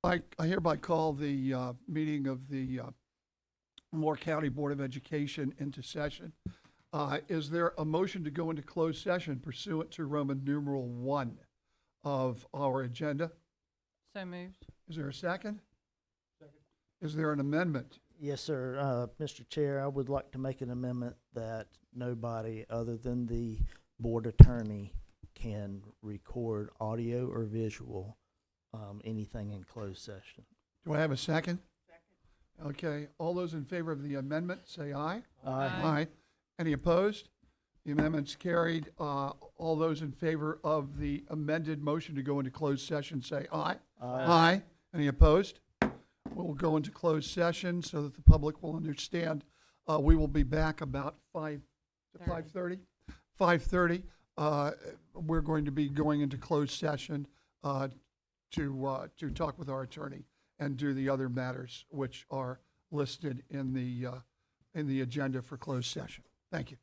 I hereby call the meeting of the Moore County Board of Education into session. Is there a motion to go into closed session pursuant to Roman numeral 1 of our agenda? So moved. Is there a second? Second. Is there an amendment? Yes, sir. Mr. Chair, I would like to make an amendment that nobody other than the board attorney can record audio or visual, anything in closed session. Do I have a second? Second. Okay, all those in favor of the amendment, say aye. Aye. Aye. Any opposed? The amendment's carried. All those in favor of the amended motion to go into closed session, say aye. Aye. Any opposed? We'll go into closed session so that the public will understand. We will be back about 5:30. 5:30. We're going to be going into closed session to talk with our attorney and do the other matters which are listed in the agenda for closed session. Thank you.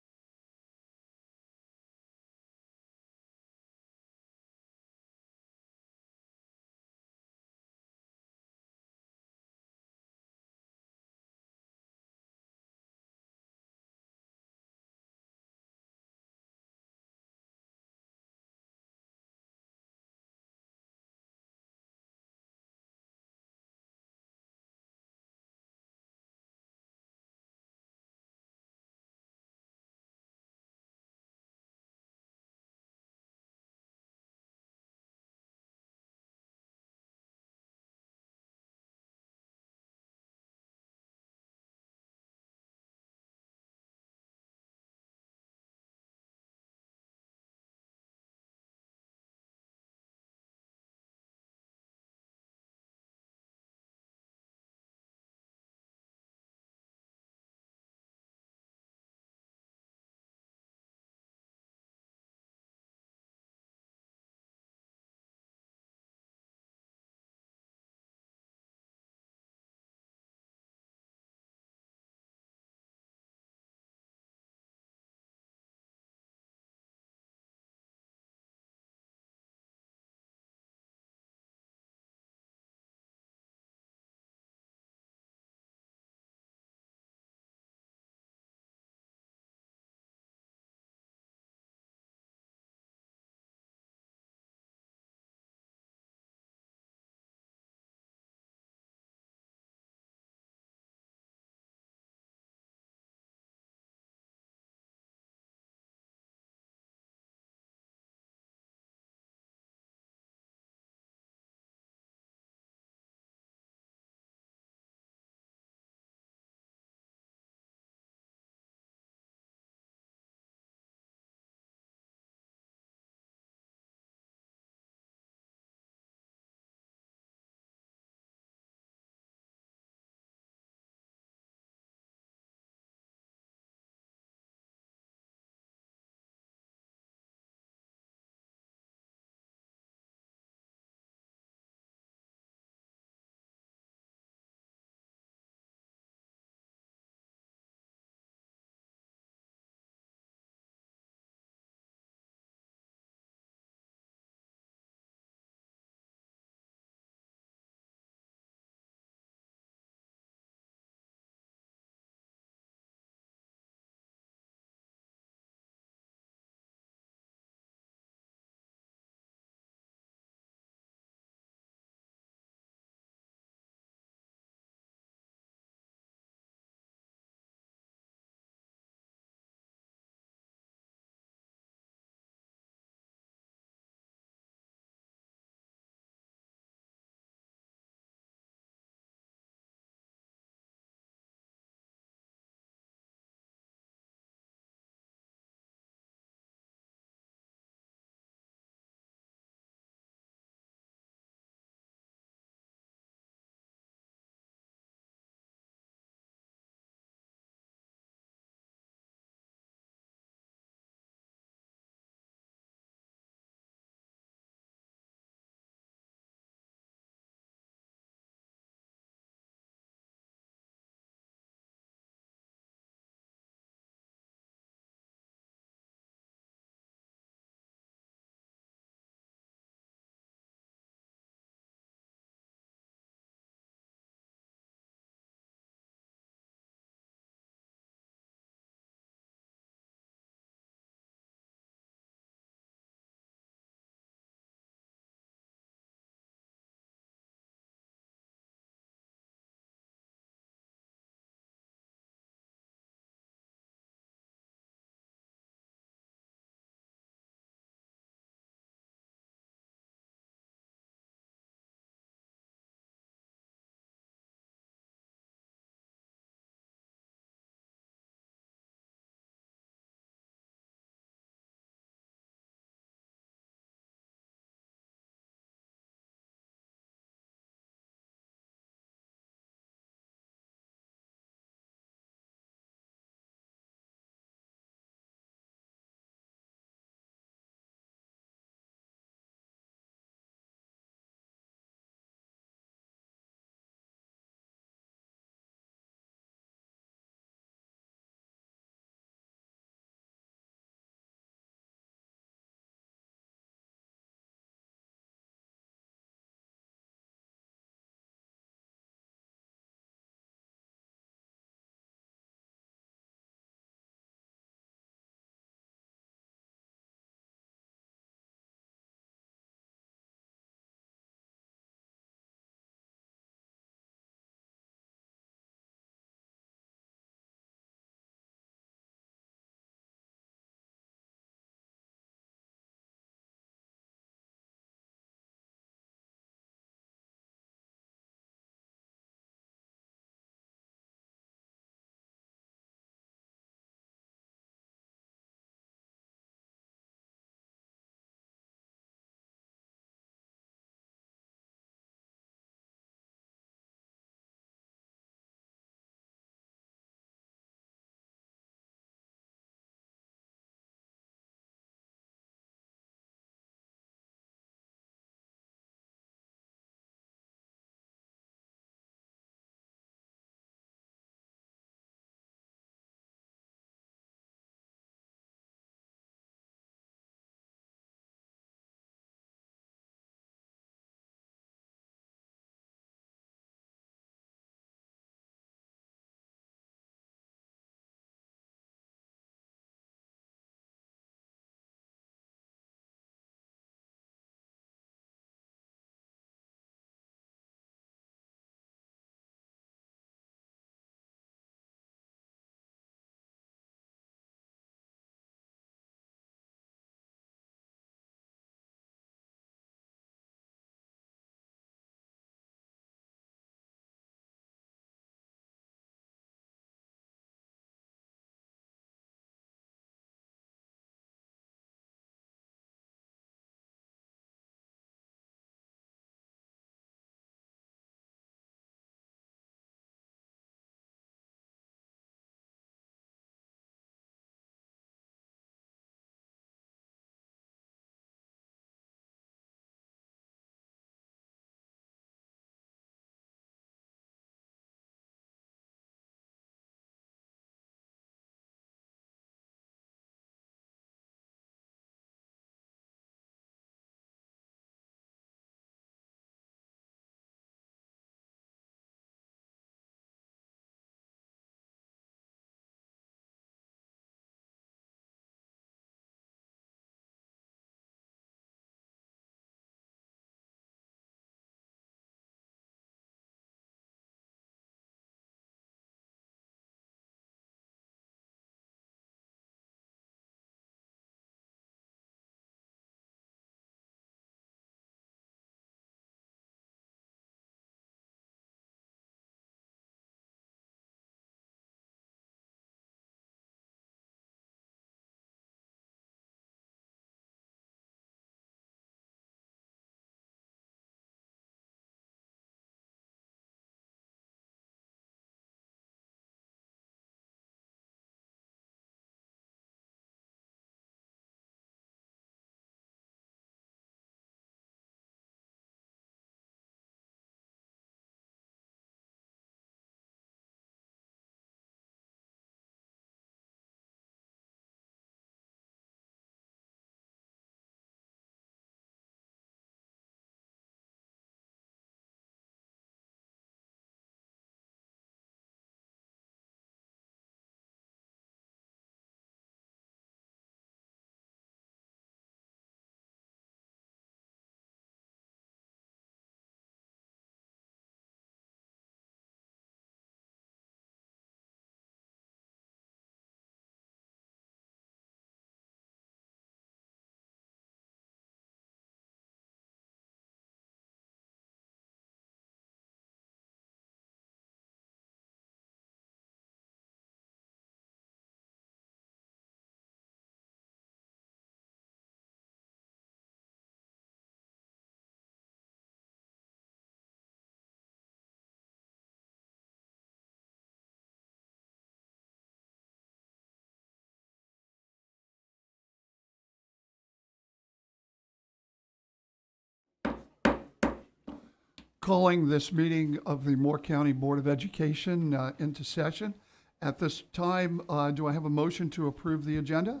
calling this meeting of the Moore County Board of Education into session. At this time, do I have a motion to approve the agenda?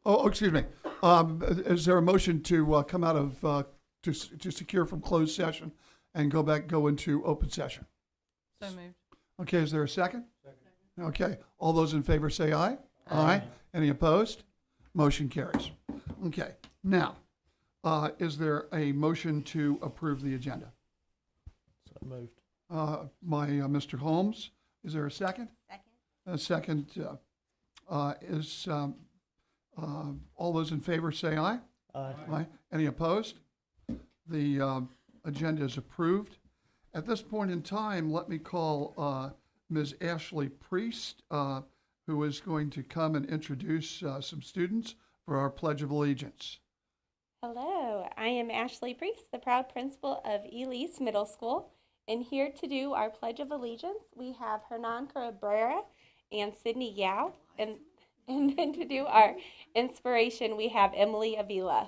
Oh, excuse me. Is there a motion to come out of, to secure from closed session and go into open session? So moved. Okay, is there a second? Second. Okay, all those in favor say aye. Aye. Any opposed? Motion carries. Okay, now, is there a motion to approve the agenda? So moved. Mr. Holmes. Is there a second? Second. A second is, all those in favor say aye. Aye. Aye. Any opposed? The agenda is approved. At this point in time, let me call Ms. Ashley Priest, who is going to come and introduce some students for our Pledge of Allegiance. Hello, I am Ashley Priest, the proud principal of Elise Middle School. And here to do our Pledge of Allegiance, we have Hernan Cabrera and Sydney Yao. And then to do our inspiration, we have Emily Avila.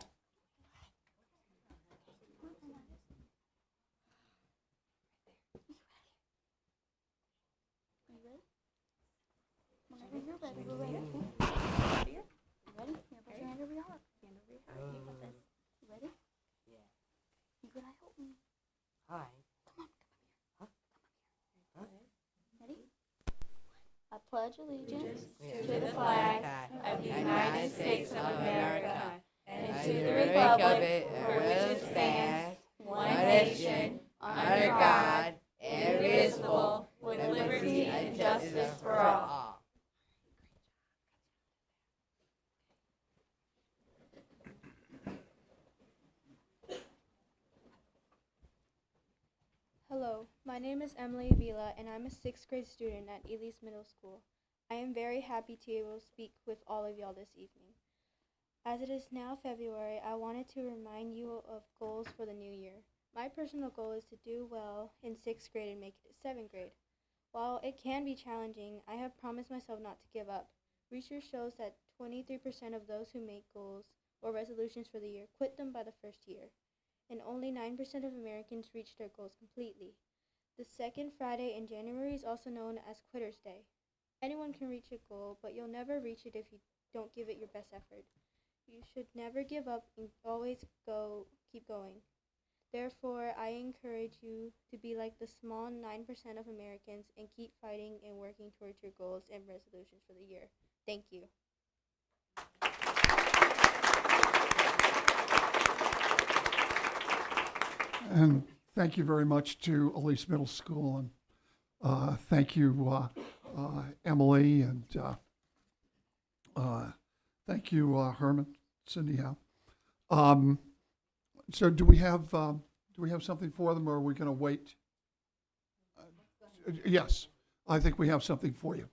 Whenever you're ready, we're ready. Ready? You put your hand over your heart. Hand over your heart. You got this. You ready? Yeah. You good? I hope. Hi. Come on here. Ready? I pledge allegiance To the flag of the United States of America and to the republic for which it stands, one nation, under God, indivisible, with liberty and justice for all. Hello, my name is Emily Avila, and I'm a 6th grade student at Elise Middle School. I am very happy to be able to speak with all of y'all this evening. As it is now February, I wanted to remind you of goals for the new year. My personal goal is to do well in 6th grade and make it to 7th grade. While it can be challenging, I have promised myself not to give up. Research shows that 23% of those who make goals or resolutions for the year quit them by the first year, and only 9% of Americans reach their goals completely. The second Friday in January is also known as Quitter's Day. Anyone can reach a goal, but you'll never reach it if you don't give it your best effort. You should never give up and always keep going. Therefore, I encourage you to be like the small 9% of Americans and keep fighting and working towards your goals and resolutions for the year. Thank you. And thank you very much to Elise Middle School, and thank you, Emily, and thank you, Herman, Cindy Howe. So do we have something for them, or are we going to wait? Yes, I think we have something for you.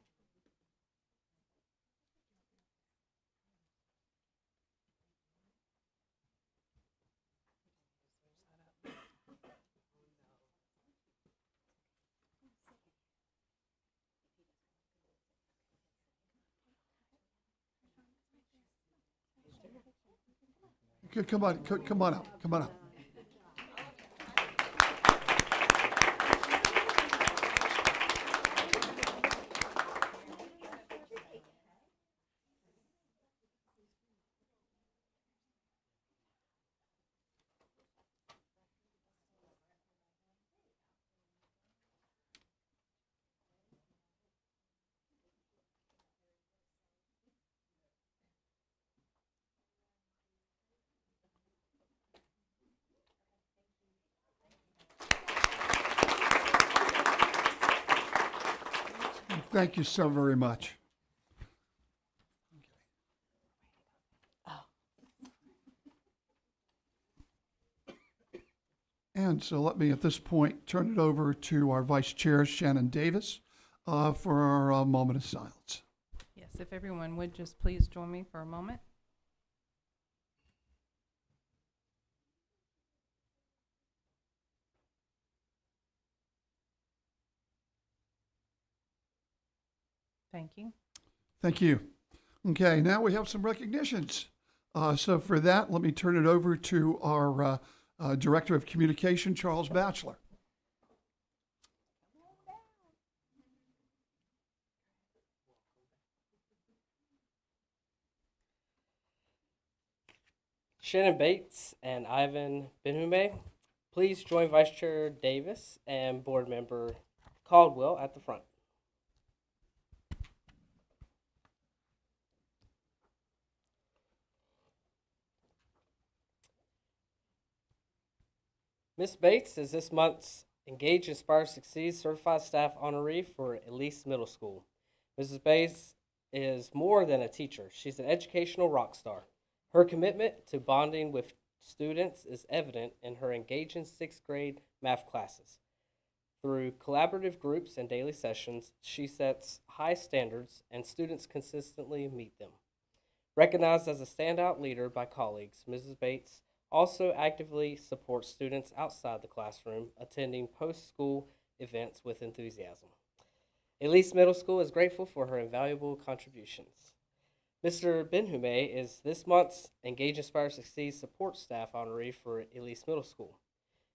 Come on up, come on up. Thank you so very much. And so let me, at this point, turn it over to our Vice Chair, Shannon Davis, for our moment of silence. Yes, if everyone would just please join me for a moment. Thank you. Thank you. Okay, now we have some recognitions. So for that, let me turn it over to our Director of Communication, Charles Batchelor. Shannon Bates and Ivan Benhume, please join Vice Chair Davis and Board Member Caldwell at the front. Ms. Bates is this month's Engage, Inspire, Succeed Certified Staff Honoree for Elise Middle School. Mrs. Bates is more than a teacher. She's an educational rock star. Her commitment to bonding with students is evident in her engaging 6th grade math classes. Through collaborative groups and daily sessions, she sets high standards and students consistently meet them. Recognized as a standout leader by colleagues, Mrs. Bates also actively supports students outside the classroom, attending post-school events with enthusiasm. Elise Middle School is grateful for her invaluable contributions. Mr. Benhume is this month's Engage, Inspire, Succeed Support Staff Honoree for Elise Middle School.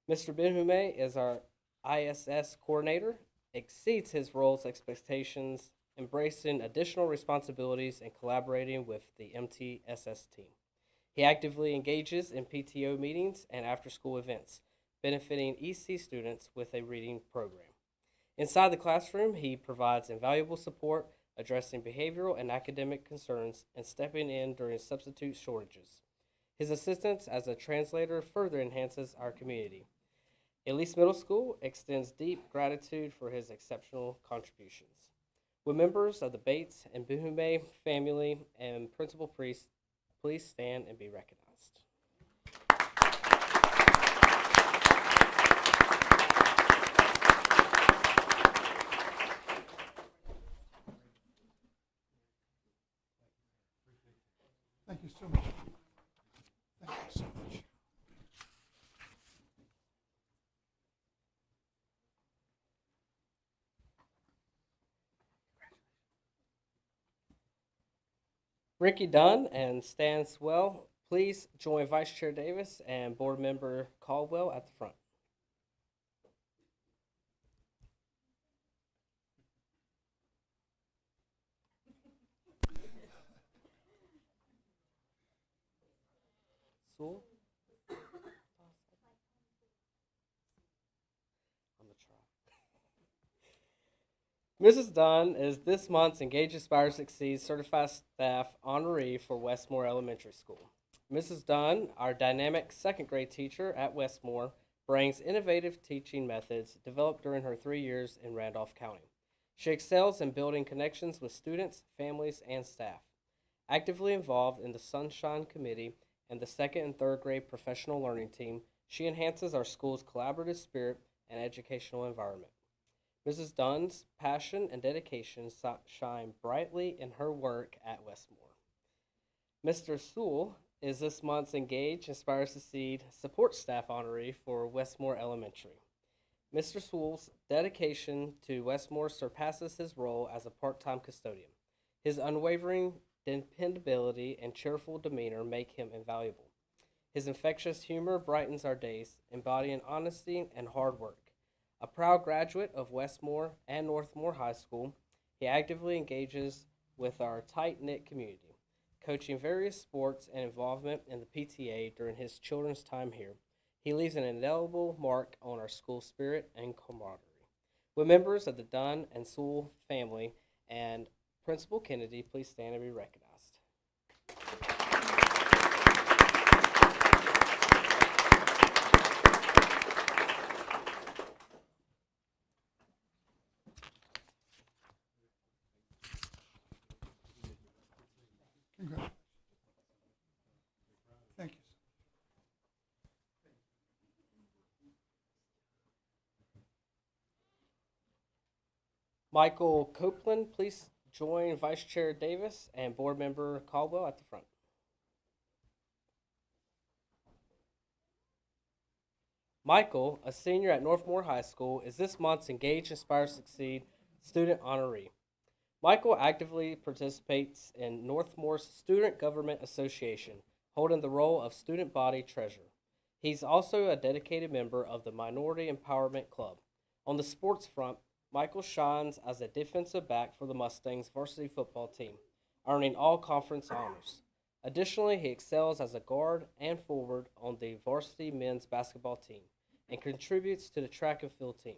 Mr. Benhume is our ISS coordinator, exceeds his role's expectations, embracing additional responsibilities and collaborating with the MTSS team. He actively engages in PTO meetings and after-school events, benefiting EC students with a reading program. Inside the classroom, he provides invaluable support, addressing behavioral and academic concerns and stepping in during substitute shortages. His assistance as a translator further enhances our community. Elise Middle School extends deep gratitude for his exceptional contributions. Will members of the Bates and Benhume family and Principal Priest please stand and be recognized. Thank you so much. Thank you so much. Ricky Dunn and Stan Swell, please join Vice Chair Davis and Board Member Caldwell at the front. Sewell? I'm gonna try. Mrs. Dunn is this month's Engage, Inspire, Succeed Certified Staff Honoree for Westmore Elementary School. Mrs. Dunn, our dynamic 2nd grade teacher at Westmore, brings innovative teaching methods developed during her 3 years in Randolph County. She excels in building connections with students, families, and staff. Actively involved in the Sunshine Committee and the 2nd and 3rd grade professional learning team, she enhances our school's collaborative spirit and educational environment. Mrs. Dunn's passion and dedication shine brightly in her work at Westmore. Mr. Sewell is this month's Engage, Inspire, Succeed Support Staff Honoree for Westmore Elementary. Mr. Sewell's dedication to Westmore surpasses his role as a part-time custodian. His unwavering dependability and cheerful demeanor make him invaluable. His infectious humor brightens our days, embodying honesty and hard work. A proud graduate of Westmore and Northmore High School, he actively engages with our tight-knit community, coaching various sports and involvement in the PTA during his children's time here. He leaves an indelible mark on our school spirit and camaraderie. Will members of the Dunn and Sewell family and Principal Kennedy please stand and be recognized. Congratulations. Thank you. Michael Copeland, please join Vice Chair Davis and Board Member Caldwell at the front. Michael, a senior at Northmore High School, is this month's Engage, Inspire, Succeed Student Honoree. Michael actively participates in Northmore's Student Government Association, holding the role of student body treasurer. He's also a dedicated member of the Minority Empowerment Club. On the sports front, Michael shines as a defensive back for the Mustangs varsity football team, earning all conference honors. Additionally, he excels as a guard and forward on the varsity men's basketball team and contributes to the track and field team.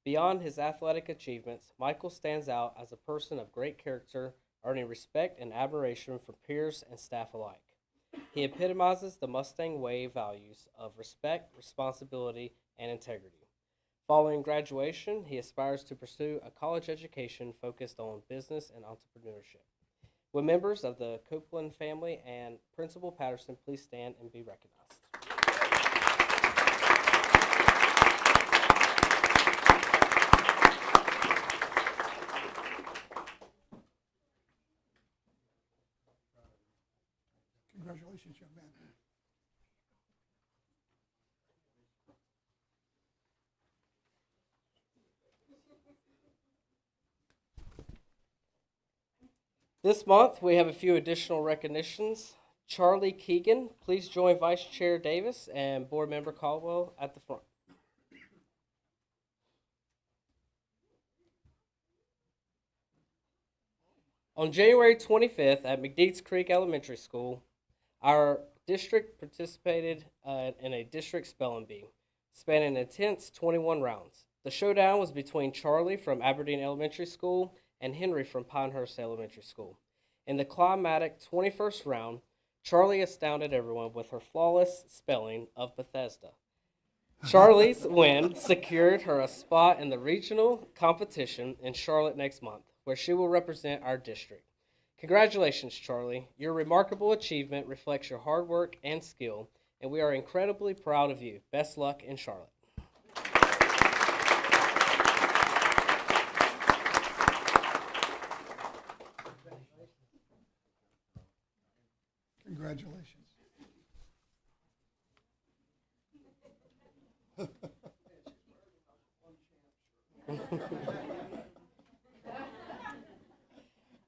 Beyond his athletic achievements, Michael stands out as a person of great character, earning respect and admiration from peers and staff alike. He epitomizes the Mustang Way values of respect, responsibility, and integrity. Following graduation, he aspires to pursue a college education focused on business and entrepreneurship. Will members of the Copeland family and Principal Patterson please stand and be recognized? Congratulations, young man. This month, we have a few additional recognitions. Charlie Keegan, please join Vice Chair Davis and Board Member Caldwell at the front. On January 25th at McDeeds Creek Elementary School, our district participated in a district spelling bee, spanning an intense 21 rounds. The showdown was between Charlie from Aberdeen Elementary School and Henry from Pinehurst Elementary School. In the climatic 21st round, Charlie astounded everyone with her flawless spelling of Bethesda. Charlie's win secured her a spot in the regional competition in Charlotte next month, where she will represent our district. Congratulations, Charlie. Your remarkable achievement reflects your hard work and skill, and we are incredibly proud of you. Best luck in Charlotte. Congratulations.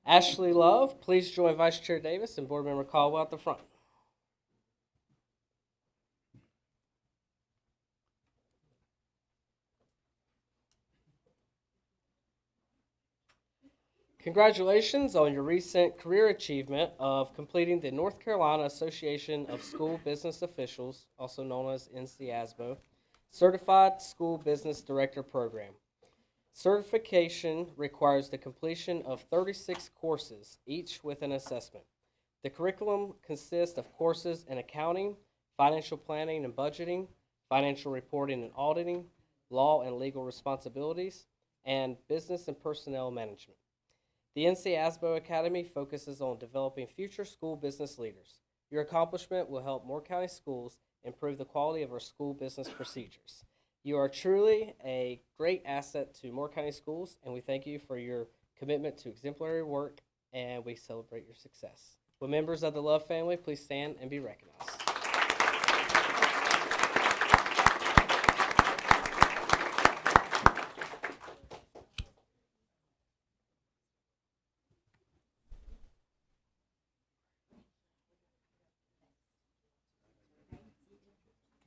Ashley Love, please join Vice Chair Davis and Board Member Caldwell at the front. Congratulations on your recent career achievement of completing the North Carolina Association of School Business Officials, also known as NCASBO, Certified School Business Director Program. Certification requires the completion of 36 courses, each with an assessment. The curriculum consists of courses in accounting, financial planning and budgeting, financial reporting and auditing, law and legal responsibilities, and business and personnel management. The NCASBO Academy focuses on developing future school business leaders. Your accomplishment will help Moore County schools improve the quality of our school business procedures. You are truly a great asset to Moore County schools, and we thank you for your commitment to exemplary work, and we celebrate your success. Will members of the Love family please stand and be recognized?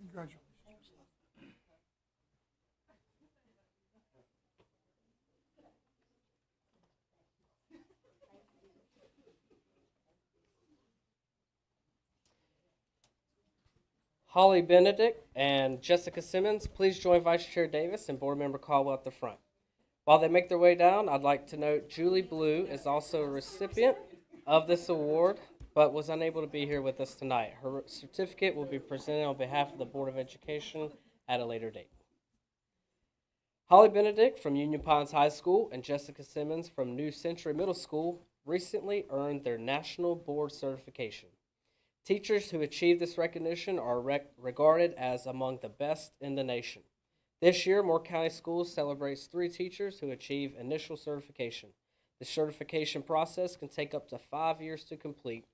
Congratulations. Holly Benedict and Jessica Simmons, please join Vice Chair Davis and Board Member Caldwell at the front. While they make their way down, I'd like to note Julie Blue is also a recipient of this award, but was unable to be here with us tonight. Her certificate will be presented on behalf of the Board of Education at a later date. Holly Benedict from Union Pines High School and Jessica Simmons from New Century Middle School recently earned their National Board Certification. Teachers who achieve this recognition are regarded as among the best in the nation. This year, Moore County Schools celebrates 3 teachers who achieve initial certification. The certification process can take up to 5 years to complete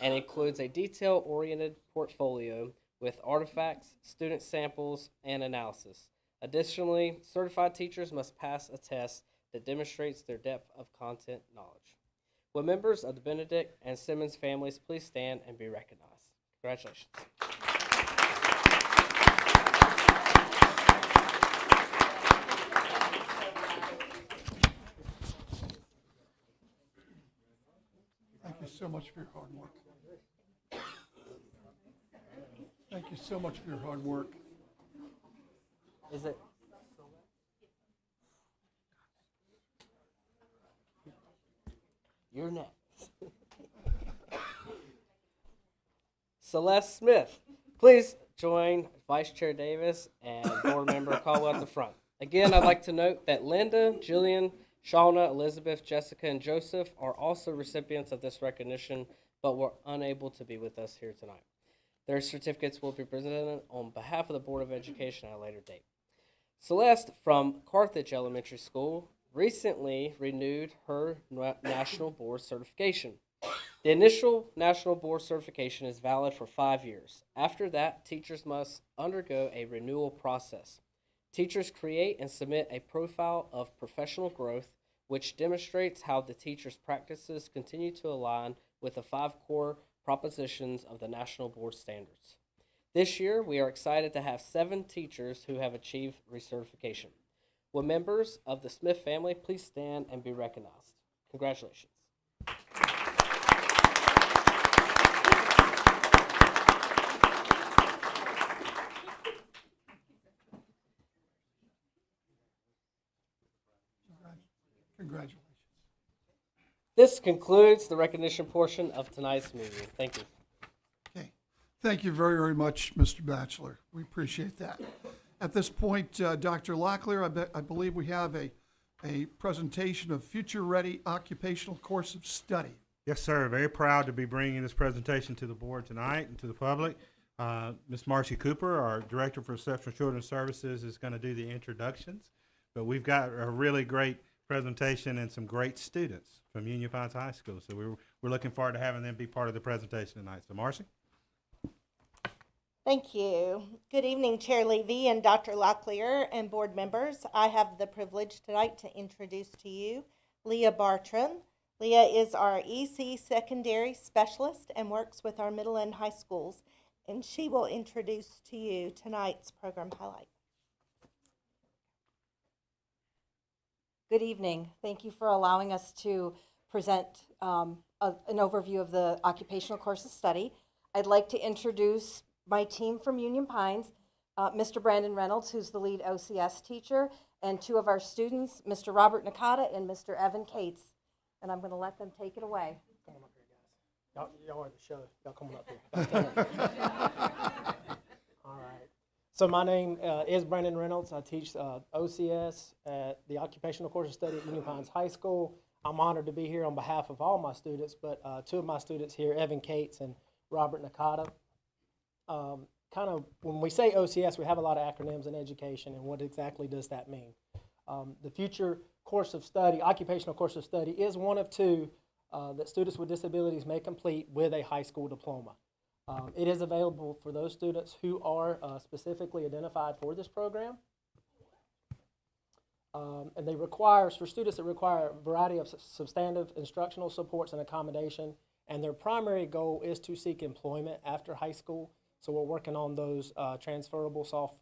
and includes a detail-oriented portfolio with artifacts, student samples, and analysis. Additionally, certified teachers must pass a test that demonstrates their depth of content knowledge. Will members of the Benedict and Simmons families please stand and be recognized? Congratulations. so much for your hard work. Thank you so much for your hard work. Is it? You're next. Celeste Smith, please join Vice Chair Davis and Board Member Caldwell at the front. Again, I'd like to note that Linda, Jillian, Shauna, Elizabeth, Jessica, and Joseph are also recipients of this recognition, but were unable to be with us here tonight. Their certificates will be presented on behalf of the Board of Education at a later date. Celeste from Carthage Elementary School recently renewed her National Board certification. The initial National Board certification is valid for 5 years. After that, teachers must undergo a renewal process. Teachers create and submit a profile of professional growth, which demonstrates how the teacher's practices continue to align with the 5 core propositions of the National Board standards. This year, we are excited to have 7 teachers who have achieved recertification. Will members of the Smith family please stand and be recognized? Congratulations. Congratulations. This concludes the recognition portion of tonight's meeting. Thank you. Okay. Thank you very, very much, Mr. Batchelor. We appreciate that. At this point, Dr. Locklear, I believe we have a presentation of future-ready occupational course of study. Yes, sir. Very proud to be bringing this presentation to the board tonight and to the public. Ms. Marcy Cooper, our Director for Exceptional Children's Services, is going to do the introductions. But we've got a really great presentation and some great students from Union Pines High School. So we're looking forward to having them be part of the presentation tonight. So, Marcy? Thank you. Good evening, Chair Levy and Dr. Locklear and board members. I have the privilege tonight to introduce to you Leah Bartram. Leah is our EC secondary specialist and works with our middle and high schools, and she will introduce to you tonight's program highlight. Good evening. Thank you for allowing us to present an overview of the occupational course of study. I'd like to introduce my team from Union Pines, Mr. Brandon Reynolds, who's the lead OCS teacher, and 2 of our students, Mr. Robert Nakata and Mr. Evan Cates. And I'm going to let them take it away. Come on up here, guys. Y'all are the show. Y'all coming up here. All right. So my name is Brandon Reynolds. I teach OCS at the Occupational Course of Study at Union Pines High School. I'm honored to be here on behalf of all my students, but 2 of my students here, Evan Cates and Robert Nakata. Kind of, when we say OCS, we have a lot of acronyms in education, and what exactly does that mean? The future course of study, occupational course of study, is one of 2 that students with disabilities may complete with a high school diploma. It is available for those students who are specifically identified for this program. And they require, for students that require a variety of substantive instructional supports and accommodation, and their primary goal is to seek employment after high school. So we're working on those transferable soft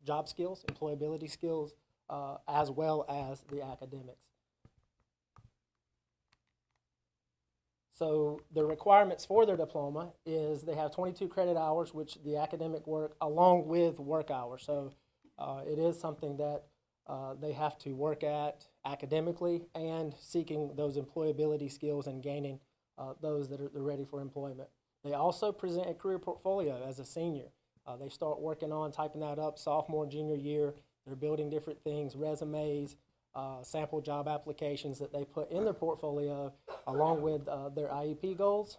job skills, employability skills, as well as the academics. So the requirements for their diploma is they have 22 credit hours, which the academic work along with work hours. So it is something that they have to work at academically and seeking those employability skills and gaining those that are ready for employment. They also present a career portfolio as a senior. They start working on typing that up sophomore, junior year. They're building different things, resumes, sample job applications that they put in their portfolio along with their IEP goals.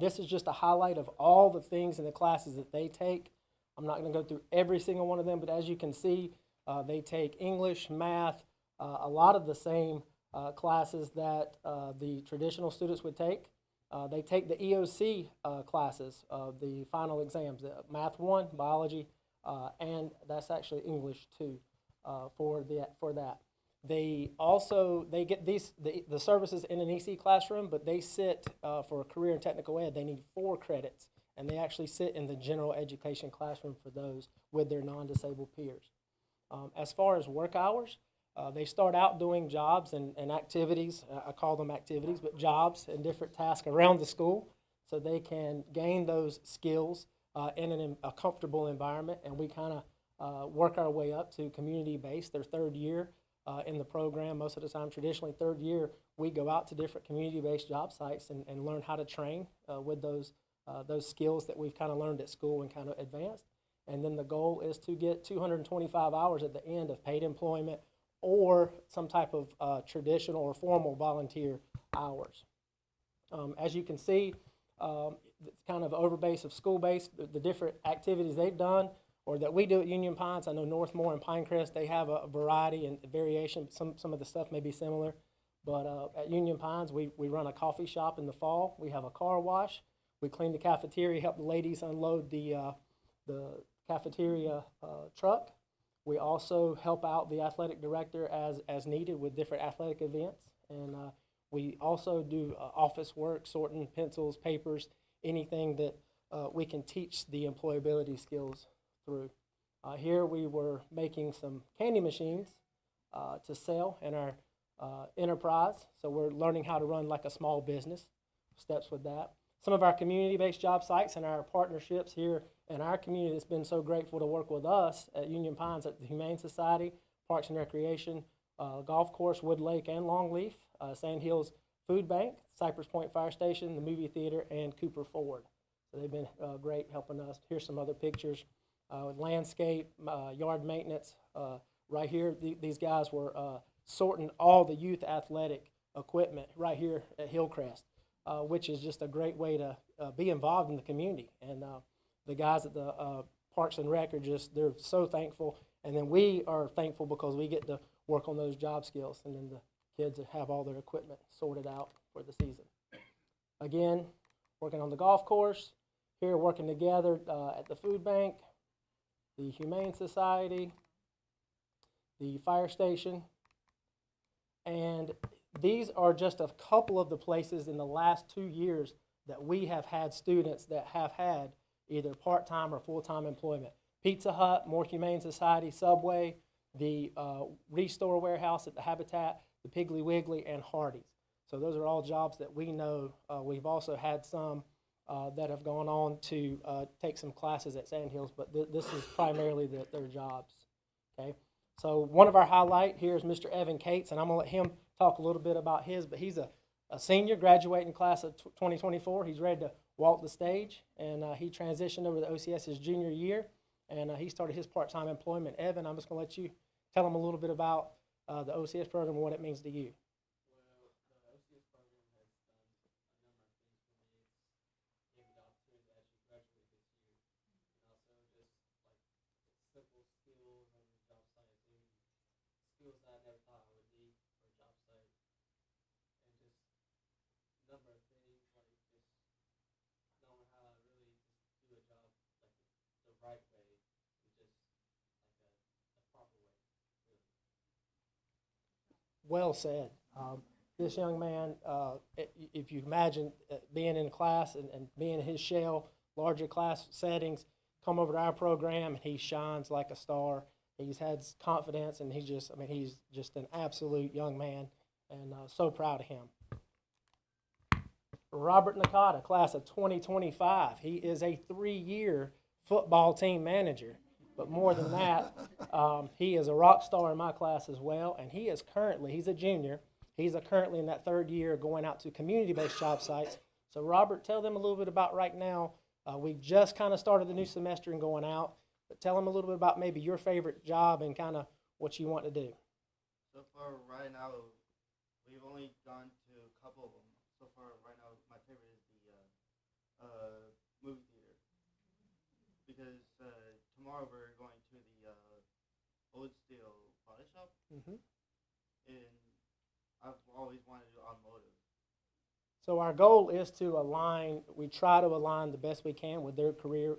This is just a highlight of all the things in the classes that they take. I'm not going to go through every single one of them, but as you can see, they take English, math, a lot of the same classes that the traditional students would take. They take the EOC classes, the final exams, Math 1, Biology, and that's actually English too for that. They get the services in an EC classroom, but they sit for a career and technical ed. They need 4 credits, and they actually sit in the general education classroom for those with their non-disabled peers. As far as work hours, They start out doing jobs and activities, I call them activities, but jobs and different tasks around the school so they can gain those skills in a comfortable environment, and we kind of work our way up to community-based. Their third year in the program, most of the time, traditionally third year, we go out to different community-based job sites and learn how to train with those skills that we've kind of learned at school and kind of advanced. And then the goal is to get 225 hours at the end of paid employment or some type of traditional or formal volunteer hours. As you can see, it's kind of overbase of school-based, the different activities they've done or that we do at Union Pines. I know Northmore and Pinecrest, they have a variety and variation. Some of the stuff may be similar. But at Union Pines, we run a coffee shop in the fall. We have a car wash. We clean the cafeteria, help the ladies unload the cafeteria truck. We also help out the athletic director as needed with different athletic events. And we also do office work, sorting pencils, papers, anything that we can teach the employability skills through. Here we were making some candy machines to sell in our enterprise. So we're learning how to run like a small business, steps with that. Some of our community-based job sites and our partnerships here in our community that's been so grateful to work with us at Union Pines, at the Humane Society, Parks and Recreation, Golf Course, Wood Lake, and Longleaf, Sand Hills Food Bank, Cypress Point Fire Station, the movie theater, and Cooper Ford. So they've been great helping us. Here's some other pictures with landscape, yard maintenance. Right here, these guys were sorting all the youth athletic equipment right here at Hillcrest, which is just a great way to be involved in the community. And the guys at the Parks and Rec are they're so thankful. And then we are thankful because we get to work on those job skills, and then the kids have all their equipment sorted out for the season. Again, working on the golf course, here working together at the food bank, the Humane Society, the fire station, and these are just a couple of the places in the last 2 years that we have had students that have had either part-time or full-time employment. Pizza Hut, More Humane Society, Subway, the Restore Warehouse at the Habitat, the Piggly Wiggly, and Hardee's. So those are all jobs that we know. We've also had some that have gone on to take some classes at Sandhills, but this is primarily their jobs. Okay. So one of our highlight here is Mr. Evan Cates, and I'm going to let him talk a little bit about his, but he's a senior graduating class of 2024. He's ready to walk the stage, and he transitioned over to OCS his junior year, and he started his part-time employment. Evan, I'm just going to let you tell him a little bit about the OCS program and what it means to you. Well said. This young man, if you imagine being in class and being in his shell, larger class settings, come over to our program, and he shines like a star. He's had confidence, and he's just an absolute young man, and so proud of him. Robert Nakata, class of 2025. He is a 3-year football team manager. But more than that, he is a rock star in my class as well, and he's a junior. He's currently in that 3rd year going out to community-based job sites. So Robert, tell them a little bit about right now. We've just kind of started the new semester and going out, but tell them a little bit about maybe your favorite job and kind of what you want to do. So far right now, we've only gone to a couple of them. So far right now, my favorite is the movie theater, because tomorrow we're going to the Old Steel body shop, and I've always wanted to do automotive. So our goal is to align. We try to align the best we can with their career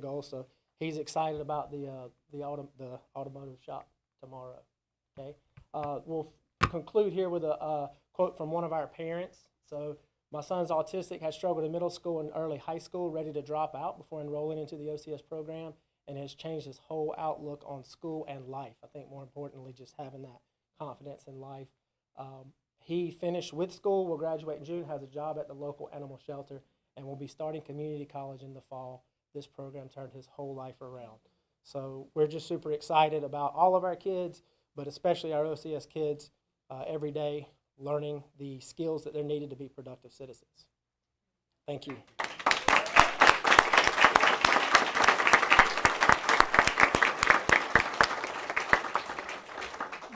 goals. So he's excited about the automotive shop tomorrow. Okay, we'll conclude here with a quote from one of our parents. So my son's autistic, has struggled in middle school and early high school, ready to drop out before enrolling into the OCS program, and has changed his whole outlook on school and life. I think more importantly, just having that confidence in life. He finished with school, will graduate in June, has a job at the local animal shelter, and will be starting community college in the fall. This program turned his whole life around. So we're just super excited about all of our kids, but especially our OCS kids, every day learning the skills that they're needed to be productive citizens. Thank you.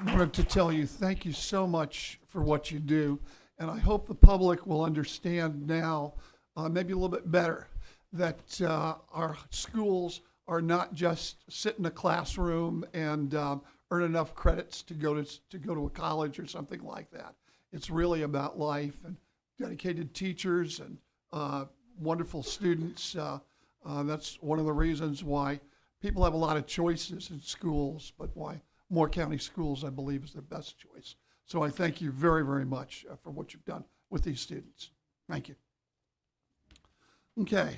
I wanted to tell you, thank you so much for what you do. And I hope the public will understand now, maybe a little bit better, that our schools are not just sit in a classroom and earn enough credits to go to a college or something like that. It's really about life and dedicated teachers and wonderful students. That's one of the reasons why people have a lot of choices in schools, but why Moore County Schools, I believe, is the best choice. So I thank you very, very much for what you've done with these students. Thank you. Okay,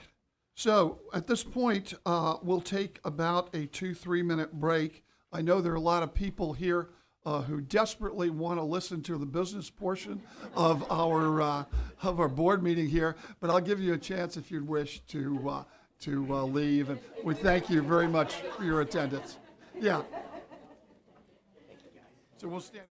so at this point, we'll take about a 2-3 minute break. I know there are a lot of people here who desperately want to listen to the business portion of our board meeting here, but I'll give you a chance if you'd wish to leave. And we thank you very much for your attendance. Yeah. So we'll stand.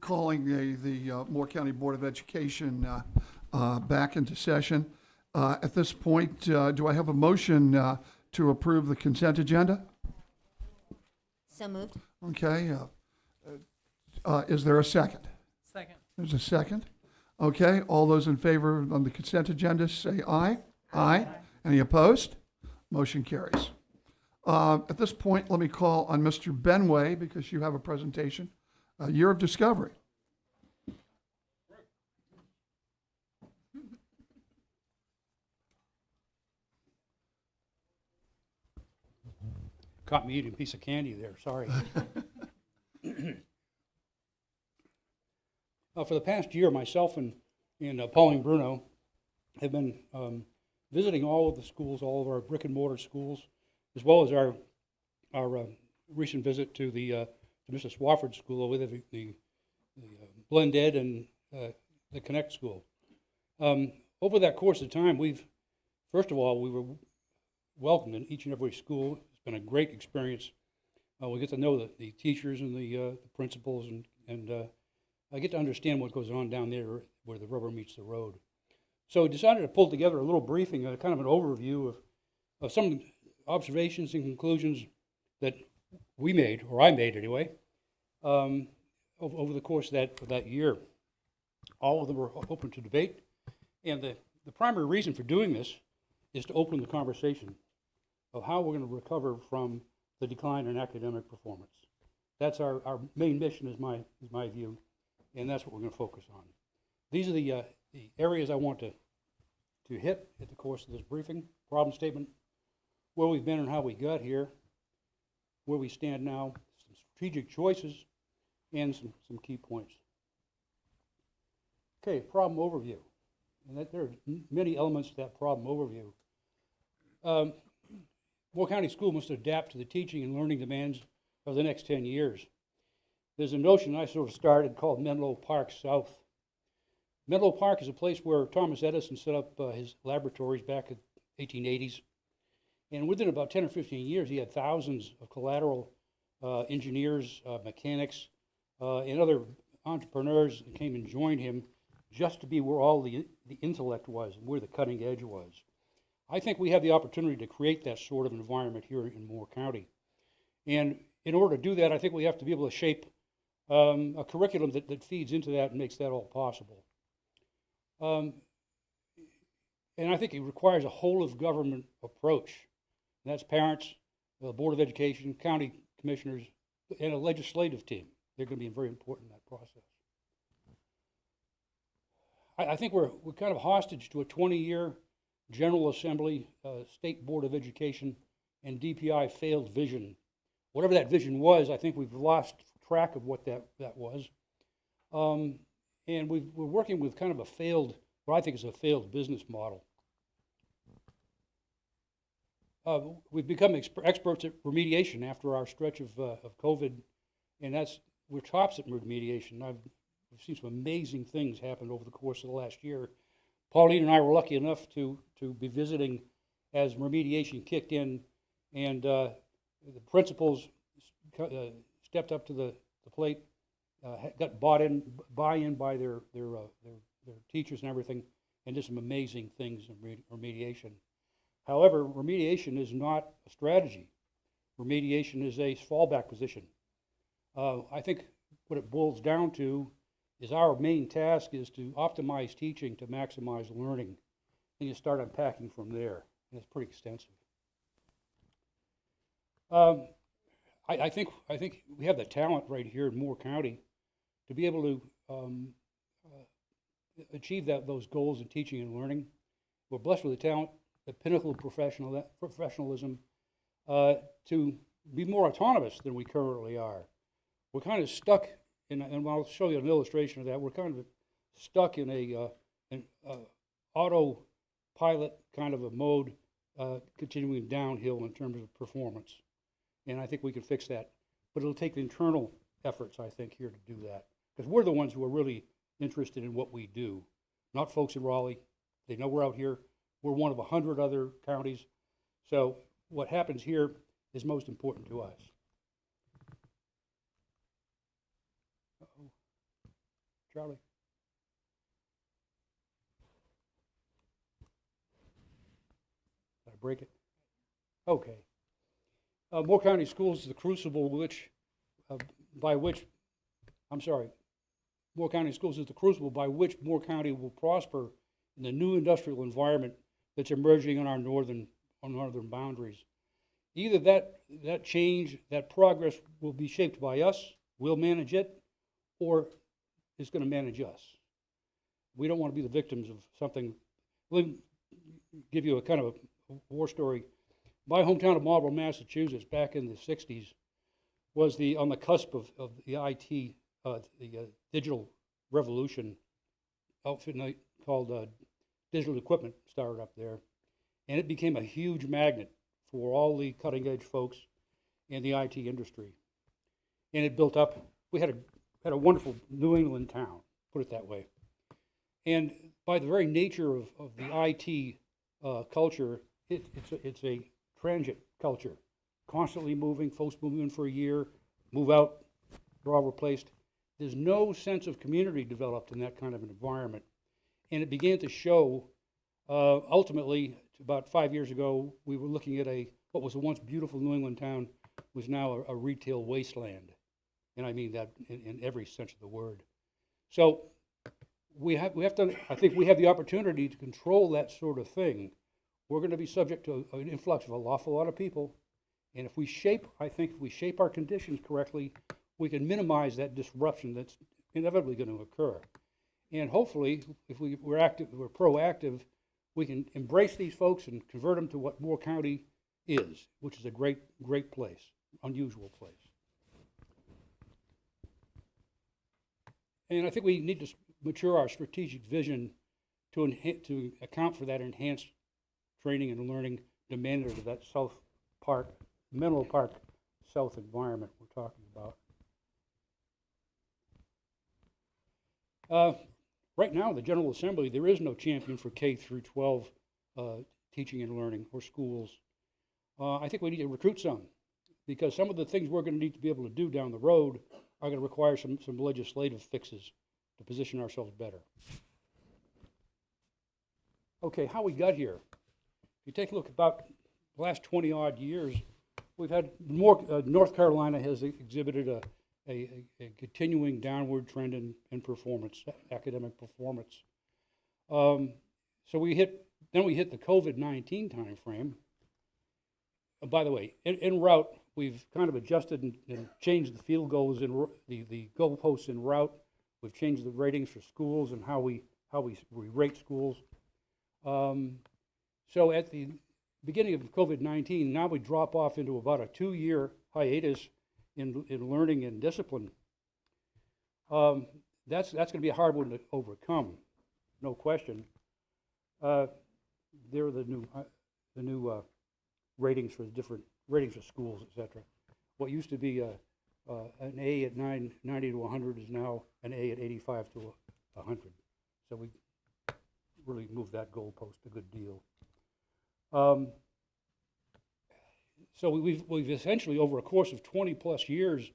Calling the Moore County Board of Education back into session. At this point, do I have a motion to approve the consent agenda? So moved. Okay. Is there a second? Second. There's a second. Okay. All those in favor on the consent agenda say aye. Aye. Any opposed? Motion carries. At this point, let me call on Mr. Benway because you have a presentation. Year of Discovery. Caught me eating a piece of candy there, sorry. For the past year, myself and Pauline Bruno have been visiting all of the schools, all of our brick and mortar schools, as well as our recent visit to the to Mr. Swafford's school over there, the Blend Ed and the Connect School. Over that course of time, first of all, we were welcomed in each and every school. It's been a great experience. We get to know the teachers and the principals, and I get to understand what goes on down there where the rubber meets the road. So we decided to pull together a little briefing, kind of an overview of some observations and conclusions that we made, or I made anyway, over the course of that year. All of them were open to debate, and the primary reason for doing this is to open the conversation of how we're going to recover from the decline in academic performance. That's our main mission, is my view, and that's what we're going to focus on. These are the areas I want to hit at the course of this briefing: problem statement, where we've been and how we got here, where we stand now, some strategic choices, and some key points. Okay, problem overview. And there are many elements to that problem overview. Moore County School must adapt to the teaching and learning demands of the next 10 years. There's a notion I sort of started called Menlo Park South. Menlo Park is a place where Thomas Edison set up his laboratories back in the 1880s. And within about 10 or 15 years, he had thousands of collateral engineers, mechanics, and other entrepreneurs that came and joined him just to be where all the intellect was, where the cutting edge was. I think we have the opportunity to create that sort of environment here in Moore County. And in order to do that, I think we have to be able to shape a curriculum that feeds into that and makes that all possible. And I think it requires a whole-of-government approach. And that's parents, the Board of Education, county commissioners, and a legislative team. They're going to be very important in that process. I think we're kind of hostage to a 20-year General Assembly, State Board of Education, and DPI failed vision. Whatever that vision was, I think we've lost track of what that was. And we're working with kind of a failed, what I think is a failed business model. We've become experts at remediation after our stretch of COVID, and we're tops at remediation. We've seen some amazing things happen over the course of the last year. Pauline and I were lucky enough to be visiting as remediation kicked in, and the principals stepped up to the plate, got buy-in by their teachers and everything, and did some amazing things in remediation. However, remediation is not a strategy. Remediation is a fallback position. I think what it boils down to is our main task is to optimize teaching to maximize learning. And you start unpacking from there, and it's pretty extensive. I think we have the talent right here in Moore County to be able to achieve those goals in teaching and learning. We're blessed with the talent, the pinnacle of professionalism, to be more autonomous than we currently are. We're kind of stuck, and I'll show you an illustration of that. We're kind of stuck in an autopilot kind of a mode, continuing downhill in terms of performance. And I think we can fix that. But it'll take the internal efforts, I think, here to do that. Because we're the ones who are really interested in what we do, not folks in Raleigh. They know we're out here. We're one of 100 other counties. So what happens here is most important to us. Uh-oh. Charlie. Did I break it? Okay. Moore County Schools is the crucible Moore County Schools is the crucible by which Moore County will prosper in the new industrial environment that's emerging on our northern boundaries. Either that change, that progress will be shaped by us, we'll manage it, or it's going to manage us. We don't want to be the victims of something. Let me give you a kind of a war story. My hometown of Marlborough, Massachusetts, back in the 60s, was on the cusp of the IT, digital revolution. Outfit called Digital Equipment started up there, and it became a huge magnet for all the cutting-edge folks in the IT industry. And it built up. We had a wonderful New England town, put it that way. And by the very nature of the IT culture, it's a transient culture, constantly moving. Folks move in for a year, move out, they're all replaced. There's no sense of community developed in that kind of an environment. And it began to show, ultimately, about 5 years ago, we were looking at what was a once beautiful New England town was now a retail wasteland. And I mean that in every sense of the word. So we have to, I think we have the opportunity to control that sort of thing. We're going to be subject to an influx of an awful lot of people. And if we shape our conditions correctly, we can minimize that disruption that's inevitably going to occur. And hopefully, if we're proactive, we can embrace these folks and convert them to what Moore County is, which is a great place, unusual place. And I think we need to mature our strategic vision to account for that enhanced training and learning demanded of that Menlo Park South environment we're talking about. Right now, the General Assembly, there is no champion for K through 12 teaching and learning or schools. I think we need to recruit some, because some of the things we're going to need to be able to do down the road are going to require some legislative fixes to position ourselves better. Okay, how we got here. If you take a look about the last 20-odd years, we've had North Carolina has exhibited a continuing downward trend in performance, academic performance. So we hit the COVID-19 time frame. By the way, en route, we've kind of adjusted and changed the field goals in the goalposts en route. We've changed the ratings for schools and how we rate schools. So at the beginning of COVID-19, now we drop off into about a 2-year hiatus in learning and discipline. That's going to be a hard one to overcome, no question. There are the new ratings for the different ratings for schools, etc. What used to be an A at 90 to 100 is now an A at 85 to 100. So we really moved that goalpost a good deal. So we've essentially, over a course of 20 plus years,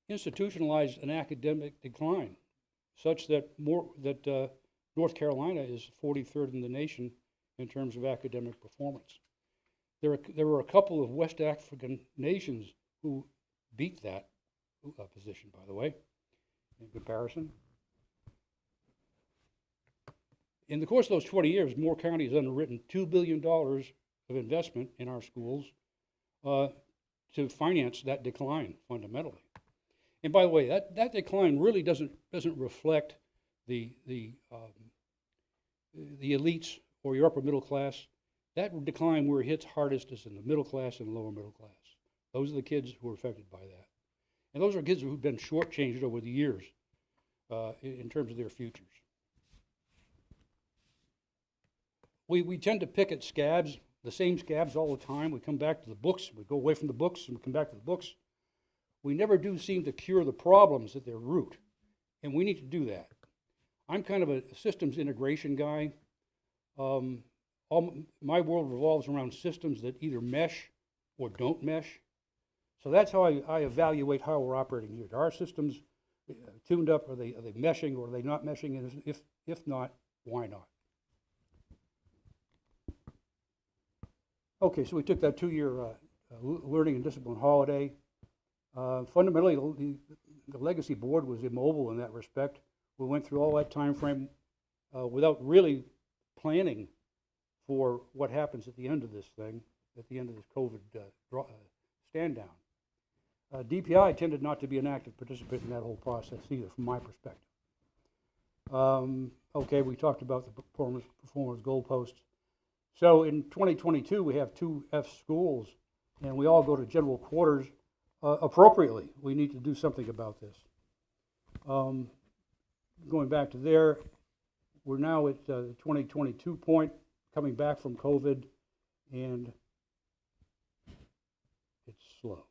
institutionalized an academic decline, such that North Carolina is 43rd in the nation in terms of academic performance. There were a couple of West African nations who beat that position, by the way, in comparison. In the course of those 20 years, Moore County has underwritten $2 billion of investment in our schools to finance that decline fundamentally. And by the way, that decline really doesn't reflect the elites or your upper middle class. That decline where it hits hardest is in the middle class and lower middle class. Those are the kids who are affected by that. And those are kids who've been shortchanged over the years in terms of their futures. We tend to pick at scabs, the same scabs all the time. We come back to the books, we go away from the books, and we come back to the books. We never do seem to cure the problems at their root, and we need to do that. I'm kind of a systems integration guy. My world revolves around systems that either mesh or don't mesh. So that's how I evaluate how we're operating here. Are our systems tuned up? Are they meshing, or are they not meshing? And if not, why not? Okay, so we took that 2-year learning and discipline holiday. Fundamentally, the legacy board was immobile in that respect. We went through all that time frame without really planning for what happens at the end of this thing, at the end of this COVID stand down. DPI tended not to be an active participant in that whole process either, from my perspective. Okay, we talked about the performance goalposts. So in 2022, we have 2 F schools, and we all go to general quarters appropriately. We need to do something about this. Going back to there, we're now at the 2022 point, coming back from COVID, and it's slow.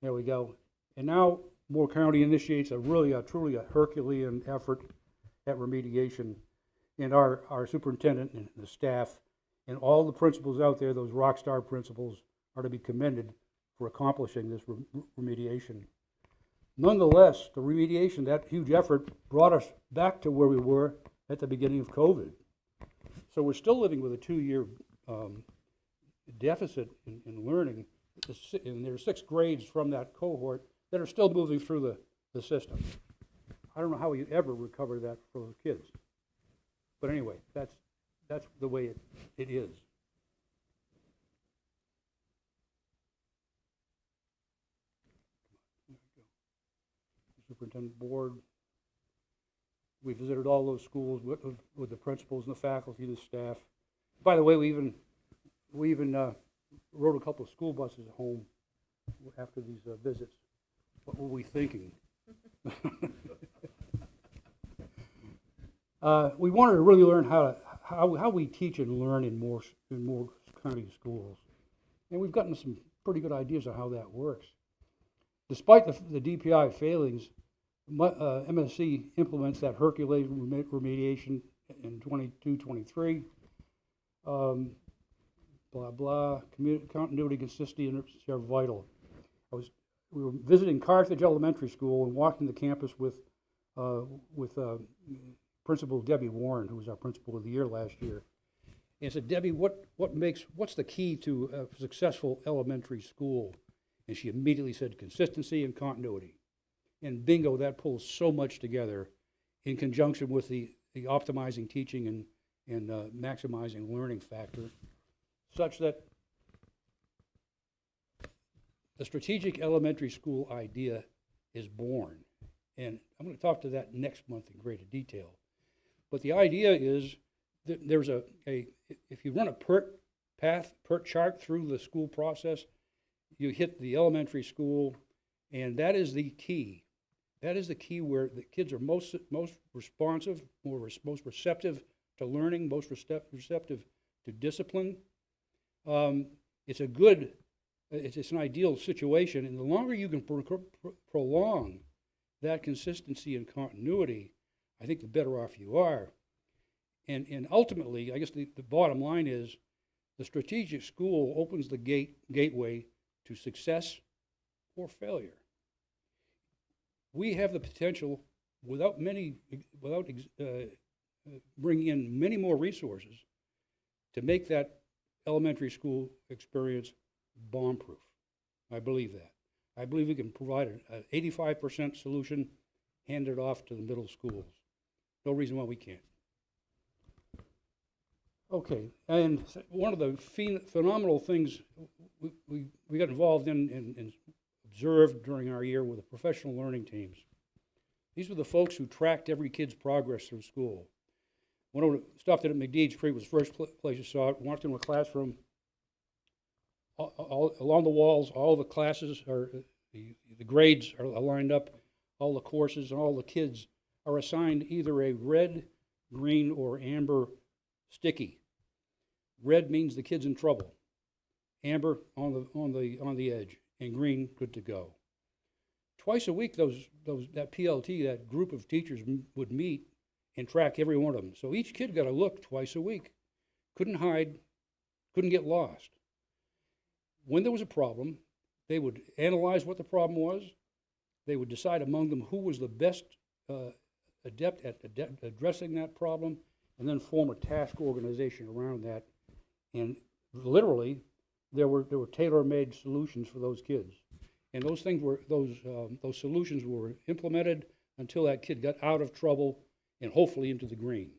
There we go. And now Moore County initiates truly a Herculean effort at remediation. And our superintendent and the staff and all the principals out there, those rock star principals, are to be commended for accomplishing this remediation. Nonetheless, the remediation, that huge effort, brought us back to where we were at the beginning of COVID. So we're still living with a 2-year deficit in learning, and there are 6 grades from that cohort that are still moving through the system. I don't know how we ever recover that for those kids. But anyway, that's the way it is. Superintendent board. We visited all those schools with the principals and the faculty and the staff. By the way, we even rode a couple of school buses home after these visits. What were we thinking? We wanted to really learn how we teach and learn in Moore County schools, and we've gotten some pretty good ideas on how that works. Despite the DPI failings, MSC implements that Herculean remediation in 22-23. Blah blah. Continuity, consistency, are vital. We were visiting Carthage Elementary School and walking the campus with Principal Debbie Warren, who was our principal of the year last year. And I said, Debbie, what's the key to a successful elementary school? And she immediately said consistency and continuity. And bingo, that pulls so much together in conjunction with the optimizing teaching and maximizing learning factor, such that the strategic elementary school idea is born. And I'm going to talk to that next month in greater detail. But the idea is that there's if you run a PERT chart through the school process, you hit the elementary school, and that is the key. That is the key where the kids are most responsive, most receptive to learning, most receptive to discipline. It's an ideal situation, and the longer you can prolong that consistency and continuity, I think the better off you are. And ultimately, I guess the bottom line is the strategic school opens the gateway to success or failure. We have the potential, without bringing in many more resources, to make that elementary school experience bomb-proof. I believe that. I believe we can provide an 85% solution, hand it off to the middle schools. No reason why we can't. Okay, and one of the phenomenal things we got involved in and observed during our year were the professional learning teams. These were the folks who tracked every kid's progress through school. One of the stopped at McDeed's Creek was the first place you saw it. Walked into a classroom. All along the walls, all the classes are the grades are lined up. All the courses and all the kids are assigned either a red, green, or amber sticky. Red means the kid's in trouble. Amber on the edge, and green good to go. Twice a week, that PLT, that group of teachers would meet and track every one of them. So each kid got a look twice a week. Couldn't hide, couldn't get lost. When there was a problem, they would analyze what the problem was. They would decide among them who was the best adept at addressing that problem, and then form a task organization around that. And literally, there were tailor-made solutions for those kids, and those solutions were implemented until that kid got out of trouble and hopefully into the green.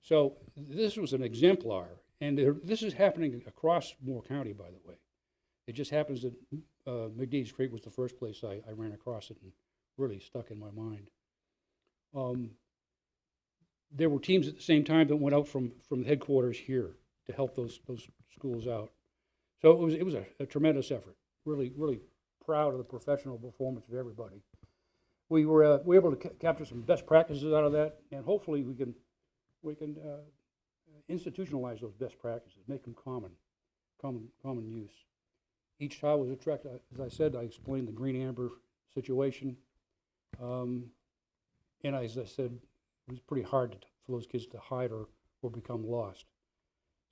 So this was an exemplar, and this is happening across Moore County, by the way. It just happens that McDeed's Creek was the first place I ran across it and really stuck in my mind. there were teams at the same time that went out from the headquarters here to help those schools out. So it was a tremendous effort. Really proud of the professional performance of everybody. We were able to capture some best practices out of that, and hopefully we can institutionalize those best practices, make them common use. Each child was attracted. As I said, I explained the green amber situation, and as I said, it was pretty hard for those kids to hide or become lost.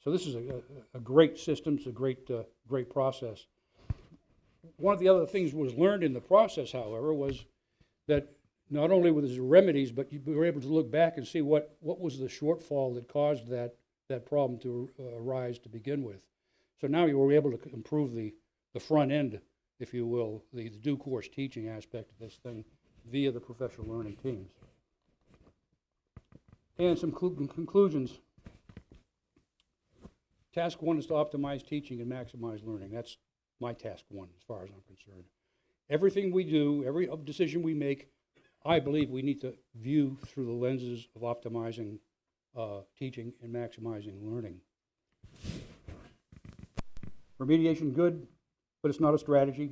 So this is a great system. It's a great process. One of the other things was learned in the process, however, was that not only were there remedies, but you were able to look back and see what was the shortfall that caused that problem to arise to begin with. So now you were able to improve the front end, if you will, the due course teaching aspect of this thing via the professional learning teams. And some conclusions. Task 1 is to optimize teaching and maximize learning. That's my task 1 as far as I'm concerned. Everything we do, every decision we make, I believe we need to view through the lenses of optimizing teaching and maximizing learning. Remediation, good, but it's not a strategy.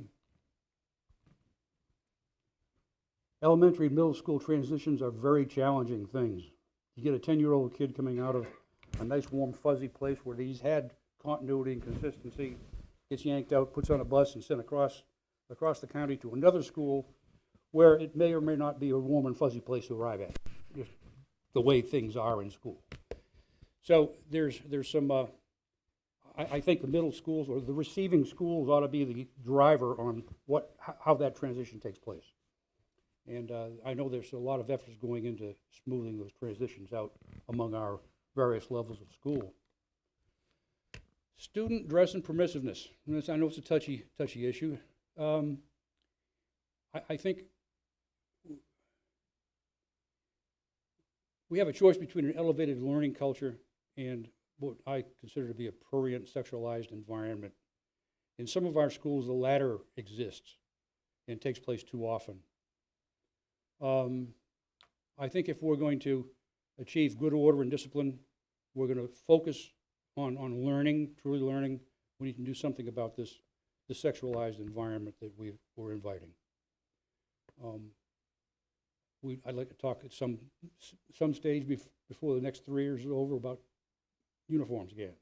Elementary and middle school transitions are very challenging things. You get a 10-year-old kid coming out of a nice, warm, fuzzy place where he's had continuity and consistency, gets yanked out, puts on a bus, and sent across the county to another school where it may or may not be a warm and fuzzy place to arrive at, just the way things are in school. So there's some, I think the middle schools or the receiving schools ought to be the driver on how that transition takes place. And I know there's a lot of efforts going into smoothing those transitions out among our various levels of school. Student dress and permissiveness. I know it's a touchy issue. I think we have a choice between an elevated learning culture and what I consider to be a prurient, sexualized environment. In some of our schools, the latter exists and takes place too often. I think if we're going to achieve good order and discipline, we're going to focus on learning, truly learning. We need to do something about the sexualized environment that we're inviting. I'd like to talk at some stage before the next 3 years is over about uniforms again.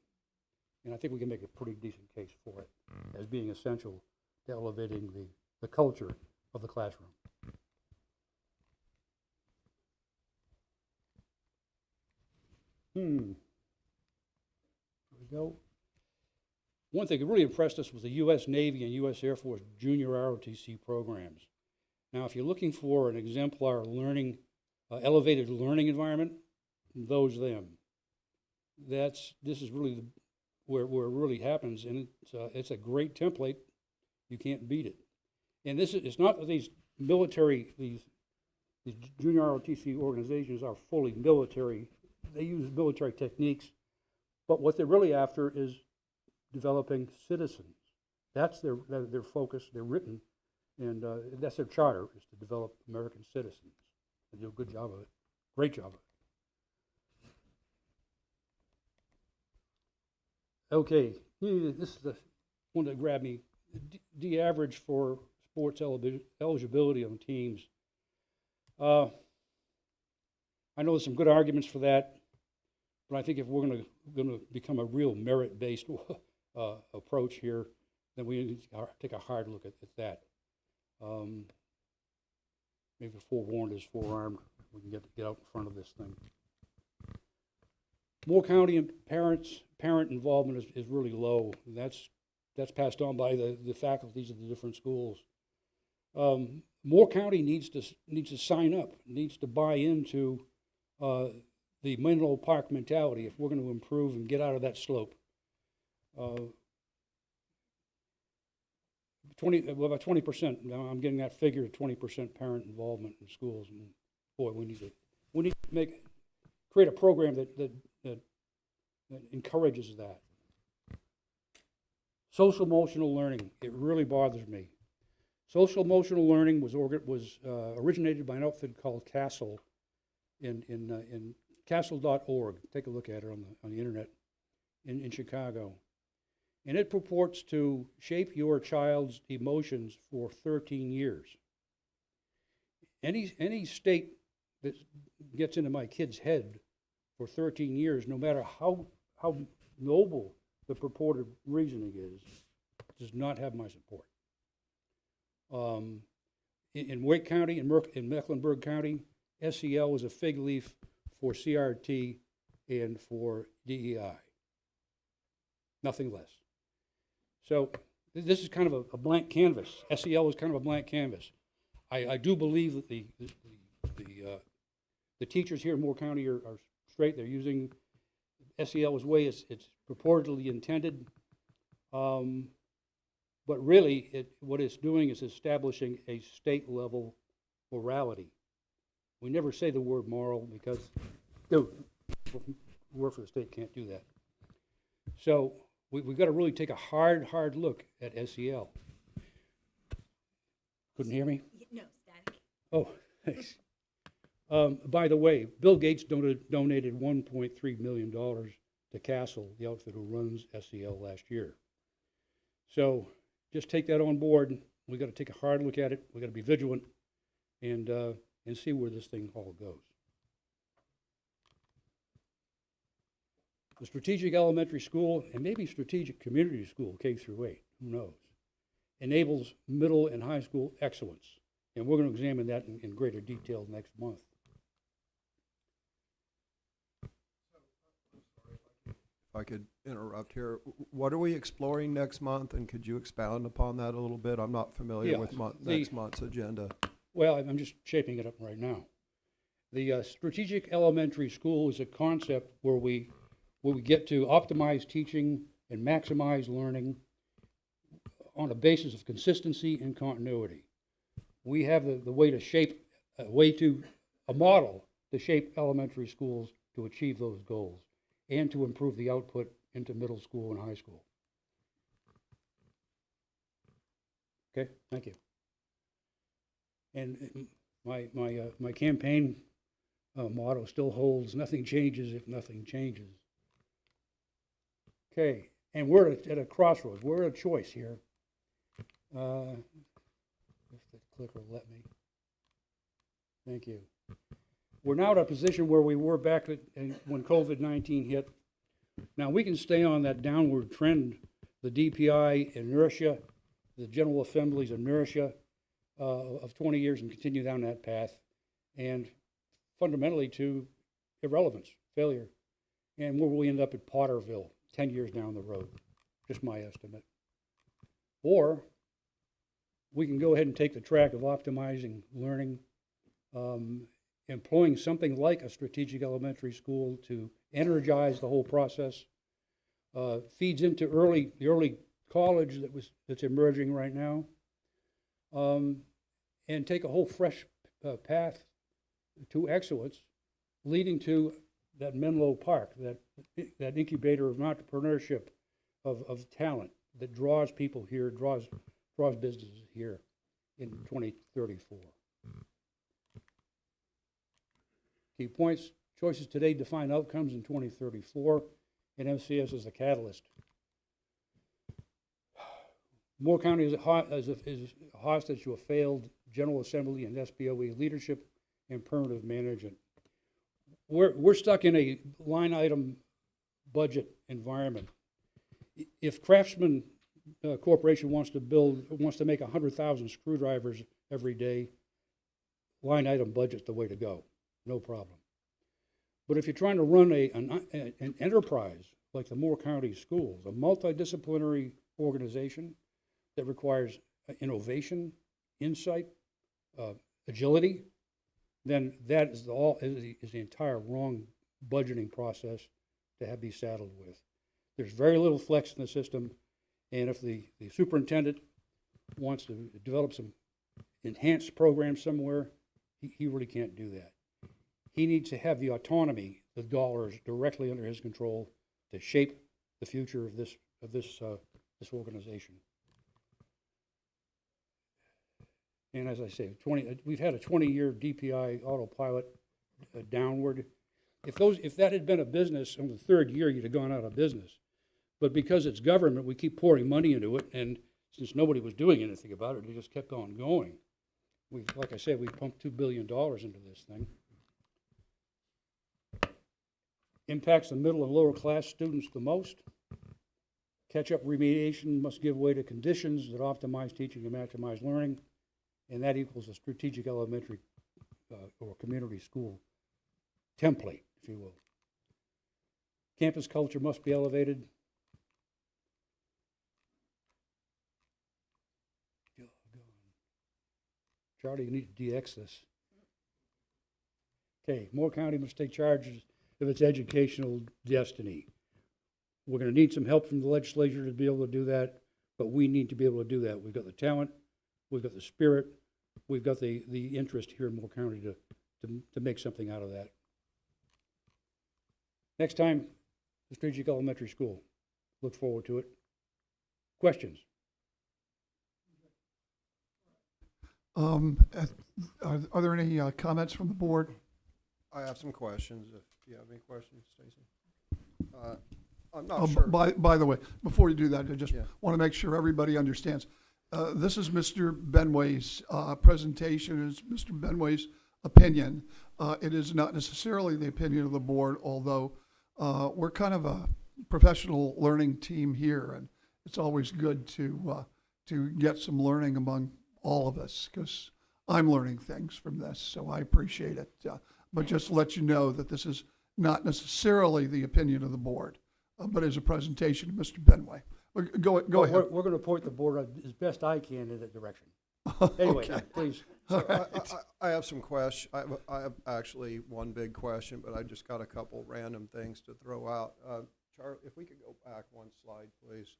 And I think we can make a pretty decent case for it as being essential to elevating the culture of the classroom. There we go. One thing that really impressed us was the U.S. Navy and U.S. Air Force junior ROTC programs. Now, if you're looking for an exemplar learning, elevated learning environment, them. This is really where it really happens, and it's a great template. You can't beat it. And it's not that these junior ROTC organizations are fully military. They use military techniques, but what they're really after is developing citizens. That's their focus. They're written, and that's their charter, is to develop American citizens. They do a good job of it, great job of it. Okay, this is the one that grabbed me. The average for sports eligibility on teams. I know there's some good arguments for that, but I think if we're going to become a real merit-based approach here, then we need to take a hard look at that. Maybe forewarned is forearmed. We can get out in front of this thing. Moore County and parent involvement is really low. That's passed on by the faculties of the different schools. Moore County needs to sign up, needs to buy into the Menlo Park mentality if we're going to improve and get out of that slope. About 20%. Now I'm getting that figure of 20% parent involvement in schools. And boy, we need to create a program that encourages that. Social emotional learning. It really bothers me. Social emotional learning was originated by an outfit called Castle in castle.org. Take a look at it on the internet in Chicago. And it purports to shape your child's emotions for 13 years. Any state that gets into my kid's head for 13 years, no matter how noble the purported reasoning is, does not have my support. In Wake County, in Mecklenburg County, SEL is a fig leaf for CRT and for DEI. Nothing less. So this is kind of a blank canvas. SEL is kind of a blank canvas. I do believe that the teachers here in Moore County are straight. They're using SEL's way it's purportedly intended. But really, what it's doing is establishing a state-level morality. We never say the word moral because work for the state can't do that. So we've got to really take a hard look at SEL. Couldn't hear me? No, static. Oh, thanks. By the way, Bill Gates donated $1.3 million to Castle, the outfit who runs SEL, last year. So just take that on board. We've got to take a hard look at it. We've got to be vigilant and see where this thing all goes. The strategic elementary school, and maybe strategic community school, K through 8, who knows, enables middle and high school excellence. And we're going to examine that in greater detail next month. If I could interrupt here, what are we exploring next month, and could you expound upon that a little bit? I'm not familiar with next month's agenda. Well, I'm just shaping it up right now. The strategic elementary school is a concept where we get to optimize teaching and maximize learning on a basis of consistency and continuity. We have the way to shape, a model to shape elementary schools to achieve those goals and to improve the output into middle school and high school. Okay, thank you. And my campaign motto still holds: nothing changes if nothing changes. Okay, and we're at a crossroads. We're at a choice here. If the clicker will let me. Thank you. We're now at a position where we were back when COVID-19 hit. Now we can stay on that downward trend, the DPI inertia, the General Assembly's inertia of 20 years, and continue down that path, and fundamentally to irrelevance, failure. And where will we end up at Potterville 10 years down the road? Just my estimate. Or we can go ahead and take the track of optimizing learning, employing something like a strategic elementary school to energize the whole process, feeds into the early college that's emerging right now, and take a whole fresh path to excellence, leading to that Menlo Park, that incubator of entrepreneurship, of talent that draws people here, draws businesses here in 2034. Key points: choices today define outcomes in 2034, and MCS is a catalyst. Moore County is a hostage to a failed General Assembly and SBOE leadership and permanent management. We're stuck in a line item budget environment. If Craftsman Corporation wants to make 100,000 screwdrivers every day, line item budget's the way to go, no problem. But if you're trying to run an enterprise like the Moore County Schools, a multidisciplinary organization that requires innovation, insight, agility, then that is the entire wrong budgeting process to be saddled with. There's very little flex in the system, and if the superintendent wants to develop some enhanced program somewhere, he really can't do that. He needs to have the autonomy, the dollars directly under his control to shape the future of this organization. And as I say, we've had a 20-year DPI autopilot downward. If that had been a business on the third year, you'd have gone out of business. But because it's government, we keep pouring money into it, and since nobody was doing anything about it, it just kept on going. Like I said, we pumped $2 billion into this thing. Impacts the middle and lower class students the most. Catch-up remediation must give way to conditions that optimize teaching and maximize learning, and that equals a strategic elementary or community school template, if you will. Campus culture must be elevated. Charlie, you need to DX this. Okay, Moore County must take charge of its educational destiny. We're going to need some help from the legislature to be able to do that, but we need to be able to do that. We've got the talent, we've got the spirit, we've got the interest here in Moore County to make something out of that. Next time, the Strategic Elementary School. Look forward to it. Questions? Are there any comments from the board? I have some questions, if you have any questions, Stacy. I'm not sure. By the way, before you do that, I just Yeah. want to make sure everybody understands. This is Mr. Benway's presentation, it's Mr. Benway's opinion. It is not necessarily the opinion of the board, although we're kind of a professional learning team here, and it's always good to get some learning among all of us, because I'm learning things from this, so I appreciate it. But just to let you know that this is not necessarily the opinion of the board, but is a presentation of Mr. Benway. Go ahead. We're going to point the board as best I can in that direction. Anyway, Okay. please. So I have some questions. I have actually one big question, but I just got a couple random things to throw out. Charlie, if we could go back one slide, please.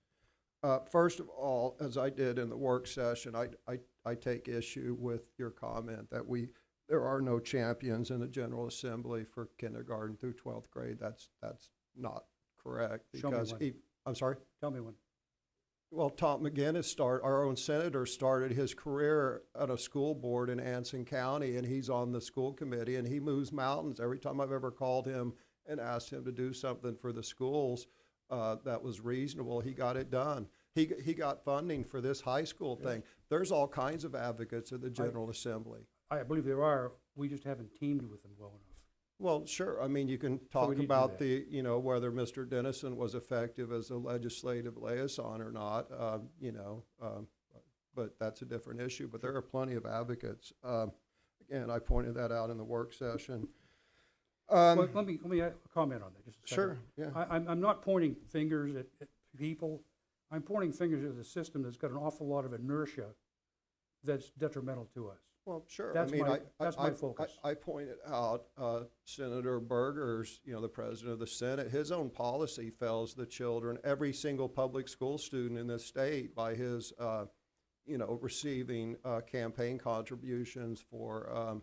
First of all, as I did in the work session, I take issue with your comment that there are no champions in the General Assembly for kindergarten through 12th grade. That's not correct. Show me Because one. I'm sorry? Tell me when. Well, Tom McGinnis our own senator, started his career at a school board in Anson County, and he's on the school committee, and he moves mountains. Every time I've ever called him and asked him to do something for the schools that was reasonable, he got it done. He got funding for this high school thing. There's all kinds of advocates at the General Assembly. I believe there are. We just haven't teamed with them well enough. Well, sure. I mean, you can we talk need to do about that. whether Mr. Dennison was effective as a legislative liaison or not, but that's a different issue. But there are plenty of advocates. Again, I pointed that out in the work session. Well, let me comment on that just a second. Sure, yeah. I'm not pointing fingers at people. I'm pointing fingers at a system that's got an awful lot of inertia that's detrimental to us. Well, sure. That's I mean, that's my focus. I pointed out Senator Berger's, the president of the Senate, his own policy fails the children, every single public school student in this state by his, receiving campaign contributions for,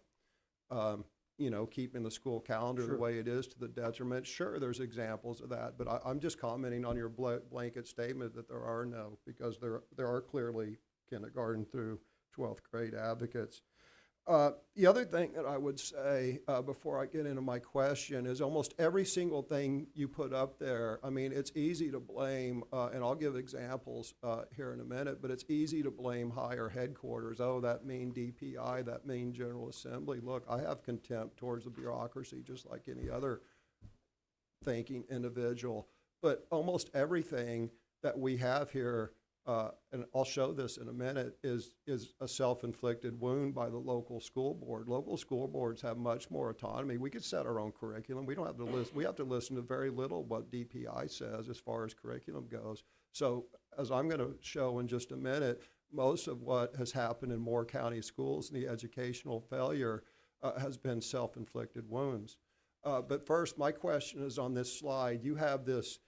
keeping the school calendar the way it is to the detriment. Sure, there's examples of that, but I'm just commenting on your blanket statement that there are no, because there are clearly kindergarten through 12th grade advocates. The other thing that I would say before I get into my question is almost every single thing you put up there, I mean, it's easy to blame, and I'll give examples here in a minute, but it's easy to blame higher headquarters. Oh, that mean DPI, that mean General Assembly. Look, I have contempt towards the bureaucracy just like any other thinking individual, but almost everything that we have here, and I'll show this in a minute, is a self-inflicted wound by the local school board. Local school boards have much more autonomy. We could set our own curriculum. We don't have to listen. We have to listen to very little what DPI says as far as curriculum goes. So as I'm going to show in just a minute, most of what has happened in Moore County schools and the educational failure has been self-inflicted wounds. But first, my question is on this slide. You have this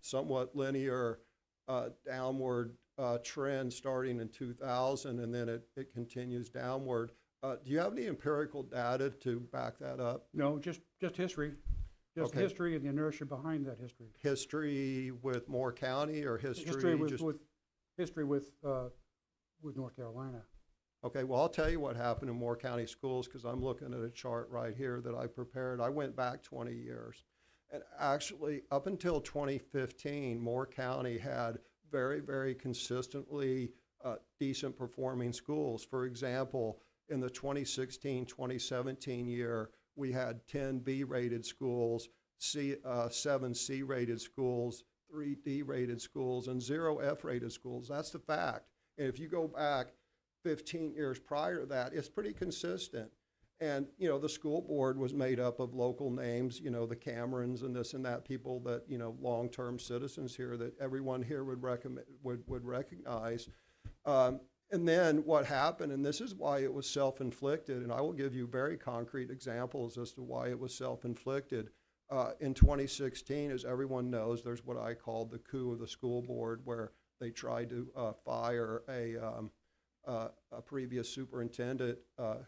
somewhat linear downward trend starting in 2000, and then it continues downward. Do you have any empirical data to back that up? No, just history. Just Okay. history and the inertia behind that history. History with Moore County or history History with just North Carolina. Okay, well, I'll tell you what happened in Moore County schools because I'm looking at a chart right here that I prepared. I went back 20 years. And actually, up until 2015, Moore County had very, very consistently decent performing schools. For example, in the 2016-2017 year, we had 10 B-rated schools, 7 C-rated schools, 3 D-rated schools, and 0 F-rated schools. That's the fact. And if you go back 15 years prior to that, it's pretty consistent. And, you know, the school board was made up of local names, you know, the Camerons and this and that, people that, you know, long-term citizens here that everyone here would recognize. And then what happened, and this is why it was self-inflicted, and I will give you very concrete examples as to why it was self-inflicted. In 2016, as everyone knows, there's what I call the coup of the school board, where they tried to fire a previous superintendent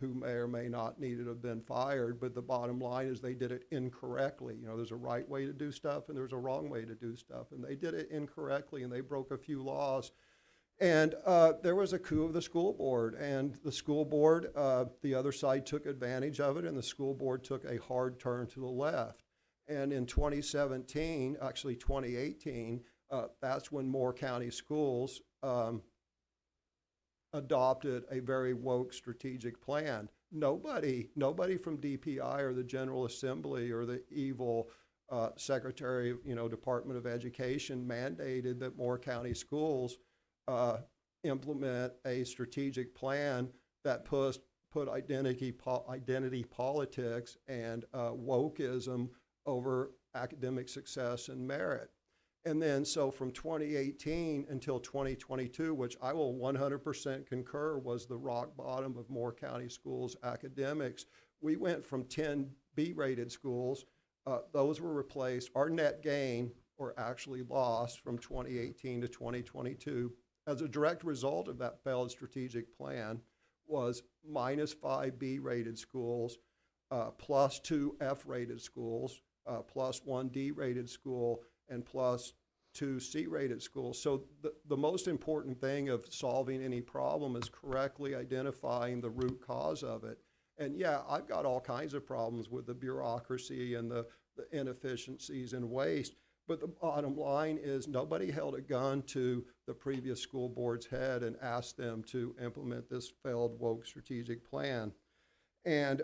who may or may not need to have been fired, but the bottom line is they did it incorrectly. You know, there's a right way to do stuff and there's a wrong way to do stuff, and they did it incorrectly and they broke a few laws. And there was a coup of the school board, and the school board, the other side took advantage of it, and the school board took a hard turn to the left. And in 2017, actually 2018, that's when Moore County Schools adopted a very woke strategic plan. Nobody from DPI or the General Assembly or the evil Secretary, you know, Department of Education mandated that Moore County Schools implement a strategic plan that put identity politics and wokeism over academic success and merit. And then so from 2018 until 2022, which I will 100% concur was the rock bottom of Moore County Schools academics, we went from 10 B-rated schools. Those were replaced. Our net gain, or actually loss, from 2018 to 2022, as a direct result of that failed strategic plan, was -5 B-rated schools, +2 F-rated schools, +1 D-rated school, and +2 C-rated schools. So the most important thing of solving any problem is correctly identifying the root cause of it. And yeah, I've got all kinds of problems with the bureaucracy and the inefficiencies and waste, but the bottom line is nobody held a gun to the previous school board's head and asked them to implement this failed woke strategic plan. And,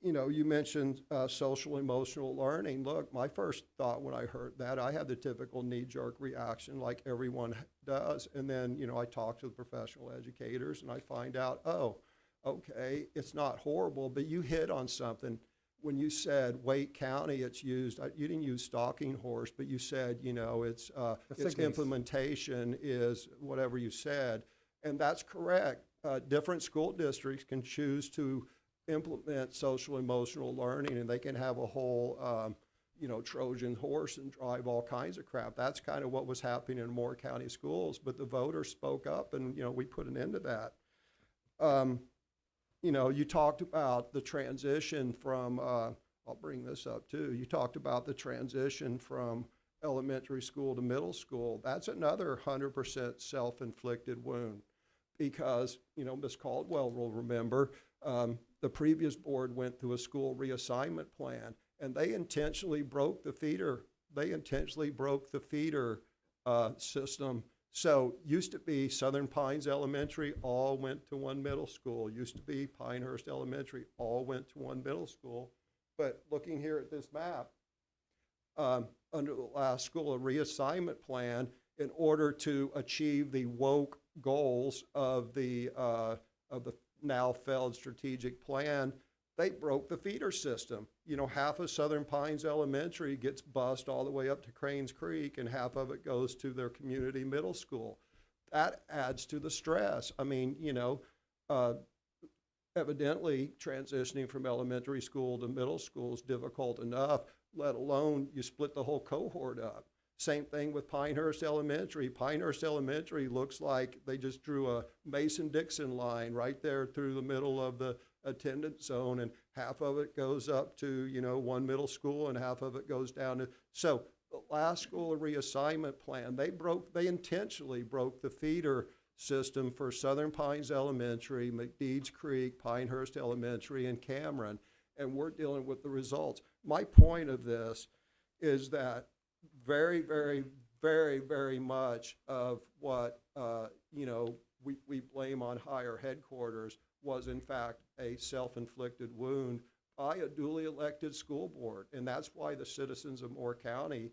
you know, you mentioned social emotional learning. Look, my first thought when I heard that, I had the typical knee-jerk reaction like everyone does. And then, you know, I talk to the professional educators and I find out, oh, okay, it's not horrible, but you hit on something. When you said Wake County, it's used, you didn't use stalking horse, but you said, you know, its implementation is whatever you said. And that's correct. Different school districts can choose to implement social emotional learning, and they can have a whole, you know, Trojan horse and drive all kinds of crap. That's kind of what was happening in Moore County schools, but the voters spoke up and, you know, we put an end to that. You know, you talked about the transition from, I'll bring this up too, you talked about the transition from elementary school to middle school. That's another 100% self-inflicted wound because, you know, Ms. Caldwell will remember, the previous board went through a school reassignment plan, and they intentionally broke the feeder. They intentionally broke the feeder system. So used to be Southern Pines Elementary all went to one middle school. Used to be Pinehurst Elementary all went to one middle school. But looking here at this map, under the last school reassignment plan, in order to achieve the woke goals of the now failed strategic plan, they broke the feeder system. You know, half of Southern Pines Elementary gets bused all the way up to Cranes Creek, and half of it goes to their community middle school. That adds to the stress. I mean, you know, evidently transitioning from elementary school to middle school is difficult enough, let alone you split the whole cohort up. Same thing with Pinehurst Elementary. Pinehurst Elementary looks like they just drew a Mason-Dixon line right there through the middle of the attendance zone, and half of it goes up to, you know, one middle school and half of it goes down to, so the last school reassignment plan, they intentionally broke the feeder system for Southern Pines Elementary, McDeeds Creek, Pinehurst Elementary, and Cameron, and we're dealing with the results. My point of this is that very, very, very, very much of what, we blame on higher headquarters was in fact a self-inflicted wound by a duly elected school board. And that's why the citizens of Moore County,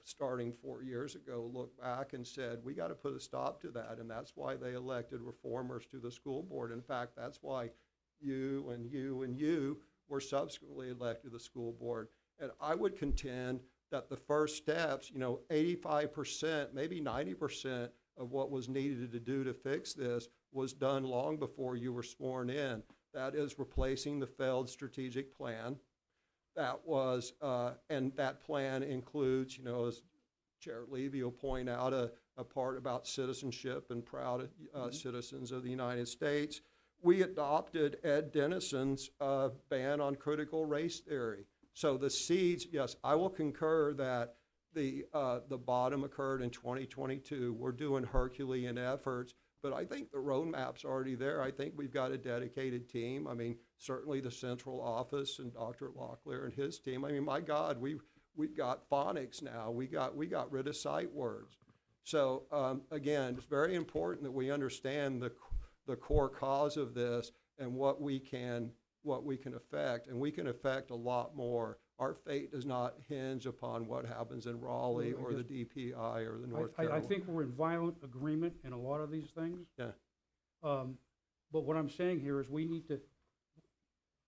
starting 4 years ago, looked back and said, we got to put a stop to that. And that's why they elected reformers to the school board. In fact, that's why you and you and you were subsequently elected to the school board. And I would contend that the first steps, 85%, maybe 90% of what was needed to do to fix this was done long before you were sworn in. That is replacing the failed strategic plan. That was, and that plan includes, as Chair Levy will point out, a part about citizenship and proud citizens of the United States. We adopted Ed Denison's ban on critical race theory. So the seeds, yes, I will concur that the bottom occurred in 2022. We're doing Herculean efforts, but I think the roadmap's already there. I think we've got a dedicated team. I mean, certainly the central office and Dr. Locklear and his team. I mean, my God, we've got phonics now. We got rid of sight words. So again, it's very important that we understand the core cause of this and what we can affect, and we can affect a lot more. Our fate does not hinge upon what happens in Raleigh or the DPI or the North Carolina. I think we're in violent agreement in a lot of these things. Yeah. But what I'm saying here is we need to,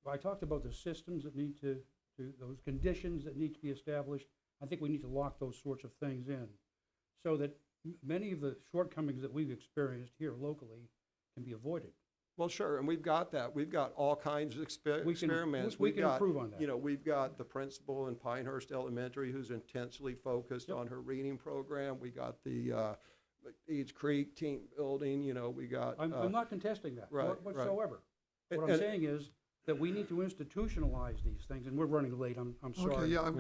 I talked about the systems that need to those conditions that need to be established. I think we need to lock those sorts of things in so that many of the shortcomings that we've experienced here locally can be avoided. Well, sure, and we've got that. We've got all kinds of experiments. We can improve on that. We've got the principal in Pinehurst Elementary who's intensely focused on her reading program. We got the Eads Creek team building. We got. I'm not contesting that whatsoever. Right. What I'm saying is that we need to institutionalize these things, and we're running late. I'm sorry. Okay, yeah,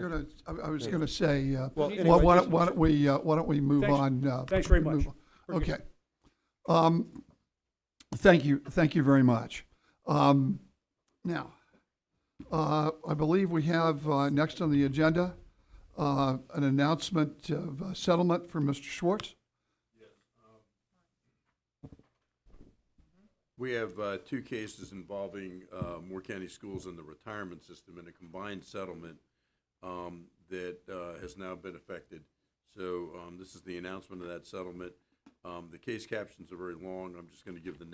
I was gonna say, Well, why anyway, why don't we move Thanks. on? Thanks very much. Okay. Thank you very much. Now, I believe we have next on the agenda an announcement of settlement for Mr. Schwartz. We have two cases involving Moore County Schools and the retirement system in a combined settlement that has now been effected. So this is the announcement of that settlement. The case captions are very long. I'm just going to give the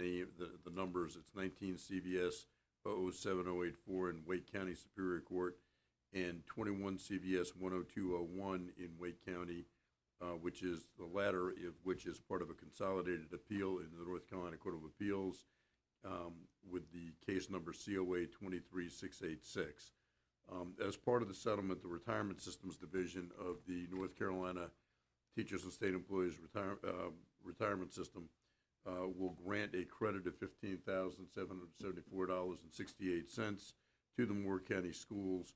numbers. It's 19 CVS 007084 in Wake County Superior Court and 21 CVS 10201 in Wake County, which is the latter of which is part of a consolidated appeal in the North Carolina Court of Appeals with the case number COA 23686. As part of the settlement, the Retirement Systems Division of the North Carolina Teachers and State Employees Retirement System will grant a credit of $15,774.68 to the Moore County Schools,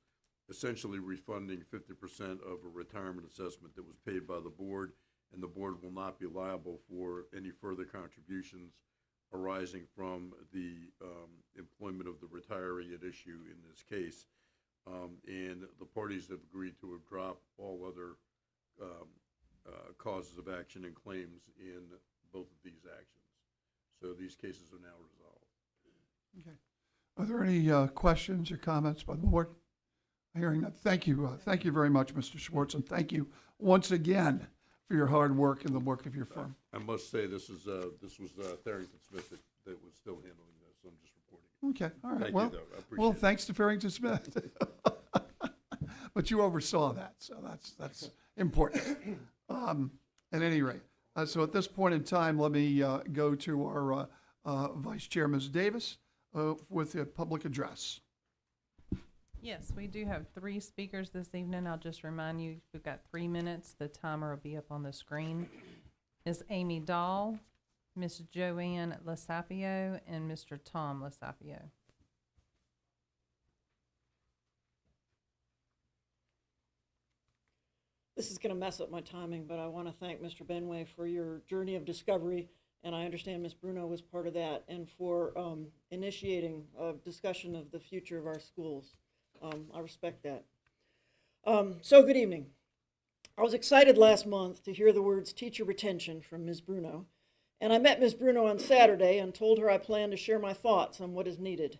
essentially refunding 50% of a retirement assessment that was paid by the board, and the board will not be liable for any further contributions arising from the employment of the retiree at issue in this case. And the parties have agreed to drop all other causes of action and claims in both of these actions. So these cases are now resolved. Okay. Are there any questions or comments by the board? Hearing that, thank you very much, Mr. Schwartz, and thank you once again for your hard work and the work of your firm. I must say this was Tharrington Smith that was still handling this. So I'm just reporting. Okay, all right. Thank Well, you, though. I appreciate well, it. thanks to Farrington Smith. But you oversaw that, so that's important. At any rate, so at this point in time, let me go to our Vice Chair, Ms. Davis, with a public address. Yes, we do have 3 speakers this evening. I'll just remind you, we've got 3 minutes. The timer will be up on the screen. Ms. Amy Dahl, Ms. Joanne Lasapio, and Mr. Tom Lasapio. This is going to mess up my timing, but I want to thank Mr. Benway for your journey of discovery and I understand Ms. Bruno was part of that, and for initiating a discussion of the future of our schools. I respect that. So good evening. I was excited last month to hear the words teacher retention from Ms. Bruno, and I met Ms. Bruno on Saturday and told her I plan to share my thoughts on what is needed.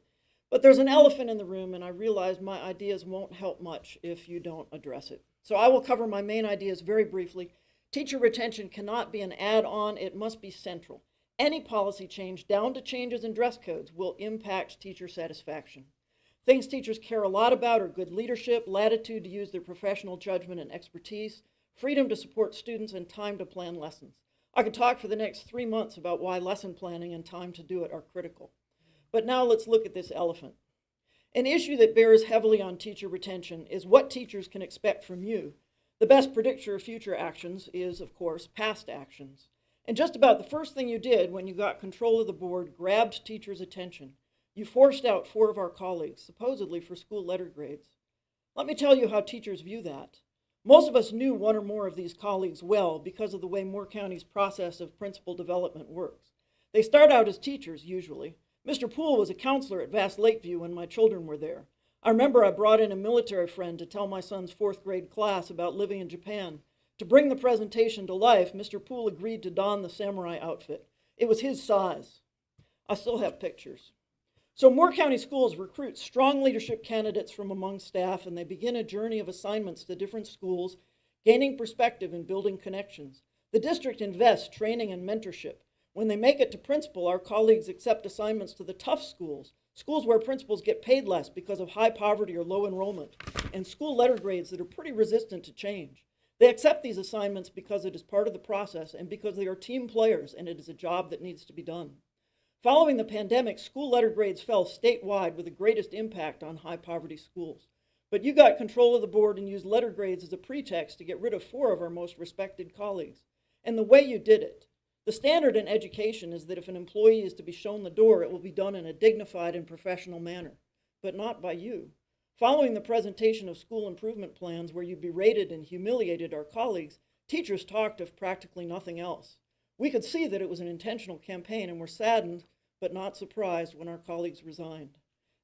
But there's an elephant in the room, and I realize my ideas won't help much if you don't address it. So I will cover my main ideas very briefly. Teacher retention cannot be an add-on, it must be central. Any policy change, down to changes in dress codes, will impact teacher satisfaction. Things teachers care a lot about are good leadership, latitude to use their professional judgment and expertise, freedom to support students, and time to plan lessons. I could talk for the next 3 months about why lesson planning and time to do it are critical. But now let's look at this elephant. An issue that bears heavily on teacher retention is what teachers can expect from you. The best predictor of future actions is, of course, past actions. And just about the first thing you did when you got control of the board grabbed teachers' attention. You forced out 4 of our colleagues, supposedly for school letter grades. Let me tell you how teachers view that. Most of us knew 1 or more of these colleagues well because of the way Moore County's process of principal development works. They start out as teachers, usually. Mr. Poole was a counselor at Vast Lakeview when my children were there. I remember I brought in a military friend to tell my son's 4th grade class about living in Japan. To bring the presentation to life, Mr. Poole agreed to don the samurai outfit. It was his size. I still have pictures. So Moore County Schools recruit strong leadership candidates from among staff, and they begin a journey of assignments to different schools, gaining perspective and building connections. The district invests training and mentorship. When they make it to principal, our colleagues accept assignments to the tough schools, schools where principals get paid less because of high poverty or low enrollment, and school letter grades that are pretty resistant to change. They accept these assignments because it is part of the process and because they are team players and it is a job that needs to be done. Following the pandemic, school letter grades fell statewide with the greatest impact on high poverty schools. But you got control of the board and used letter grades as a pretext to get rid of 4 of our most respected colleagues. And the way you did it, the standard in education is that if an employee is to be shown the door, it will be done in a dignified and professional manner, but not by you. Following the presentation of school improvement plans where you berated and humiliated our colleagues, teachers talked of practically nothing else. We could see that it was an intentional campaign and were saddened, but not surprised when our colleagues resigned.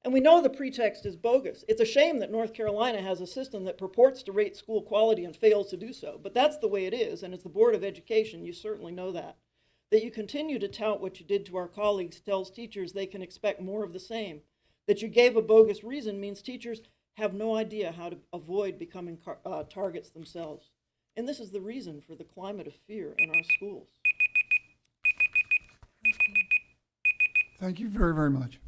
And we know the pretext is bogus. It's a shame that North Carolina has a system that purports to rate school quality and fails to do so, but that's the way it is, and as the Board of Education, you certainly know that. That you continue to tout what you did to our colleagues tells teachers they can expect more of the same. That you gave a bogus reason means teachers have no idea how to avoid becoming targets themselves. And this is the reason for the climate of fear in our schools. Thank you very, very much.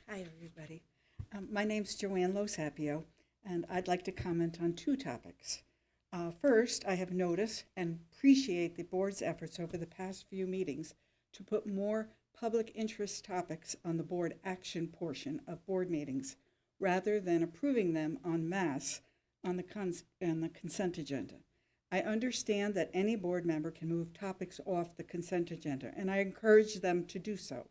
Hi, everybody. My name's Joanne Losapio, and I'd like to comment on 2 topics. First, I have noticed and appreciate the board's efforts over the past few meetings to put more public interest topics on the board action portion of board meetings, rather than approving them en masse on the consent agenda. I understand that any board member can move topics off the consent agenda, and I encourage them to do so.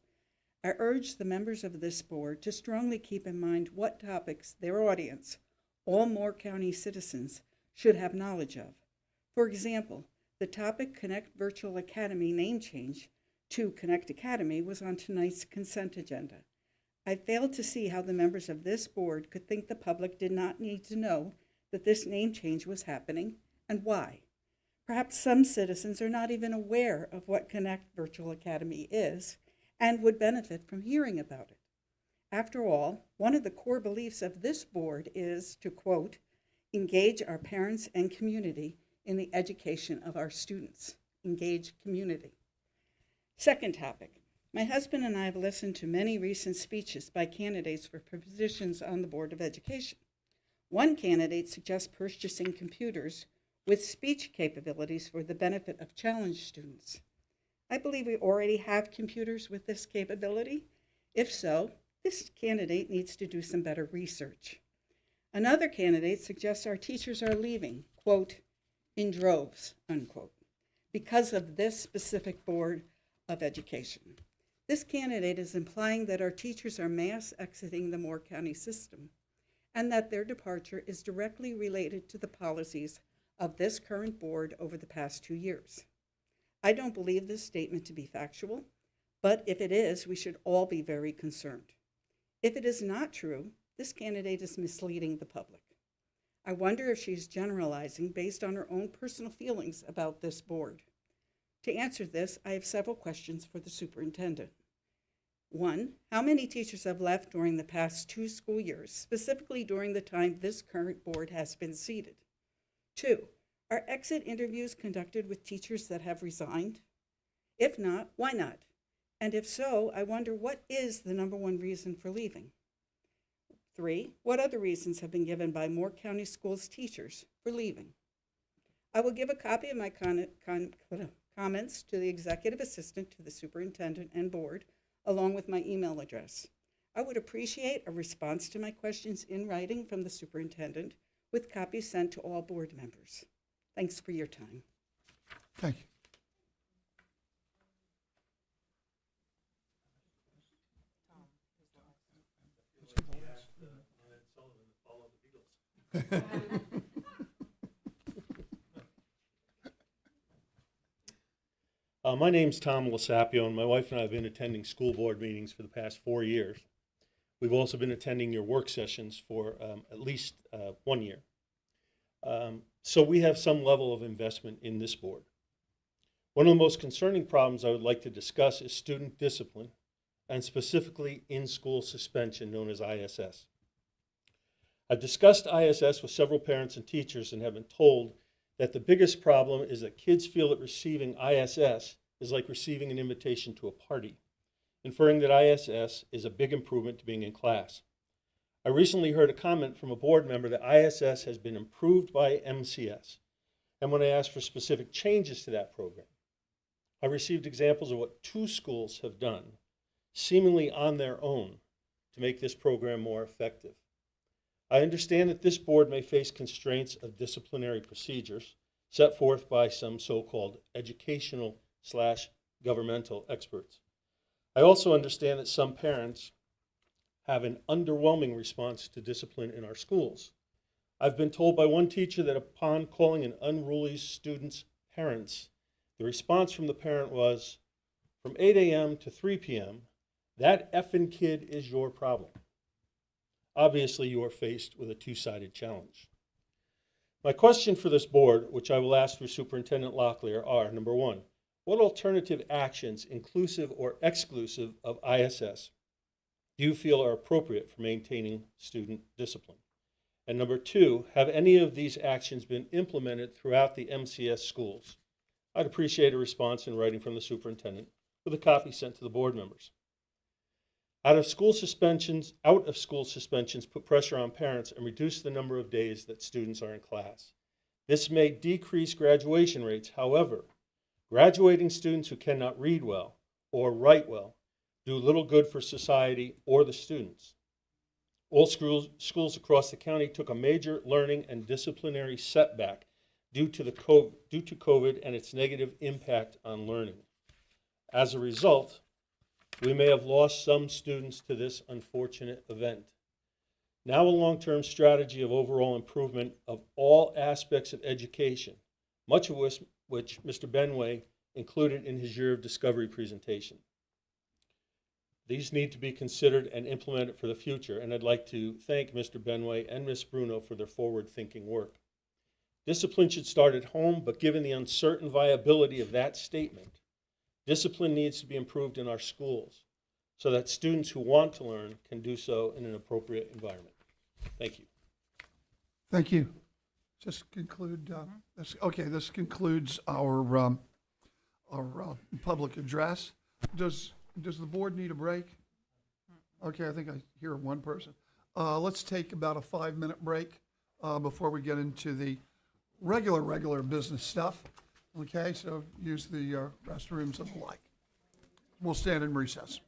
I urge the members of this board to strongly keep in mind what topics their audience, all Moore County citizens, should have knowledge of. For example, the topic Connect Virtual Academy name change to Connect Academy was on tonight's consent agenda. I failed to see how the members of this board could think the public did not need to know that this name change was happening and why. Perhaps some citizens are not even aware of what Connect Virtual Academy is and would benefit from hearing about it. After all, one of the core beliefs of this board is to, quote, engage our parents and community in the education of our students. Engage community. Second topic. My husband and I have listened to many recent speeches by candidates for positions on the Board of Education. One candidate suggests purchasing computers with speech capabilities for the benefit of challenged students. I believe we already have computers with this capability. If so, this candidate needs to do some better research. Another candidate suggests our teachers are leaving, quote, in droves, unquote, because of this specific Board of Education. This candidate is implying that our teachers are mass exiting the Moore County system. and that their departure is directly related to the policies of this current board over the past 2 years. I don't believe this statement to be factual, but if it is, we should all be very concerned. If it is not true, this candidate is misleading the public. I wonder if she's generalizing based on her own personal feelings about this board. To answer this, I have several questions for the superintendent. 1, how many teachers have left during the past 2 school years, specifically during the time this current board has been seated? 2, are exit interviews conducted with teachers that have resigned? If not, why not? And if so, I wonder what is the number one reason for leaving? 3, what other reasons have been given by Moore County Schools teachers for leaving? I will give a copy of my comments to the executive assistant to the superintendent and board, along with my email address. I would appreciate a response to my questions in writing from the superintendent, with copies sent to all board members. Thanks for your time. Thank you. My name's Tom Lasapio, and my wife and I have been attending school board meetings for the past 4 years. We've also been attending your work sessions for at least 1 year. So we have some level of investment in this board. One of the most concerning problems I would like to discuss is student discipline, and specifically in-school suspension, known as ISS. I've discussed ISS with several parents and teachers and have been told that the biggest problem is that kids feel that receiving ISS is like receiving an invitation to a party, inferring that ISS is a big improvement to being in class. I recently heard a comment from a board member that ISS has been improved by MCS, and when I asked for specific changes to that program, I received examples of what 2 schools have done, seemingly on their own, to make this program more effective. I understand that this board may face constraints of disciplinary procedures set forth by some so-called educational/governmental experts. I also understand that some parents have an underwhelming response to discipline in our schools. I've been told by one teacher that upon calling an unruly student's parents, the response from the parent was, from 8 a.m. to 3 p.m., that effing kid is your problem. Obviously, you are faced with a 2-sided challenge. My question for this board, which I will ask through Superintendent Locklear, are, number 1, what alternative actions, inclusive or exclusive of ISS, do you feel are appropriate for maintaining student discipline? And number 2, have any of these actions been implemented throughout the MCS schools? I'd appreciate a response in writing from the superintendent with a copy sent to the board members. Out of school suspensions put pressure on parents and reduce the number of days that students are in class. This may decrease graduation rates. However, graduating students who cannot read well or write well do little good for society or the students. All schools across the county took a major learning and disciplinary setback due to COVID and its negative impact on learning. As a result, we may have lost some students to this unfortunate event. Now a long-term strategy of overall improvement of all aspects of education, much of which Mr. Benway included in his year of discovery presentation. These need to be considered and implemented for the future, and I'd like to thank Mr. Benway and Ms. Bruno for their forward-thinking work. Discipline should start at home, but given the uncertain viability of that statement, discipline needs to be improved in our schools so that students who want to learn can do so in an appropriate environment. Thank you. Thank you. Just conclude, this concludes our public address. Does the board need a break? Okay, I think I hear one person. Let's take about a 5-minute break before we get into the regular business stuff. Okay, so use the restrooms and the like. We'll stand in recess.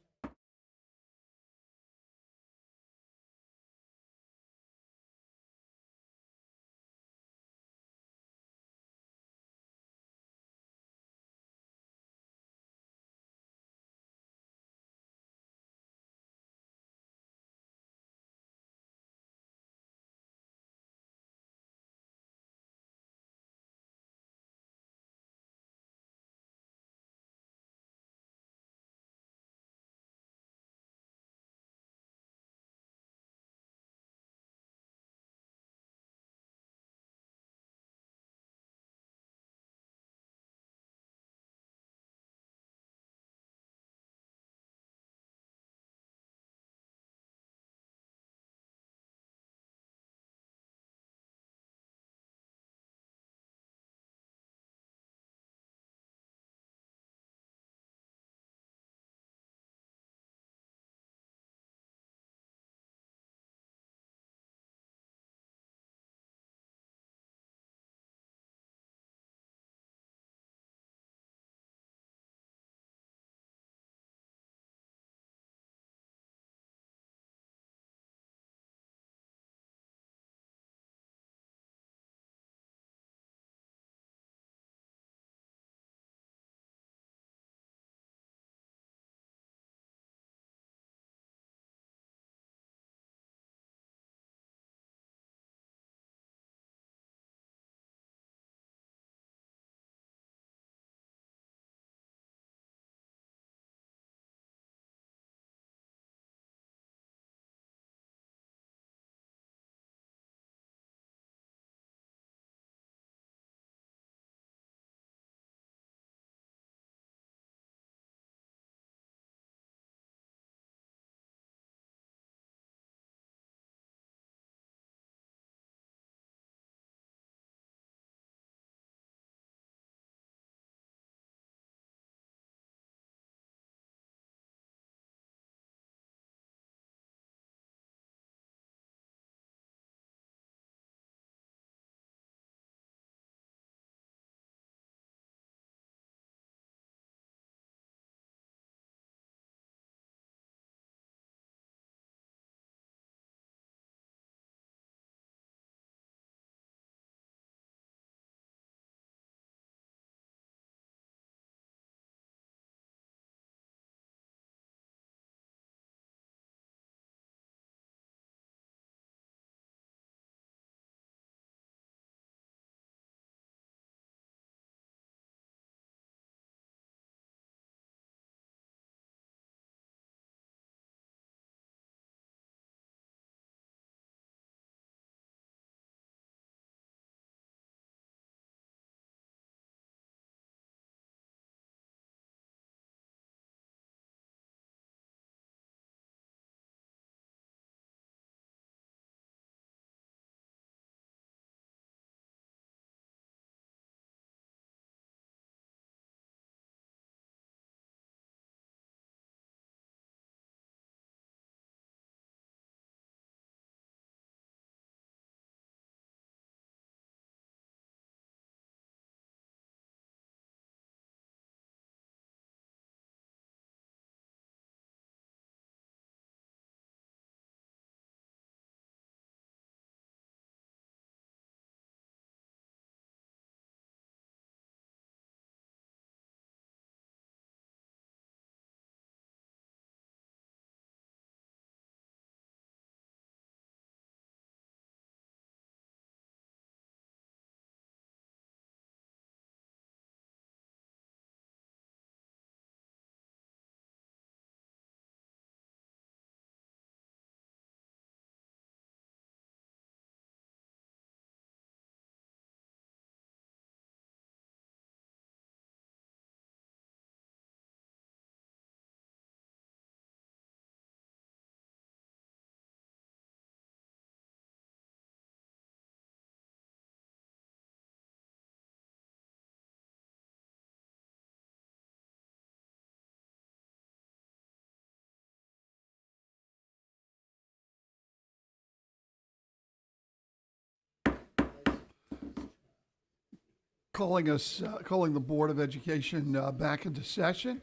calling the Board of Education back into session.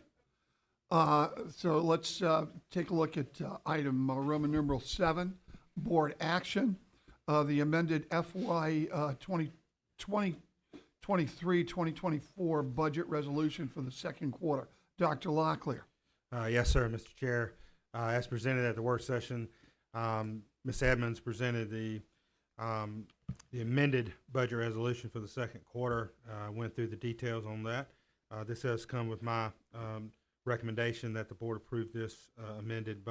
So let's take a look at item Roman numeral 7, Board Action, the amended FY 2023-2024 budget resolution for the second quarter. Dr. Locklear. Yes, sir, Mr. Chair. As presented at the work session, Ms. Edmonds presented the amended budget resolution for the second quarter. Went through the details on that. This has come with my recommendation that the board approve this amended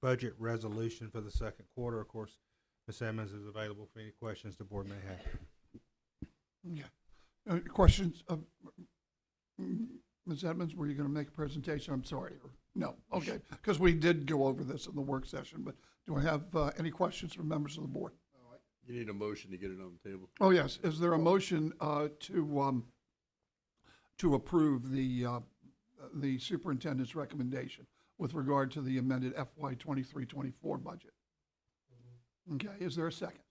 budget resolution for the second quarter. Of course, Ms. Edmonds is available for any questions the board may have. Yeah. Questions? Ms. Edmonds, were you going to make a presentation? I'm sorry. No. Okay. Because we did go over this in the work session. But do I have any questions from members of the board? You need a motion to get it on the table. Oh, yes. Is there a motion to approve the superintendent's recommendation with regard to the amended FY 23-24 budget? Okay. Is there a second?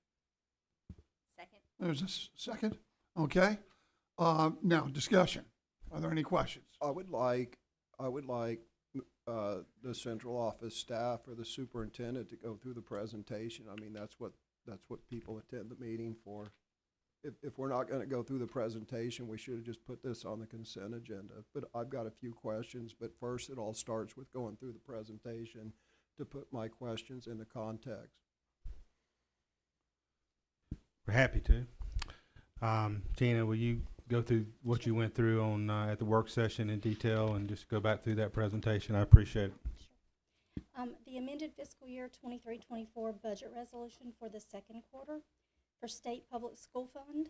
Second. There's a second. Okay. Now, discussion. Are there any questions? I would like the central office staff or the superintendent to go through the presentation. I mean, that's what people attend the meeting for. If we're not going to go through the presentation, we should have just put this on the consent agenda. But I've got a few questions, but first it all starts with going through the presentation to put my questions into context. We're happy to. Tina, will you go through what you went through on at the work session in detail and just go back through that presentation? I appreciate it. Sure. The amended fiscal year 23-24 budget resolution for the second quarter for state public school fund.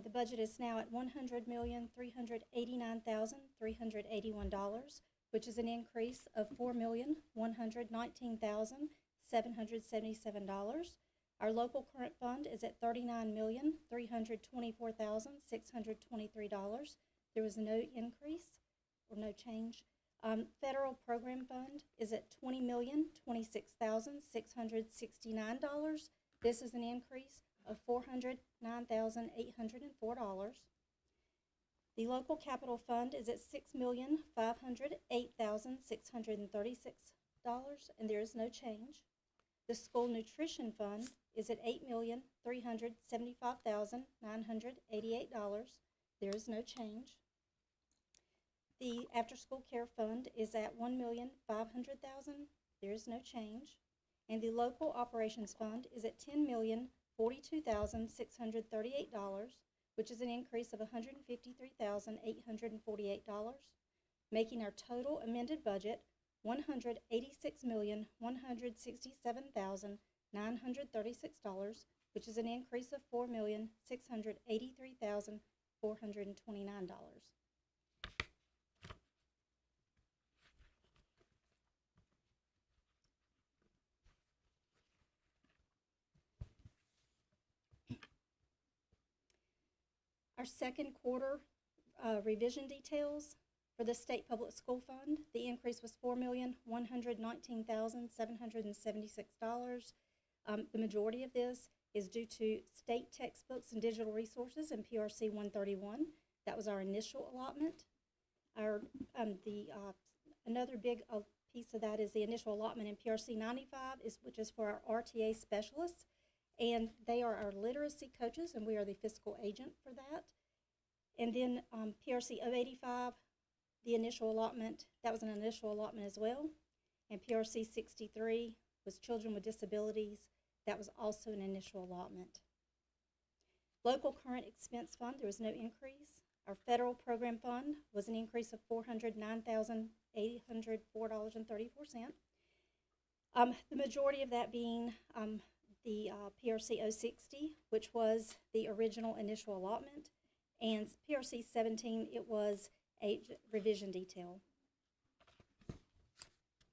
The budget is now at $100,389,381, which is an increase of $4,119,777. Our local current fund is at $39,324,623. There was no increase or no change. Federal program fund is at $20,026,669. This is an increase of $409,804. The local capital fund is at $6,508,636, and there is no change. The school nutrition fund is at $8,375,988. There is no change. The after-school care fund is at $1,500,000. There is no change. And the local operations fund is at $10,042,638, which is an increase of $153,848, making our total amended budget $186,167,936, which is an increase of $4,683,429. Our second quarter revision details. For the state public school fund, the increase was $4,119,776. The majority of this is due to state textbooks and digital resources in PRC 131. That was our initial allotment. Another big piece of that is the initial allotment in PRC 95, which is for our RTA specialists, and they are our literacy coaches, and we are the fiscal agent for that. And then PRC 085. The initial allotment, that was an initial allotment as well. And PRC 63 was children with disabilities. That was also an initial allotment. Local current expense fund, there was no increase. Our federal program fund was an increase of $409,804.34. The majority of that being the PRC 060, which was the original initial allotment. And PRC 17, it was a revision detail.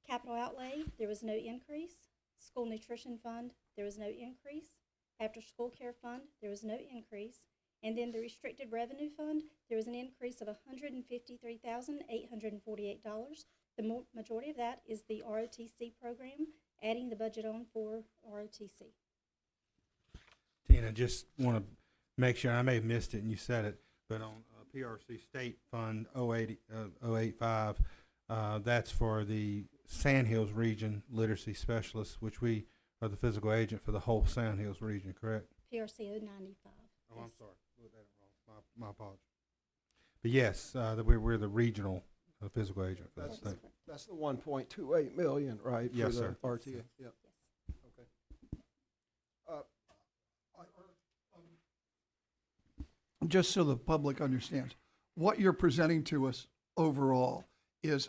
Capital outlay, there was no increase. School nutrition fund, there was no increase. After school care fund, there was no increase. And then the restricted revenue fund, there was an increase of $153,848. The majority of that is the ROTC program, adding the budget on for ROTC. Tina, just want to make sure, I may have missed it and you said it, but on PRC State Fund 085, that's for the Sandhills Region Literacy Specialists, which we are the physical agent for the whole Sandhills region, correct? PRC 095. Oh, I'm sorry. Looked at it wrong. My apologies. But yes, we're the regional physical agent for the state. That's the 1.28 million, right? Yes, for the sir. RTA. Yep. Okay. Just so the public understands, what you're presenting to us overall is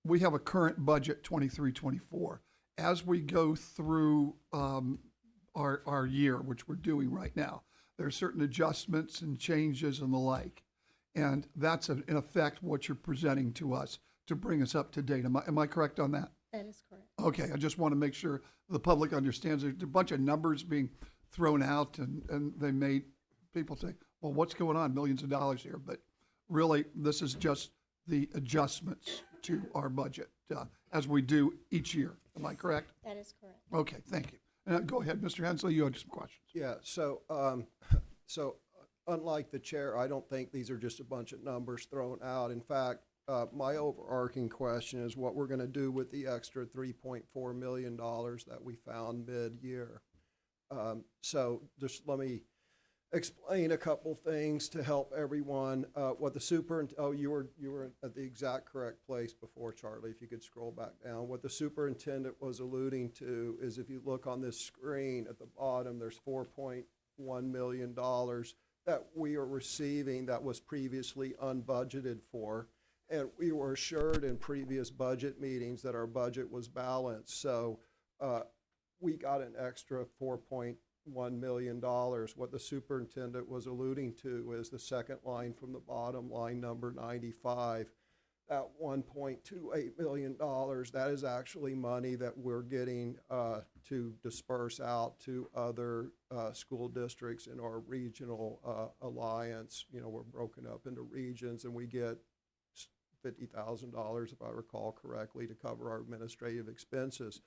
we have a current budget 23-24. As we go through our year, which we're doing right now, there are certain adjustments and changes and the like. And that's in effect what you're presenting to us to bring us up to date. Am I correct on that? That is correct. Okay, I just want to make sure the public understands. There's a bunch of numbers being thrown out and they made people say, well, what's going on? Millions of dollars here. But really, this is just the adjustments to our budget as we do each year. Am I correct? That is correct. Okay, thank you. Go ahead, Mr. Hensley, you had some questions. Yeah, so unlike the chair, I don't think these are just a bunch of numbers thrown out. In fact, my overarching question is what we're going to do with the extra $3.4 million that we found mid-year. So just let me explain a couple things to help everyone. What the you were at the exact correct place before, Charlie, if you could scroll back down. What the superintendent was alluding to is if you look on this screen at the bottom, there's $4.1 million that we are receiving that was previously unbudgeted for. And we were assured in previous budget meetings that our budget was balanced. So we got an extra $4.1 million. What the superintendent was alluding to is the second line from the bottom, line number 95. That $1.28 million, that is actually money that we're getting to disperse out to other school districts in our regional alliance. You know, we're broken up into regions and we get $50,000, if I recall correctly, to cover our administrative expenses.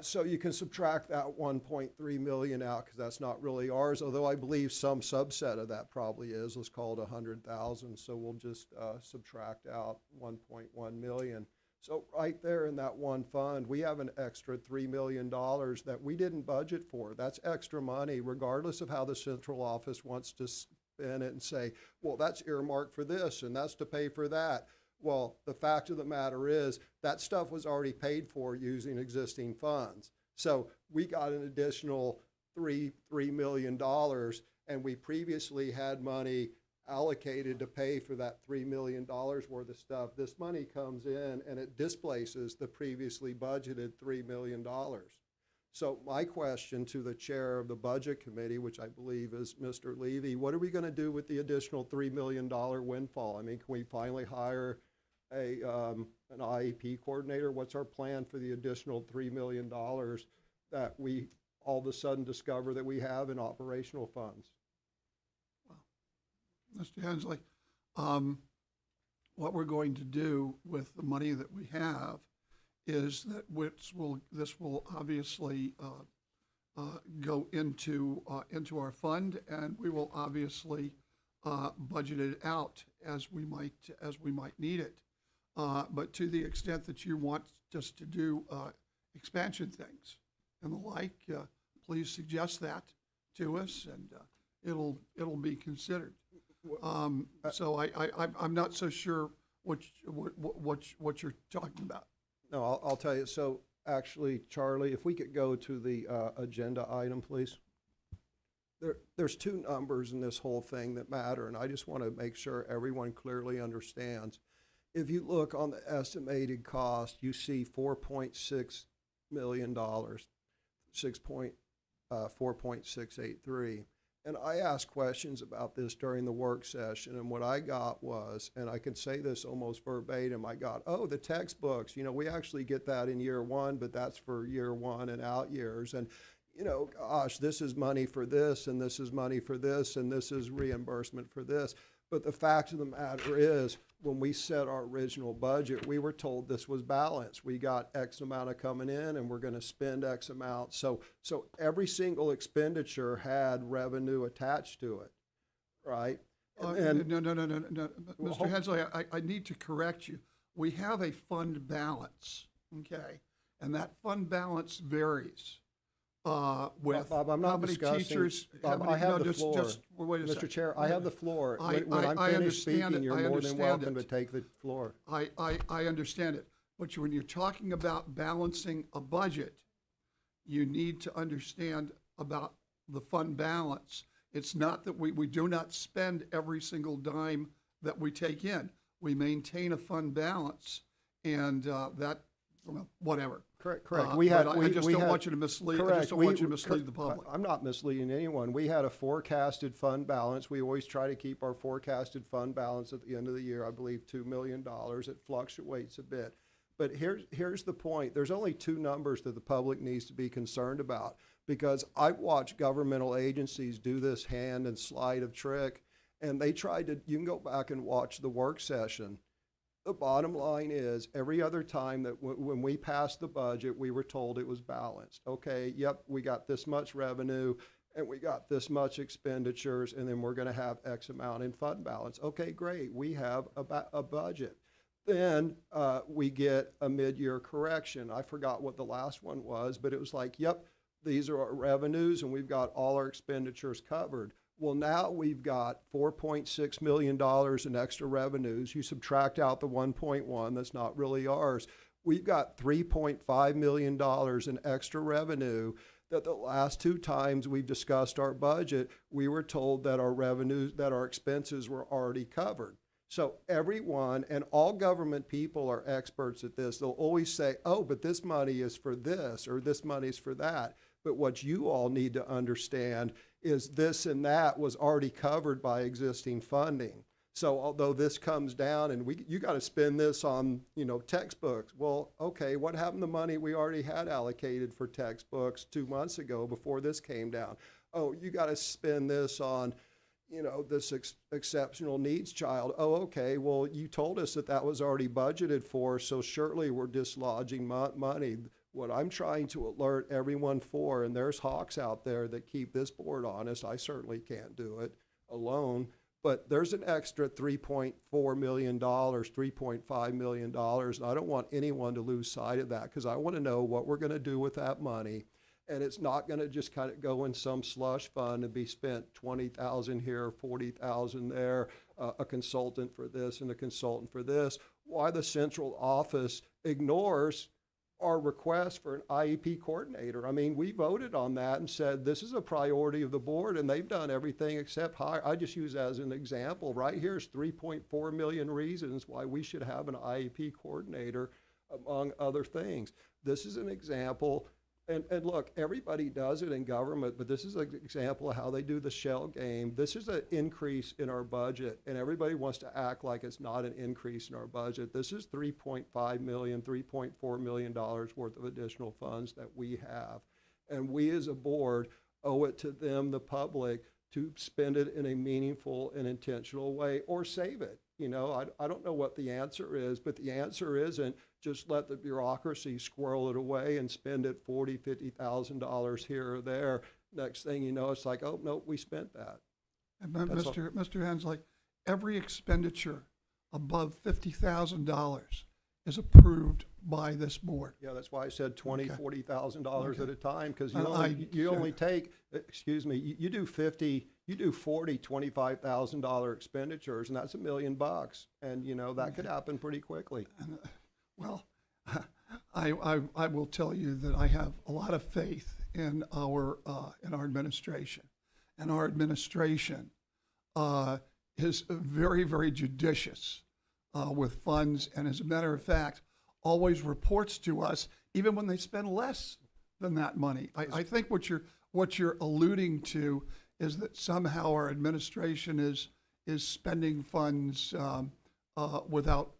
So you can subtract that 1.3 million out because that's not really ours, although I believe some subset of that probably is. Let's call it 100,000. So we'll just subtract out 1.1 million. So right there in that one fund, we have an extra $3 million that we didn't budget for. That's extra money, regardless of how the central office wants to spend it and say, well, that's earmarked for this and that's to pay for that. Well, the fact of the matter is that stuff was already paid for using existing funds. So we got an additional $3 million, and we previously had money allocated to pay for that $3 million worth of stuff. This money comes in and it displaces the previously budgeted $3 million. So my question to the chair of the budget committee, which I believe is Mr. Levy, what are we going to do with the additional $3 million windfall? I mean, can we finally hire an IEP coordinator? What's our plan for the additional $3 million that we all of a sudden discover that we have in operational funds? Mr. Hensley, what we're going to do with the money that we have is that this will obviously go into our fund, and we will obviously budget it out as we might need it. But to the extent that you want us to do expansion things and the like, please suggest that to us, and it'll be considered. So I'm not so sure what you're talking about. No, I'll tell you. So actually, Charlie, if we could go to the agenda item, please. There's two numbers in this whole thing that matter, and I just want to make sure everyone clearly understands. If you look on the estimated cost, you see $4.6 million, 4.683. And I asked questions about this during the work session, and what I got was, and I can say this almost verbatim, I got, oh, the textbooks, you know, we actually get that in year one, but that's for year one and out years. And, you know, gosh, this is money for this, and this is money for this, and this is reimbursement for this. But the fact of the matter is, when we set our original budget, we were told this was balanced. We got X amount of coming in, and we're going to spend X amount. So every single expenditure had revenue attached to it, right? And No, Well, Mr. hold- Hensley, I need to correct you. We have a fund balance, okay? And that fund balance varies with Bob, I'm how not many discussing. teachers. how Bob, many- I have no, the just- floor. just- wait a Mr. sec. Chair, I have the floor. I- When I'm I finished understand speaking, it. you're I more than understand welcome to it. take the floor. I understand it. But when you're talking about balancing a budget, you need to understand about the fund balance. It's not that we do not spend every single dime that we take in. We maintain a fund balance, and that, well, whatever. Correct. I just don't want you to mislead. I Correct. just don't want you to mislead the public. I'm not misleading anyone. We had a forecasted fund balance. We always try to keep our forecasted fund balance at the end of the year, I believe $2 million. It fluctuates a bit. But here's the point. There's only two numbers that the public needs to be concerned about, because I've watched governmental agencies do this hand and sleight of trick, and they tried to, you can go back and watch the work session. The bottom line is, every other time that when we passed the budget, we were told it was balanced. Okay, yep, we got this much revenue, and we got this much expenditures, and then we're going to have X amount in fund balance. Okay, great, we have a budget. Then we get a mid-year correction. I forgot what the last one was, but it was like, yep, these are our revenues, and we've got all our expenditures covered. Well, now we've got $4.6 million in extra revenues. You subtract out the 1.1, that's not really ours. We've got $3.5 million in extra revenue that the last two times we've discussed our budget, we were told that our revenues, that our expenses were already covered. So everyone and all government people are experts at this. They'll always say, oh, but this money is for this, or this money is for that. But what you all need to understand is this and that was already covered by existing funding. So although this comes down and you got to spend this on, textbooks. Well, okay, what happened to the money we already had allocated for textbooks 2 months ago before this came down? Oh, you got to spend this on, this exceptional needs child. Oh, okay, well, you told us that was already budgeted for, so surely we're dislodging money. What I'm trying to alert everyone for, and there's hawks out there that keep this board honest, I certainly can't do it alone, but there's an extra $3.4 million, $3.5 million, and I don't want anyone to lose sight of that, because I want to know what we're going to do with that money. And it's not going to just kind of go in some slush fund and be spent $20,000 here, $40,000 there, a consultant for this and a consultant for this. Why the central office ignores our request for an IEP coordinator. I mean, we voted on that and said this is a priority of the board, and they've done everything except hire. I just use that as an example. Right here's 3.4 million reasons why we should have an IEP coordinator, among other things. This is an example. And look, everybody does it in government, but this is an example of how they do the shell game. This is an increase in our budget, and everybody wants to act like it's not an increase in our budget. This is $3.5 million, $3.4 million worth of additional funds that we have. And we as a board owe it to them, the public, to spend it in a meaningful and intentional way, or save it. I don't know what the answer is, but the answer isn't just let the bureaucracy squirrel it away and spend it $40,000, $50,000 here or there. Next thing you know, it's like, oh, no, we spent that. And That's all. Mr. Hensley, every expenditure above $50,000 is approved by this board. Yeah, that's why I said $20,000, Okay. $40,000 at a time, because And you only take, you do 40, $25,000 expenditures, and that's $1 million, and that could happen pretty quickly. Well, I will tell you that I have a lot of faith in our administration, and our administration is very, very judicious with funds, and as a matter of fact, always reports to us even when they spend less than that money. I think what you're alluding to is that somehow our administration is spending funds without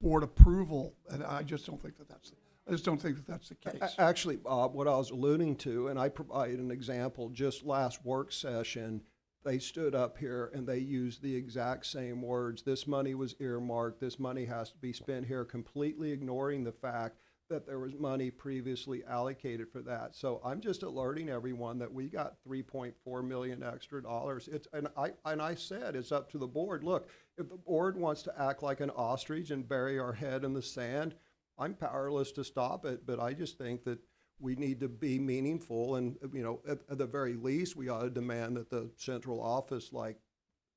board approval, and I just don't think that that's the case. Actually, Bob, what I was alluding to, and I provided an example just last work session, they stood up here and they used the exact same words. This money was earmarked. This money has to be spent here, completely ignoring the fact that there was money previously allocated for that. So I'm just alerting everyone that we got $3.4 million extra dollars. And I said it's up to the board. Look, if the board wants to act like an ostrich and bury our head in the sand, I'm powerless to stop it. But I just think that we need to be meaningful, and at the very least, we ought to demand that the central office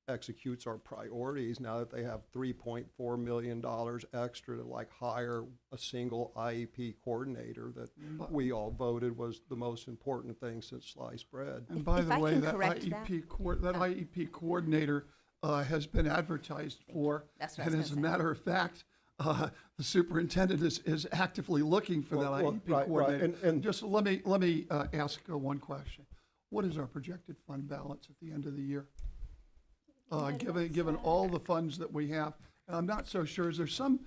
executes our priorities now that they have $3.4 million extra to hire a single IEP coordinator that we all voted was the most important thing since sliced bread. And by the way, that IEP coordinator has been advertised for. That's what I was And as a gonna say. matter of fact, the superintendent is actively looking for that IEP coordinator. And just let me ask one question. What is our projected fund balance at the end of the year? Given all the funds that we have, and I'm not so sure, is there some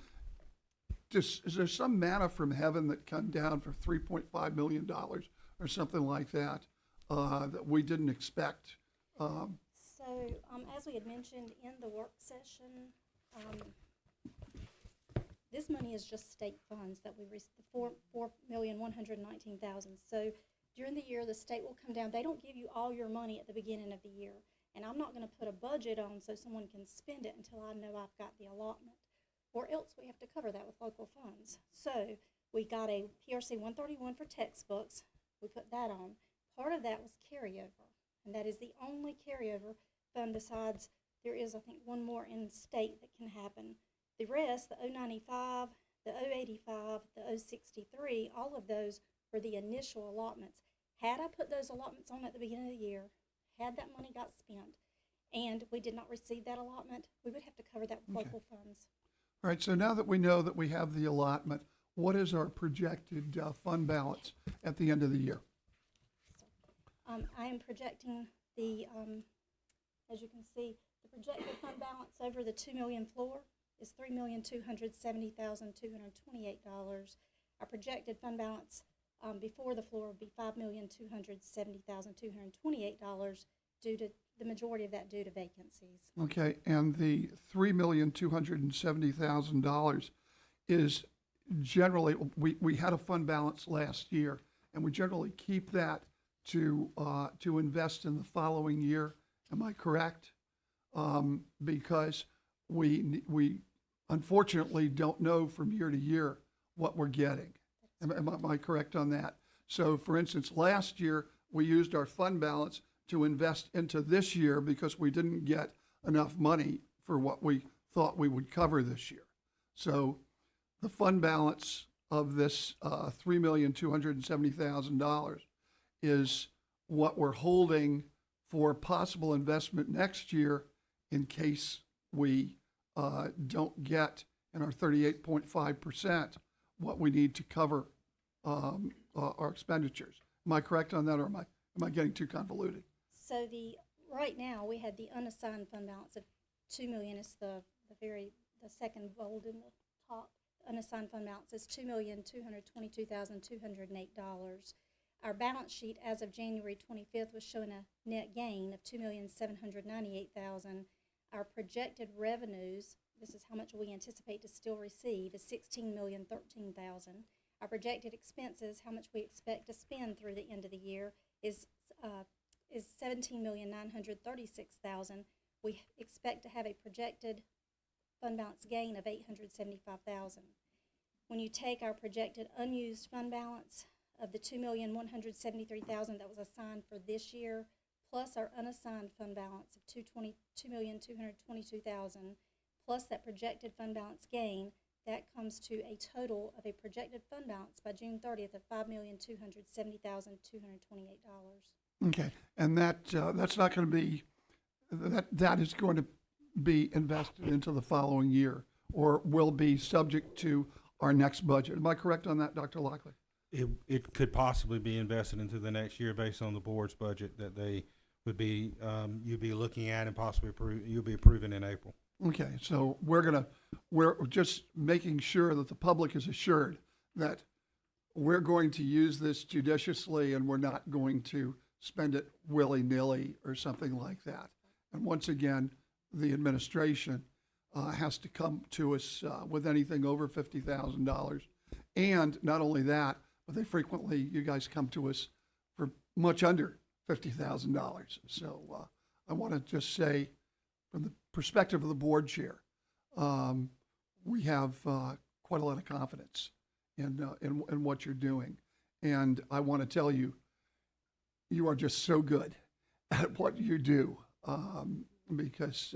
manna from heaven that come down for $3.5 million or something like that, that we didn't expect? So, as we had mentioned in the work session, this money is just state funds that we received, $4,119,000. So during the year, the state will come down. They don't give you all your money at the beginning of the year. And I'm not going to put a budget on so someone can spend it until I know I've got the allotment. Or else we have to cover that with local funds. So we got a PRC 131 for textbooks. We put that on. Part of that was carryover. And that is the only carryover fund besides there is, I think, one more in state that can happen. The rest, the 095, the 085, the 063, all of those were the initial allotments. Had I put those allotments on at the beginning of the year, had that money got spent, and we did not receive that allotment, we would have to cover that with local funds. All right, so now that we know that we have the allotment, what is our projected fund balance at the end of the year? I am projecting the, as you can see, the projected fund balance over the 2 million floor is $3,270,228. Our projected fund balance before the floor would be $5,270,228 due to the majority of that due to vacancies. Okay, and the $3,270,000 is generally, we had a fund balance last year, and we generally keep that to invest in the following year. Am I correct? Because we unfortunately don't know from year to year what we're getting. Am I correct on that? So, for instance, last year we used our fund balance to invest into this year because we didn't get enough money for what we thought we would cover this year. So, the fund balance of this $3,270,000 is what we're holding for possible investment next year in case we don't get in our 38.5% what we need to cover our expenditures. Am I correct on that, or am I getting too convoluted? So right now we had the unassigned fund balance of $2 million. It's the second bold in the top. Unassigned fund balance is $2,222,208. Our balance sheet as of January 25th was showing a net gain of $2,798,000. Our projected revenues, this is how much we anticipate to still receive, is $16,013,000. Our projected expenses, how much we expect to spend through the end of the year, is $17,936,000. We expect to have a projected fund balance gain of $875,000. When you take our projected unused fund balance of the $2,173,000 that was assigned for this year, plus our unassigned fund balance of $2,222,000, plus that projected fund balance gain, that comes to a total of a projected fund balance by June 30th of $5,270,228. Okay, and that's not going to be, that is going to be invested into the following year, or will be subject to our next budget. Am I correct on that, Dr. Lockley? It could possibly be invested into the next year based on the board's budget that they would be, you'd be looking at and possibly you'll be approving in April. Okay, so we're just making sure that the public is assured that we're going to use this judiciously and we're not going to spend it willy-nilly or something like that. And once again, the administration has to come to us with anything over $50,000 And not only that, but you guys come to us for much under $50,000. So I want to just say, from the perspective of the board chair, we have quite a lot of confidence in what you're doing. And I want to tell you, you are just so good at what you do, because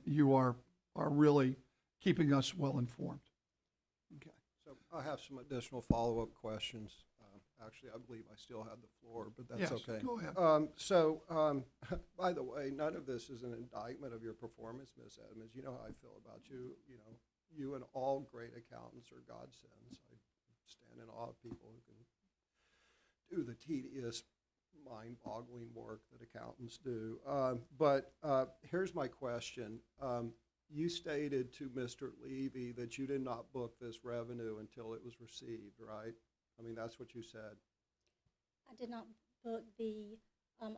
you are really keeping us well informed. Okay. So I have some additional follow-up questions. Actually, I believe I still have the floor, but that's Yes, okay. go ahead. By the way, none of this is an indictment of your performance, Ms. Edmonds. You know how I feel about you. You know, you and all great accountants are godsends. I stand in awe of people who can do the tedious, mind-boggling work that accountants do. But here's my question. You stated to Mr. Levy that you did not book this revenue until it was received, right? I mean, that's what you said. I did not book the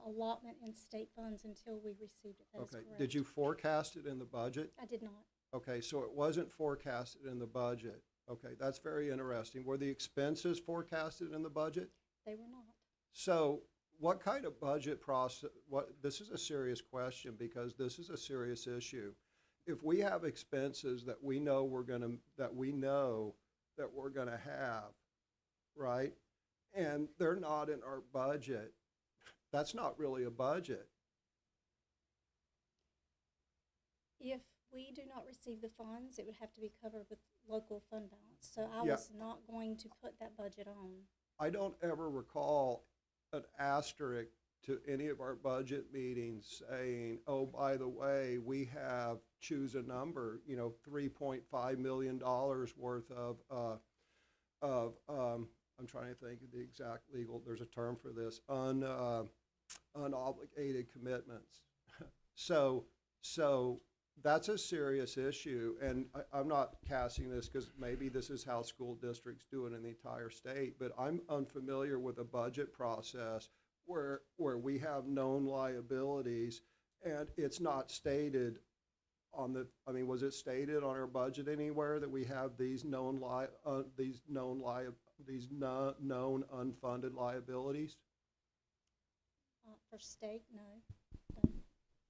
allotment in state funds until we received it. That is Okay. correct. Did you forecast it in the budget? I did not. Okay, so it wasn't forecasted in the budget. Okay, that's very interesting. Were the expenses forecasted in the budget? They were not. So what kind of budget process, this is a serious question because this is a serious issue. If we have expenses that we know that we're gonna have, right? And they're not in our budget, that's not really a budget. If we do not receive the funds, it would have to be covered with local fund balance. So I Yeah. was not going to put that budget on. I don't ever recall an asterisk to any of our budget meetings saying, oh, by the way, we have, choose a number, $3.5 million worth of I'm trying to think of the exact legal, there's a term for this, unobligated commitments. So that's a serious issue, and I'm not casting this because maybe this is how school districts do it in the entire state, but I'm unfamiliar with a budget process where we have known liabilities and it's not stated on the, was it stated on our budget anywhere that we have these known unfunded liabilities? For state, no.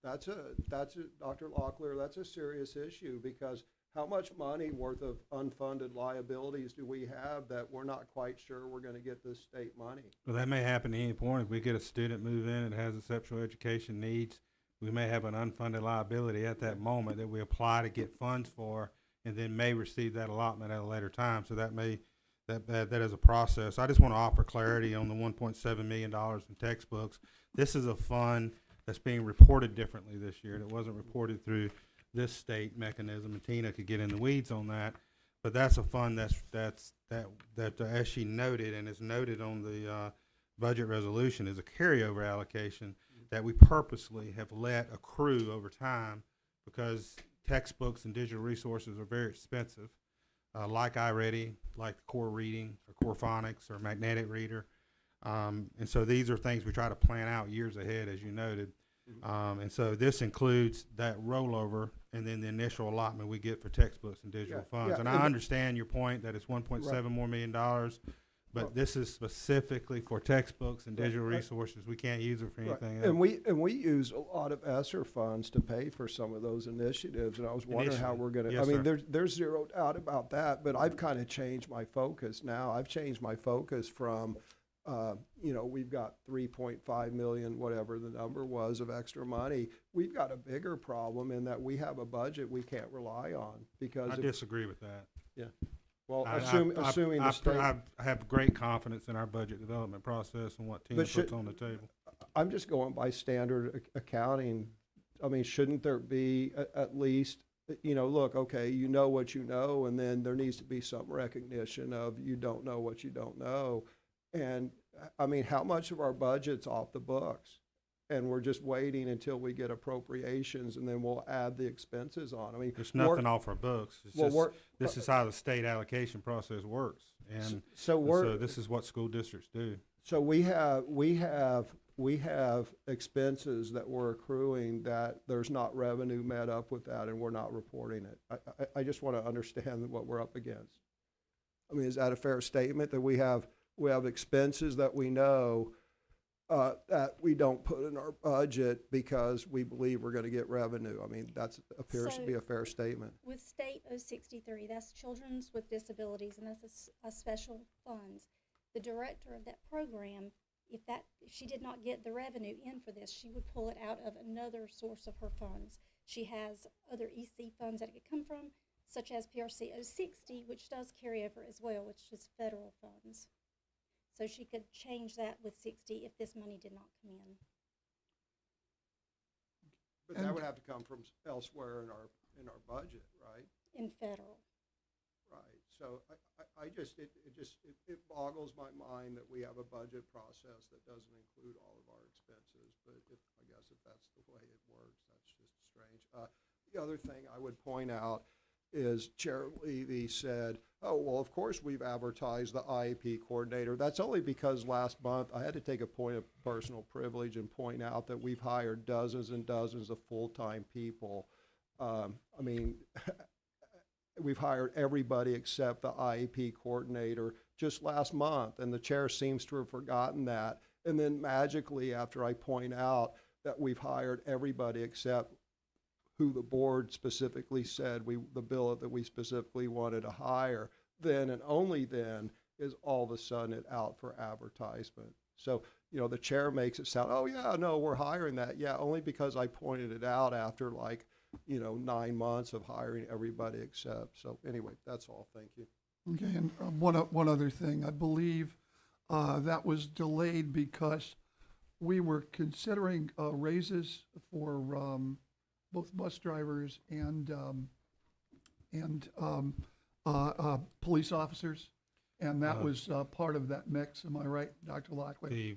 That's Dr. Locklear, that's a serious issue because how much money worth of unfunded liabilities do we have that we're not quite sure we're going to get this state money? Well, that may happen at any point. If we get a student move in that has exceptional education needs, we may have an unfunded liability at that moment that we apply to get funds for and then may receive that allotment at a later time. So that is a process. I just want to offer clarity on the $1.7 million in textbooks. This is a fund that's being reported differently this year. It wasn't reported through this state mechanism, and Tina could get in the weeds on that. But that's a fund that as she noted and is noted on the budget resolution is a carryover allocation that we purposely have let accrue over time because textbooks and digital resources are very expensive, like iReady, like core reading or core phonics or magnetic reader. And so these are things we try to plan out years ahead, as you noted. And so this includes that rollover and then the initial allotment we get for textbooks and digital funds. And I understand your point that it's $1.7 more million, but this is specifically for textbooks and digital resources. We can't use it for anything else. And we use a lot of ESSER funds to pay for some of those initiatives, and I was wondering how we're going to. Yes, sir. There's zero doubt about that, but I've kind of changed my focus now. I've changed my focus from, we've got 3.5 million, whatever the number was, of extra money. We've got a bigger problem in that we have a budget we can't rely on because I disagree with that. Yeah. Well, I assuming the state. I have great confidence in our budget development process and what Tina puts on the table. I'm just going by standard accounting. Shouldn't there be at least, look, okay, you know what you know, and then there needs to be some recognition of you don't know what you don't know. And how much of our budget's off the books? And we're just waiting until we get appropriations, and then we'll add the expenses on. There's nothing off our books. This is how the state allocation process works, and so this is what school districts do. So we have expenses that we're accruing that there's not revenue met up with that, and we're not reporting it. I just want to understand what we're up against. I mean, is that a fair statement that we have expenses that we know that we don't put in our budget because we believe we're going to get revenue? I mean, that appears to be a fair statement. With State 063, that's Children's with Disabilities, and that's a special funds. The director of that program, if she did not get the revenue in for this, she would pull it out of another source of her funds. She has other EC funds that it could come from, such as PRC 060, which does carry over as well, which is federal funds. So she could change that with 60 if this money did not come in. But that would have to come from elsewhere in our budget, right? In federal. Right. So it boggles my mind that we have a budget process that doesn't include all of our expenses. But I guess if that's the way it works, that's just strange. The other thing I would point out is Chair Levy said, oh, well, of course we've advertised the IEP coordinator. That's only because last month I had to take a point of personal privilege and point out that we've hired dozens and dozens of full-time people. I mean, we've hired everybody except the IEP coordinator just last month, and the chair seems to have forgotten that. And then magically, after I point out that we've hired everybody except who the board specifically said the bill that we specifically wanted to hire, then and only then is all of a sudden it out for advertisement. So, the chair makes it sound, oh yeah, no, we're hiring that. Yeah, only because I pointed it out after 9 months of hiring everybody except. So anyway, that's all. Thank you. Okay, and one other thing. I believe that was delayed because we were considering raises for both bus drivers and police officers, and that was part of that mix. Am I right, Dr. Locklear?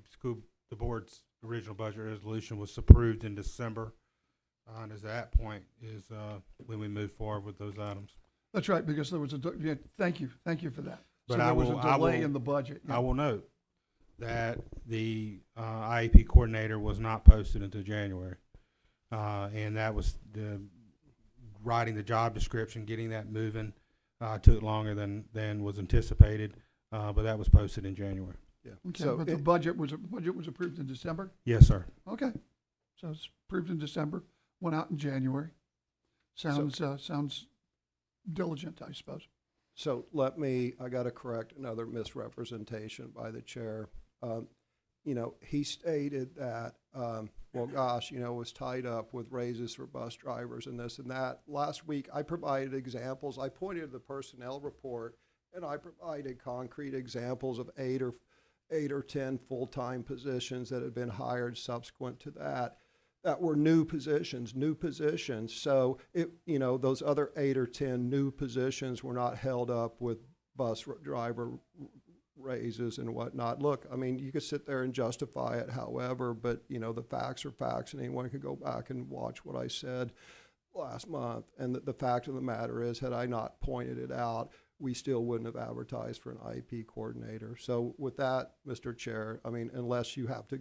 The board's original budget resolution was approved in December, and at that point is when we move forward with those items. That's right, because there was thank you for that. But so there was a delay in the budget. Yeah. I will note that the IEP coordinator was not posted until January. And that was writing the job description, getting that moving, took longer than was anticipated, but that was posted in January. Yeah. Okay, So but the budget was approved in December? Yes, sir. Okay, so it's approved in December, went out in January. Sounds diligent, I suppose. So I got to correct another misrepresentation by the chair. He stated that, was tied up with raises for bus drivers and this and that. Last week, I provided examples. I pointed to the personnel report, and I provided concrete examples of eight or 10 full-time positions that had been hired subsequent to that were new positions. So those other 8 or 10 new positions were not held up with bus driver raises and whatnot. Look, I mean, you could sit there and justify it however, but the facts are facts, and anyone can go back and watch what I said last month. And the fact of the matter is, had I not pointed it out, we still wouldn't have advertised for an IEP coordinator. So with that, Mr. Chair, I mean, unless you have to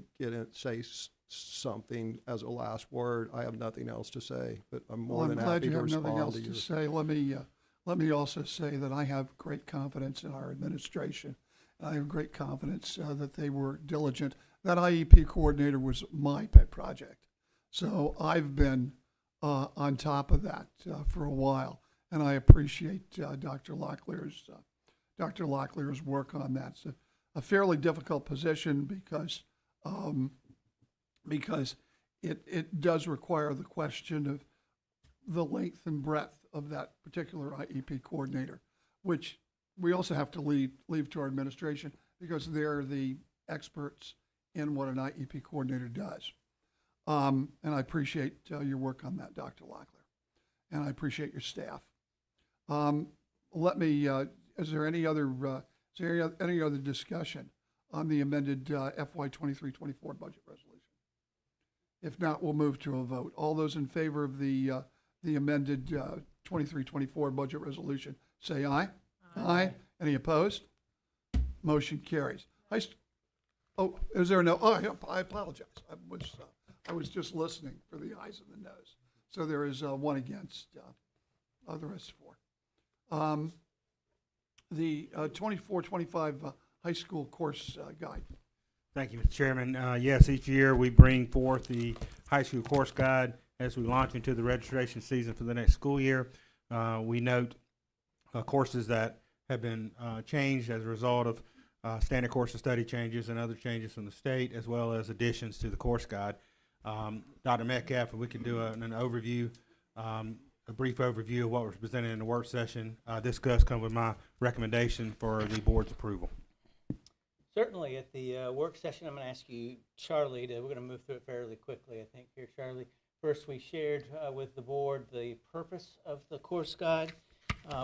say something as a last word, I have nothing else to say, but I'm more than happy to respond to you. I'm glad you have nothing else to say. Let me also say that I have great confidence in our administration. I have great confidence that they were diligent. That IEP coordinator was my pet project. So I've been on top of that for a while, and I appreciate Dr. Locklear's work on that. It's a fairly difficult position because it does require the question of the length and breadth of that particular IEP coordinator, which we also have to leave to our administration because they're the experts in what an IEP coordinator does. And I appreciate your work on that, Dr. Locklear, and I appreciate your staff. Is there any other discussion on the amended FY 23-24 budget resolution? If not, we'll move to a vote. All those in favor of the amended 23-24 budget resolution, say aye. Aye. Any opposed? Motion carries. Is there no? Oh, I apologize. I was just listening for the ayes and the noes. So there is one against. The rest 4. the 24-25 high school course guide. Thank you, Mr. Chairman. Yes, each year we bring forth the high school course guide as we launch into the registration season for the next school year. We note courses that have been changed as a result of standard course of study changes and other changes from the state, as well as additions to the course guide. Dr. Metcalf, if we could do an overview, a brief overview of what was presented in the work session. This does come with my recommendation for the board's approval. Certainly, at the work session, I'm going to ask you, Charlie, we're going to move through it fairly quickly, I think, here, Charlie. First, we shared with the board the purpose of the course guide,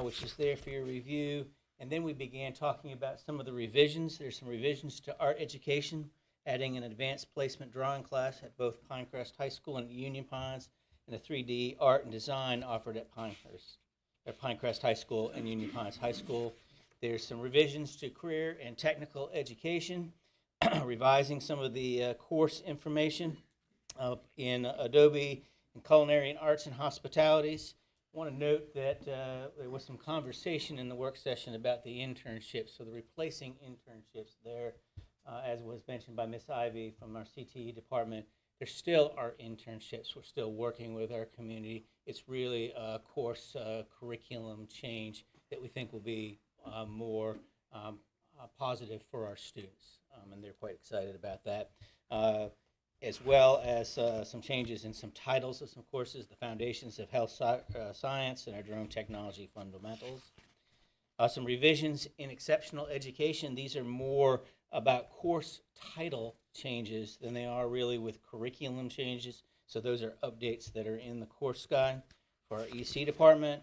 which is there for your review. And then we began talking about some of the revisions. There's some revisions to art education, adding an advanced placement drawing class at both Pinecrest High School and Union Pines, and a 3D art and design offered at Pinecrest High School and Union Pines High School. There's some revisions to career and technical education, revising some of the course information in Adobe and Culinary and Arts and Hospitalities. I want to note that there was some conversation in the work session about the internships, so the replacing internships there, as was mentioned by Ms. Ivy from our CTE department. There still are internships. We're still working with our community. It's really a course curriculum change that we think will be more positive for our students, and they're quite excited about that, as well as some changes in some titles of some courses, the Foundations of Health Science and our Drone Technology Fundamentals. Some revisions in exceptional education. These are more about course title changes than they are really with curriculum changes. So those are updates that are in the course guide for our EC department.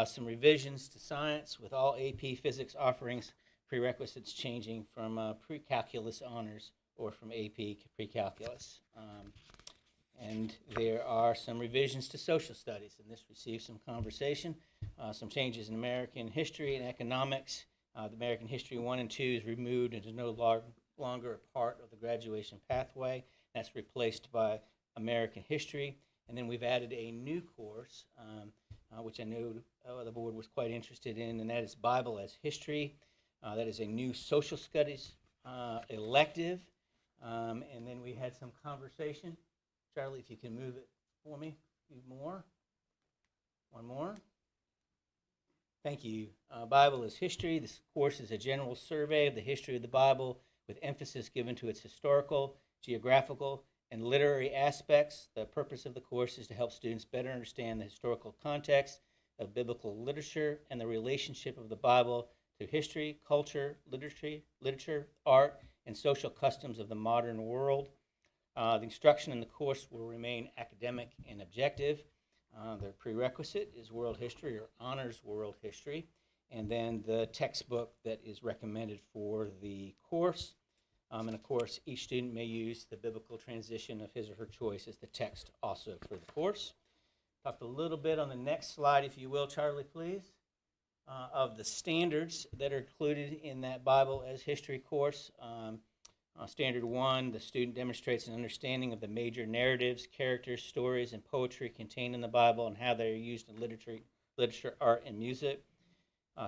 Some revisions to science with all AP physics offerings, prerequisites changing from pre-calculus honors or from AP pre-calculus. And there are some revisions to social studies, and this received some conversation. Some changes in American history and economics. The American History 1 and 2 is removed and is no longer a part of the graduation pathway. That's replaced by American History. And then we've added a new course, which I know the board was quite interested in, and that is Bible as History. That is a new social studies elective. And then we had some conversation. Charlie, if you can move it for me. A few more. One more. Thank you. Bible as History. This course is a general survey of the history of the Bible with emphasis given to its historical, geographical, and literary aspects. The purpose of the course is to help students better understand the historical context of biblical literature and the relationship of the Bible to history, culture, literature, art, and social customs of the modern world. The instruction in the course will remain academic and objective. The prerequisite is world history or honors world history, and then the textbook that is recommended for the course. And of course, each student may use the biblical transition of his or her choice as the text also for the course. Talk a little bit on the next slide, if you will, Charlie, please, of the standards that are included in that Bible as History course. Standard 1, the student demonstrates an understanding of the major narratives, characters, stories, and poetry contained in the Bible and how they are used in literature, art, and music.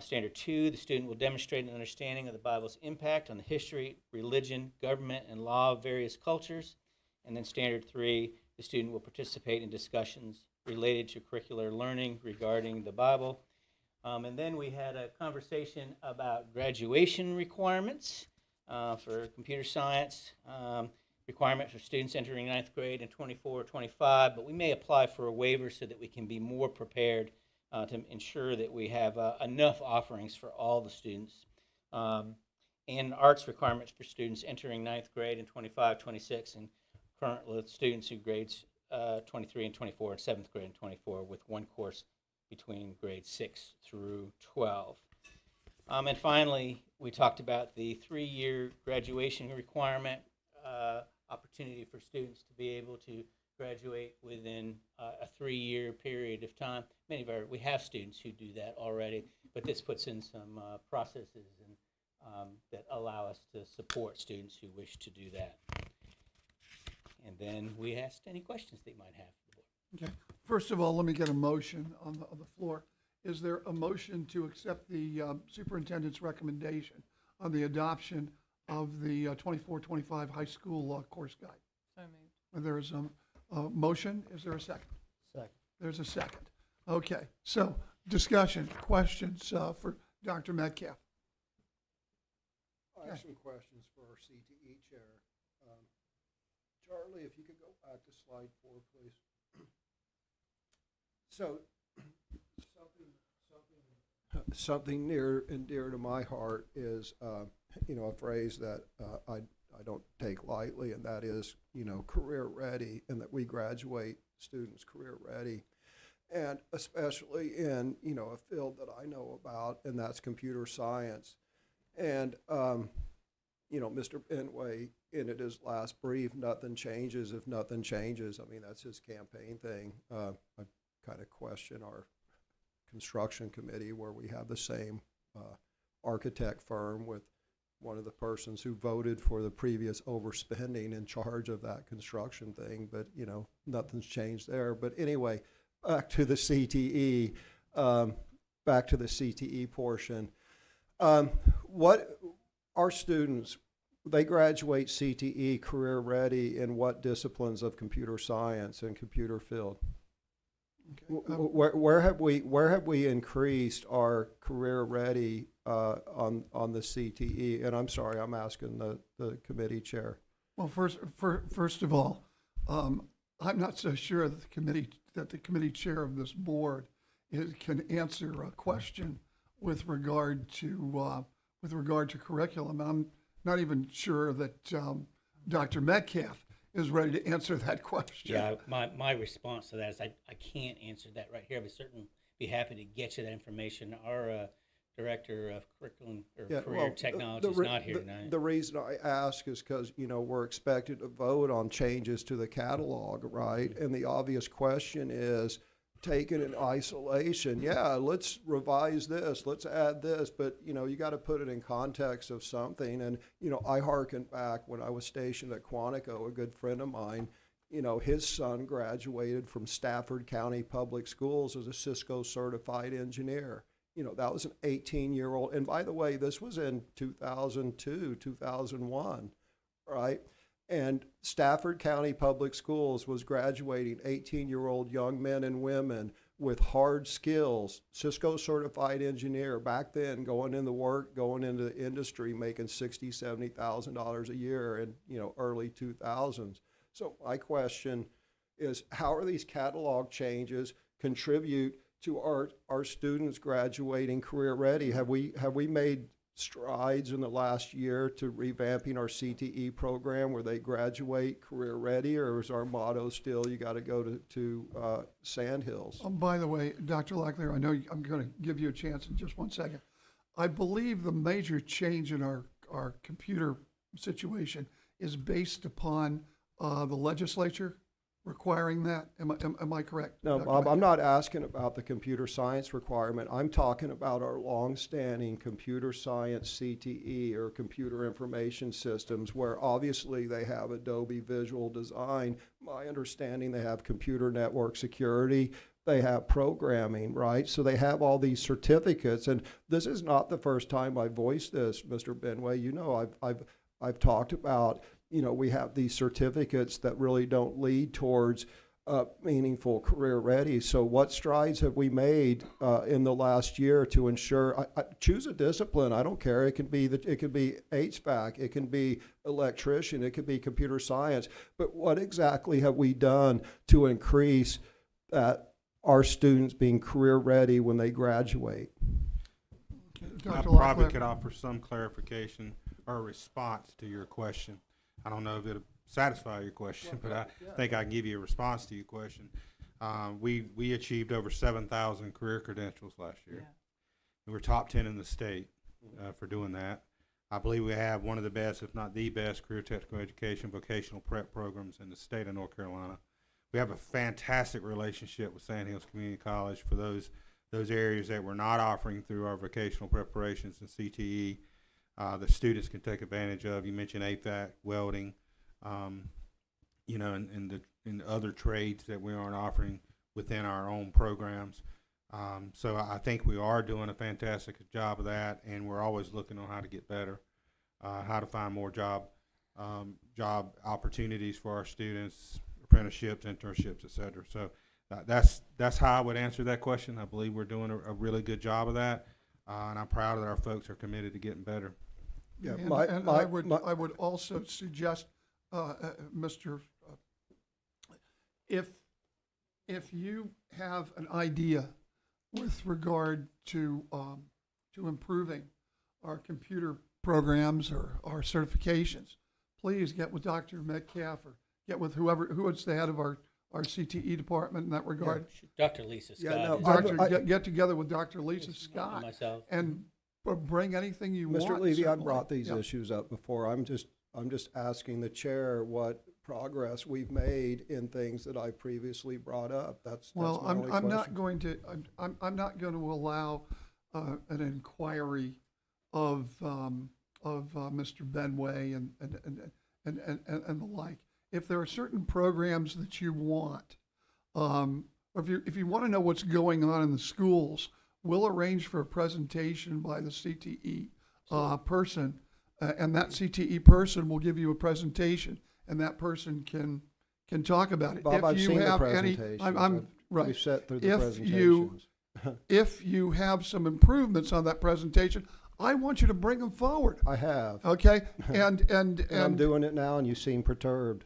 Standard 2, the student will demonstrate an understanding of the Bible's impact on the history, religion, government, and law of various cultures. And then Standard 3, the student will participate in discussions related to curricular learning regarding the Bible. And then we had a conversation about graduation requirements. For computer science, requirement for students entering 9th grade in 24 or 25, but we may apply for a waiver so that we can be more prepared to ensure that we have enough offerings for all the students. And arts requirements for students entering 9th grade in 25, 26, and currently students who grades 23 and 24 and 7th grade and 24 with one course between grades 6 through 12. And finally, we talked about the 3-year graduation requirement, opportunity for students to be able to graduate within a 3-year period of time. We have students who do that already, but this puts in some processes that allow us to support students who wish to do that. And then we asked any questions they might have. Okay. First of all, let me get a motion on the floor. is there a motion to accept the superintendent's recommendation on the adoption of the 24-25 high school course guide? So moved. And there is a motion. Is there a second? Second. There's a second. Okay, so discussion, questions for Dr. Metcalf? I have some questions for our CTE chair. Charlie, if you could go back to slide 4, please. So, something near and dear to my heart is, a phrase that I don't take lightly, and that is, career ready, and that we graduate students career ready. And especially in, a field that I know about, and that's computer science. And, Mr. Benway, in his last brief, nothing changes if nothing changes. I mean, that's his campaign thing. I kind of question our construction committee where we have the same architect firm with one of the persons who voted for the previous overspending in charge of that construction thing. But, nothing's changed there. But anyway, back to the CTE, portion. What our students, they graduate CTE career ready in what disciplines of computer science and computer field? Okay. Where have we increased our career ready on the CTE? And I'm sorry, I'm asking the committee chair. Well, first of all, I'm not so sure that the committee chair of this board can answer a question with regard to curriculum. I'm not even sure that Dr. Metcalf is ready to answer that question. Yeah, my response to that is I can't answer that right here, but certainly be happy to get you that information. Our director of curriculum or career technology is not here tonight. The reason I ask is because, we're expected to vote on changes to the catalog, right? And the obvious question is, taken in isolation, yeah, let's revise this, let's add this, but, you got to put it in context of something. And, I hearken back when I was stationed at Quantico, a good friend of mine, his son graduated from Stafford County Public Schools as a Cisco certified engineer. That was an 18-year-old. And by the way, this was in 2002, 2001, right? And Stafford County Public Schools was graduating 18-year-old young men and women with hard skills, Cisco certified engineer, back then going into work, going into the industry, making $60,000, $70,000 a year in, early 2000s. So my question is, how are these catalog changes contribute to our students graduating career ready? Have we made strides in the last year to revamping our CTE program where they graduate career ready, or is our motto still you got to go to Sandhills? By the way, Dr. Locklear, I know I'm going to give you a chance in just 1 second. I believe the major change in our computer situation is based upon the legislature requiring that. Am I correct? No, Bob, I'm not asking about the computer science requirement. I'm talking about our longstanding computer science CTE, or computer information systems, where obviously they have Adobe Visual Design. My understanding, they have computer network security. They have programming, right? So they have all these certificates. And this is not the first time I voiced this, Mr. Benway. I've talked about, we have these certificates that really don't lead towards meaningful career ready. So what strides have we made in the last year to ensure, choose a discipline, I don't care, it could be HVAC, it can be electrician, it could be computer science, but what exactly have we done to increase that our students being career ready when they graduate? I probably could offer some clarification or response to your question. I don't know if it'll satisfy your question, but I think I can give you a response to your question. We achieved over 7,000 career credentials last year. Yeah. We were top 10 in the state for doing that. I believe we have one of the best, if not the best, career technical education vocational prep programs in the state of North Carolina. We have a fantastic relationship with Sandhills Community College for those areas that we're not offering through our vocational preparations and CTE. The students can take advantage of. You mentioned HVAC, welding, and other trades that we aren't offering within our own programs. So I think we are doing a fantastic job of that, and we're always looking on how to get better, how to find more job opportunities for our students, apprenticeships, internships, et cetera. So that's how I would answer that question. I believe we're doing a really good job of that, and I'm proud that our folks are committed to getting better. Yeah, And I would also suggest, Mr. If you have an idea with regard to improving our computer programs or our certifications, please get with Dr. Metcalf or get with who is the head of our CTE department in that regard. Dr. Lisa Scott. Get together with Dr. Lisa Scott myself. and bring anything you want. Mr. Levy, I certainly. brought these Yeah. issues up before. I'm just asking the chair what progress we've made in things that I previously brought up. That's Well, my only I'm not question. going to, I'm not going to allow an inquiry of Mr. Benway and the like. If there are certain programs that you want, or if you want to know what's going on in the schools, we'll arrange for a presentation by the CTE person, and that CTE person will give you a presentation, and that person can talk about it. Bob, If I've you seen the have presentations. I'm right. We've sat through the If you presentations. if you have some improvements on that presentation, I want you to bring them forward. I have. Okay, and I'm doing it now, and you seem perturbed.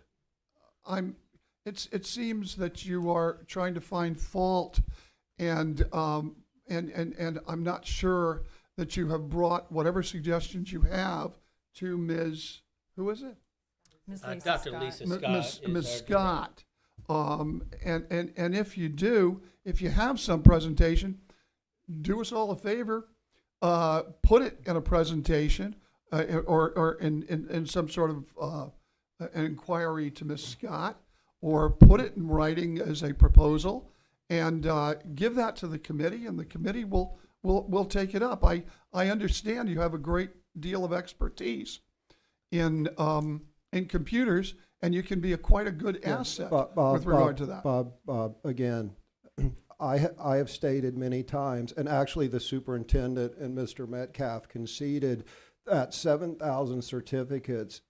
It seems that you are trying to find fault, and I'm not sure that you have brought whatever suggestions you have to Ms. Who is it? Ms. Lisa Dr. Scott. Lisa Scott. Ms. is our Scott. And if you do, if you have some presentation, do us all a favor, put it in a presentation or in some sort of an inquiry to Ms. Scott, or put it in writing as a proposal, and give that to the committee, and the committee will take it up. I understand you have a great deal of expertise in computers, and you can be quite a good asset with regard to that. Bob, again, I have stated many times, and actually the superintendent and Mr. Metcalf conceded that 7,000 certificates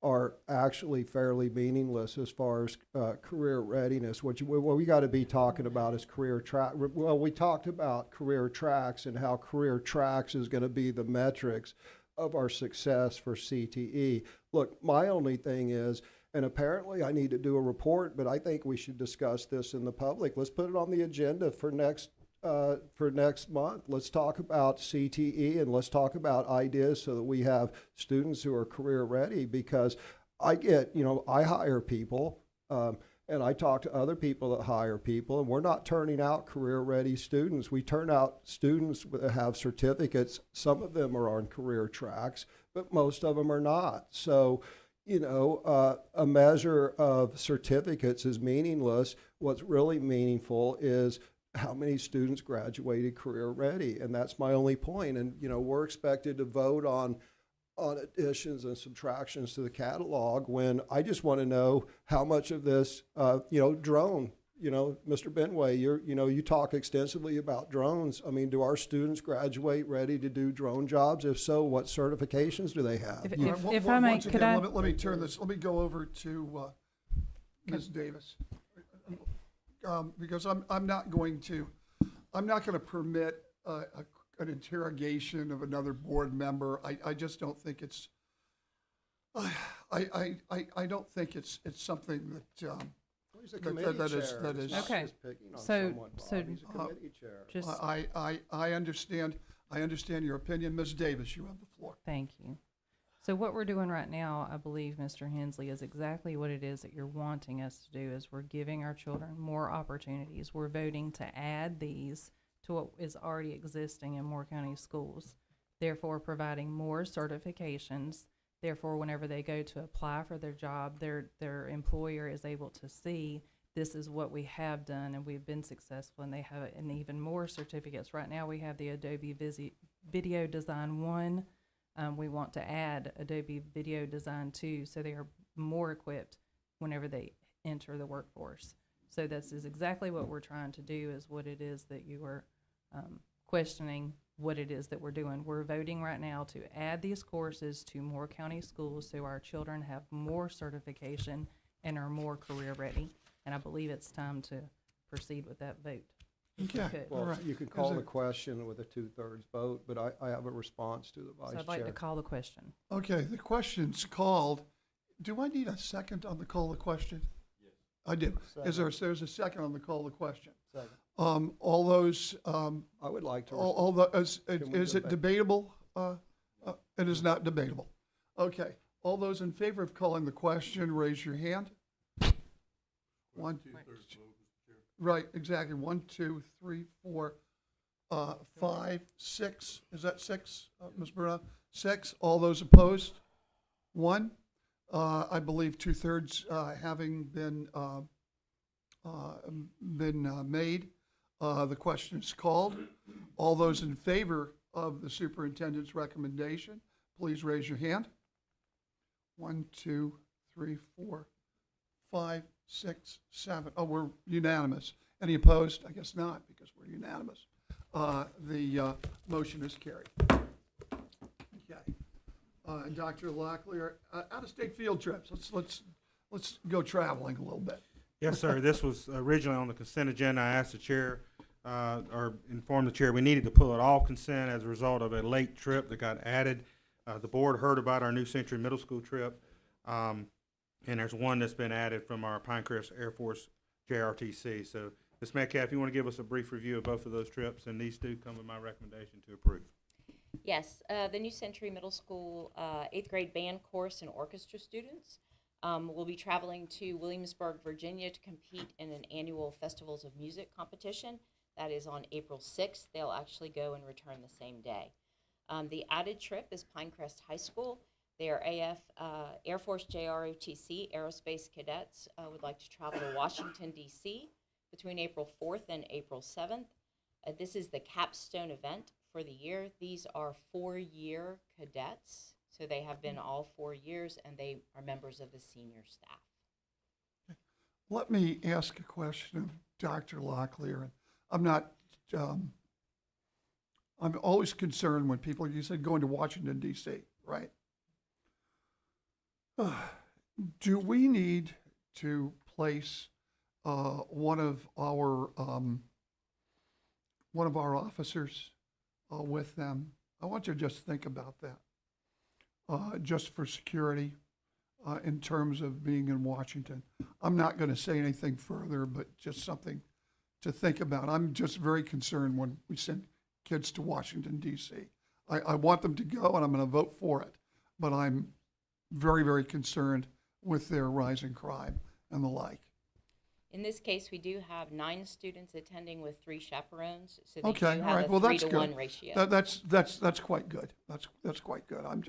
are actually fairly meaningless as far as career readiness. What we got to be talking about is career track. Well, we talked about career tracks and how career tracks is going to be the metrics of our success for CTE. Look, my only thing is, and apparently I need to do a report, but I think we should discuss this in the public. Let's put it on the agenda for next month. Let's talk about CTE, and let's talk about ideas so that we have students who are career ready, because I hire people, and I talk to other people that hire people, and we're not turning out career ready students. We turn out students that have certificates. Some of them are on career tracks, but most of them are not. So, a measure of certificates is meaningless. What's really meaningful is how many students graduated career ready, and that's my only point. And we're expected to vote on additions and subtractions to the catalog, when I just want to know how much of this drone. Mr. Benway, you talk extensively about drones. I mean, do our students graduate ready to do drone jobs? If so, what certifications do they have? If I may, Once could again, I? let me turn this. Let me go over to Ms. Davis, because I'm not going to permit an interrogation of another board member. I just don't think it's. I don't think it's something that. He's a committee chair. That is Okay. Just picking on So- someone, Bob. so, He's a committee chair. Just I understand your opinion. Ms. Davis, you have the floor. thank you. So what we're doing right now, I believe, Mr. Hensley, is exactly what it is that you're wanting us to do. Is we're giving our children more opportunities. We're voting to add these to what is already existing in Moore County schools, therefore providing more certifications. Therefore, whenever they go to apply for their job, their employer is able to see this is what we have done and we've been successful, and they have and even more certificates. Right now we have the Adobe Video Design 1. We want to add Adobe Video Design 2, so they are more equipped whenever they enter the workforce. So this is exactly what we're trying to do, is what it is that you are questioning what it is that we're doing. We're voting right now to add these courses to more county schools so our children have more certification and are more career ready. And I believe it's time to proceed with that vote. if we Okay. could. All Well, right. you can Is call the there- question with a 2/3 vote, but I have a response to the vice So chair. I'd like to call the question. Okay, the question's called. Do I need a second on the call the question? Yes. I do. There's a second on the call the question? Second. All those, I would like to. all the, Can we is go it back? debatable? It is not debatable. Okay, all those in favor of calling the question, raise your hand. One, right, exactly. 1, 2, 3, 4, 5, 6. Is that 6, Ms. Bruno? 6. All those opposed? 1. I believe 2/3 having been made. The question is called. All those in favor of the superintendent's recommendation, please raise your hand. 1, 2, 3, 4, 5, 6, 7. Oh, we're unanimous. Any opposed? I guess not, because we're unanimous. The motion is carried. Okay. Dr. Locklear, out-of-state field trips. Let's go traveling a little bit. Yes, sir. This was originally on the consent agenda. I asked the chair, or informed the chair, we needed to pull it off consent as a result of a late trip that got added. The board heard about our New Century Middle School trip, and there's one that's been added from our Pinecrest Air Force JRTC. So, Ms. Metcalf, you want to give us a brief review of both of those trips, and these do come with my recommendation to approve. Yes, the New Century Middle School 8th grade band course and orchestra students will be traveling to Williamsburg, Virginia to compete in an annual Festivals of Music competition. That is on April 6th. They'll actually go and return the same day. The added trip is Pinecrest High School. They are Air Force JROTC aerospace cadets would like to travel to Washington, D.C. between April 4th and April 7th. This is the capstone event for the year. These are 4-year cadets, so they have been all 4 years, and they are members of the senior staff. Let me ask a question of Dr. Locklear. I'm not, I'm always concerned when people, you said going to Washington DC, right? Do we need to place one of our officers with them? I want you to just think about that, just for security, in terms of being in Washington. I'm not going to say anything further, but just something to think about. I'm just very concerned when we send kids to Washington, D.C. I want them to go, and I'm going to vote for it, but I'm very, very concerned with their rising crime and the like. In this case, we do have 9 students attending with 3 chaperones, so they Okay, do all have right. a Well, 3 that's to good. 1 ratio. That's quite good. That's quite good. I'm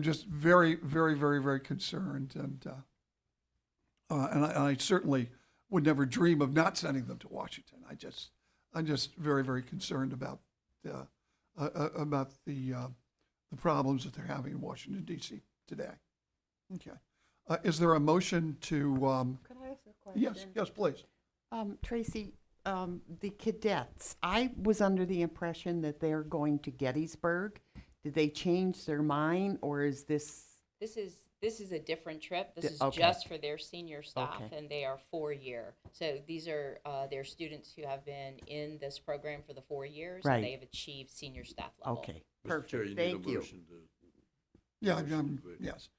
just very, very, very, very concerned, and I certainly would never dream of not sending them to Washington. I'm just very, very concerned about the problems that they're having in Washington D.C. today. Okay. Is there a motion to? Could I ask a question? Yes, please. Tracy, the cadets, I was under the impression that they're going to Gettysburg. Did they change their mind, or is this? This is a different trip. This is Okay. just for their senior staff, Okay. and they are 4-year. So these are their students who have been in this program for the 4 years, Right. and they have achieved senior staff level. Okay, Mr. Chair, you perfect, need a thank you. motion to. Yeah, motion to- yes.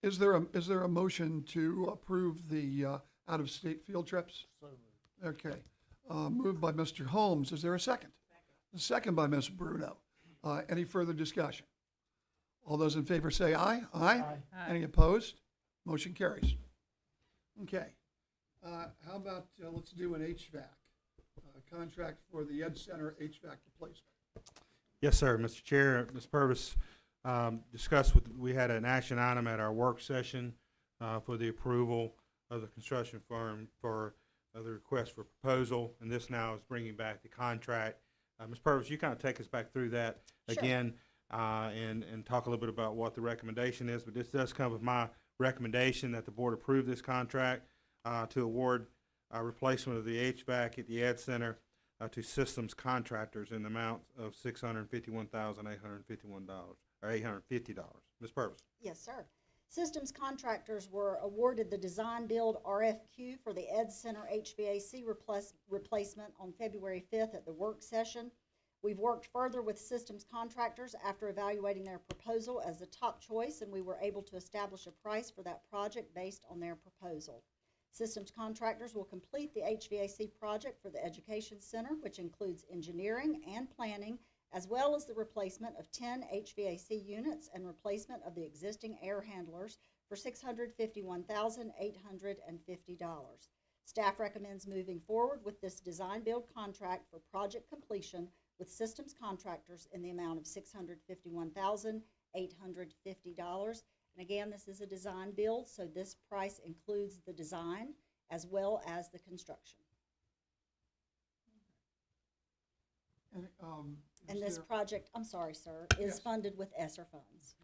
Is there a motion to approve the out-of-state field trips? Okay. Moved by Mr. Holmes. Is there a second? A second by Ms. Bruno. Any further discussion? All those in favor say aye. Aye. Any opposed? Motion carries. Okay. How about, let's do an HVAC, contract for the Ed Center HVAC replacement. Yes, sir. Mr. Chair, Ms. Purvis we had an action item at our work session for the approval of the construction firm for the request for proposal, and this now is bringing back the contract. Ms. Purvis, you kind of take us back through that again and talk a little bit about what the recommendation is, but this does come with my recommendation that the board approve this contract to award replacement of the HVAC at the Ed Center. to systems contractors in the amount of $651,851 or $850. Ms. Purvis. Yes, sir. Systems contractors were awarded the design build RFQ for the Ed Center HVAC replacement on February 5th at the work session. We've worked further with systems contractors after evaluating their proposal as the top choice, and we were able to establish a price for that project based on their proposal. Systems contractors will complete the HVAC project for the Education Center, which includes engineering and planning, as well as the replacement of 10 HVAC units and replacement of the existing air handlers for $651,850. Staff recommends moving forward with this design build contract for project completion with systems contractors in the amount of $651,850. And again, this is a design build, so this price includes the design as well as the construction. And this project, I'm sorry, sir, is funded with ESSER funds.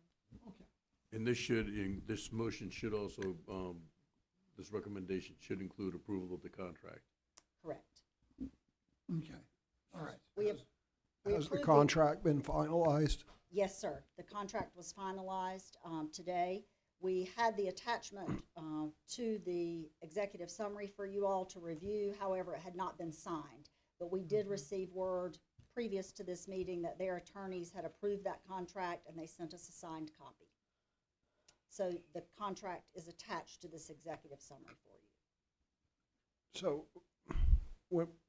And this motion should also, this recommendation should include approval of the contract. Correct. Okay, all right. Has the contract been finalized? Yes, sir. The contract was finalized today. We had the attachment to the executive summary for you all to review. However, it had not been signed. But we did receive word previous to this meeting that their attorneys had approved that contract and they sent us a signed copy. So the contract is attached to this executive summary for you. So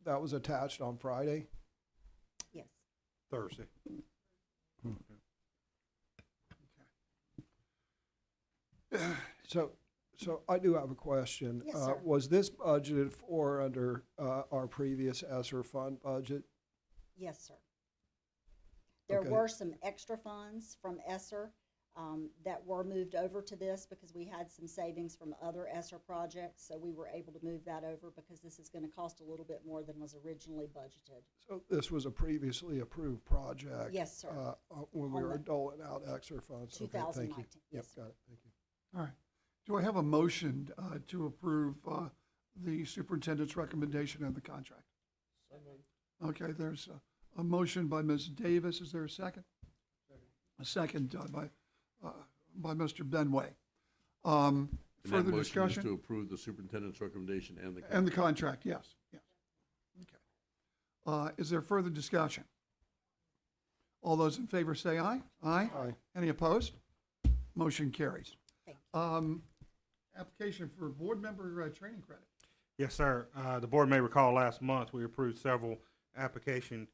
that was attached on Friday? Yes. Thursday. So I do have a question. Yes, sir. Was this budgeted for under our previous ESSER fund budget? Yes, sir. There Okay. were some extra funds from ESSER that were moved over to this because we had some savings from other ESSER projects, so we were able to move that over because this is going to cost a little bit more than was originally budgeted. So this was a previously approved project? Yes, sir. When we On were the doling out ESSER funds? Okay, thank you. 2019, Yep, yes, got it, thank you. All right. Do I have a motion to approve the superintendent's recommendation and the contract? Okay, there's a motion by Ms. Davis. Is there a second? A second by Mr. Benway. And that Further motion is discussion? to approve the superintendent's recommendation and the contract. And the contract, yes, yes. Okay. Is there further discussion? All those in favor say aye. Aye. Aye. Any opposed? Motion carries. Thank Application for board member training credit. Yes, sir. The board may recall last month, we approved several applications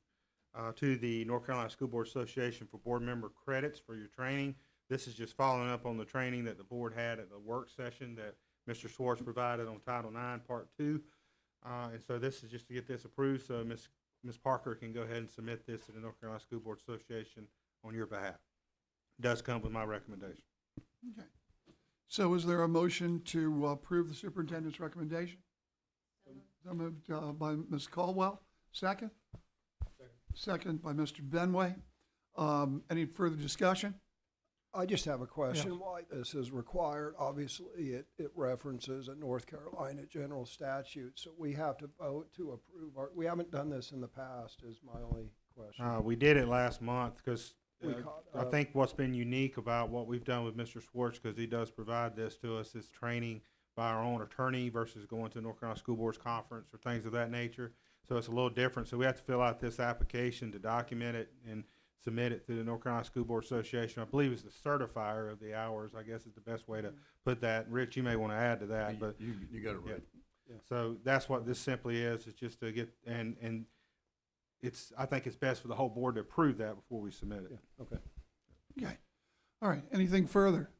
to the North Carolina School Board Association for board member credits for your training. This is just following up on the training that the board had at the work session that Mr. Schwartz provided on Title IX, Part 2. And so this is just to get this approved, so Ms. Parker can go ahead and submit this to the North Carolina School Board Association on your behalf. It does come with my recommendation. Okay. So is there a motion to approve the superintendent's recommendation? So moved by Ms. Caldwell. Second? Second by Mr. Benway. Any further discussion? I just have a question why this is required. Obviously, it references a North Carolina general statute, so we have to vote to approve. We haven't done this in the past is my only question. We did it last month because We caught I up. think what's been unique about what we've done with Mr. Schwartz, because he does provide this to us, is training by our own attorney versus going to North Carolina School Boards Conference or things of that nature. So it's a little different. So we have to fill out this application to document it and submit it to the North Carolina School Board Association. I believe it's the certifier of the hours, I guess is the best way to put that. Rich, you may want to add to that, but. You got it right. Yeah. So that's what this simply is. It's just to get, and I think it's best for the whole board to approve that before we submit it. Okay. Okay. All right. Anything further?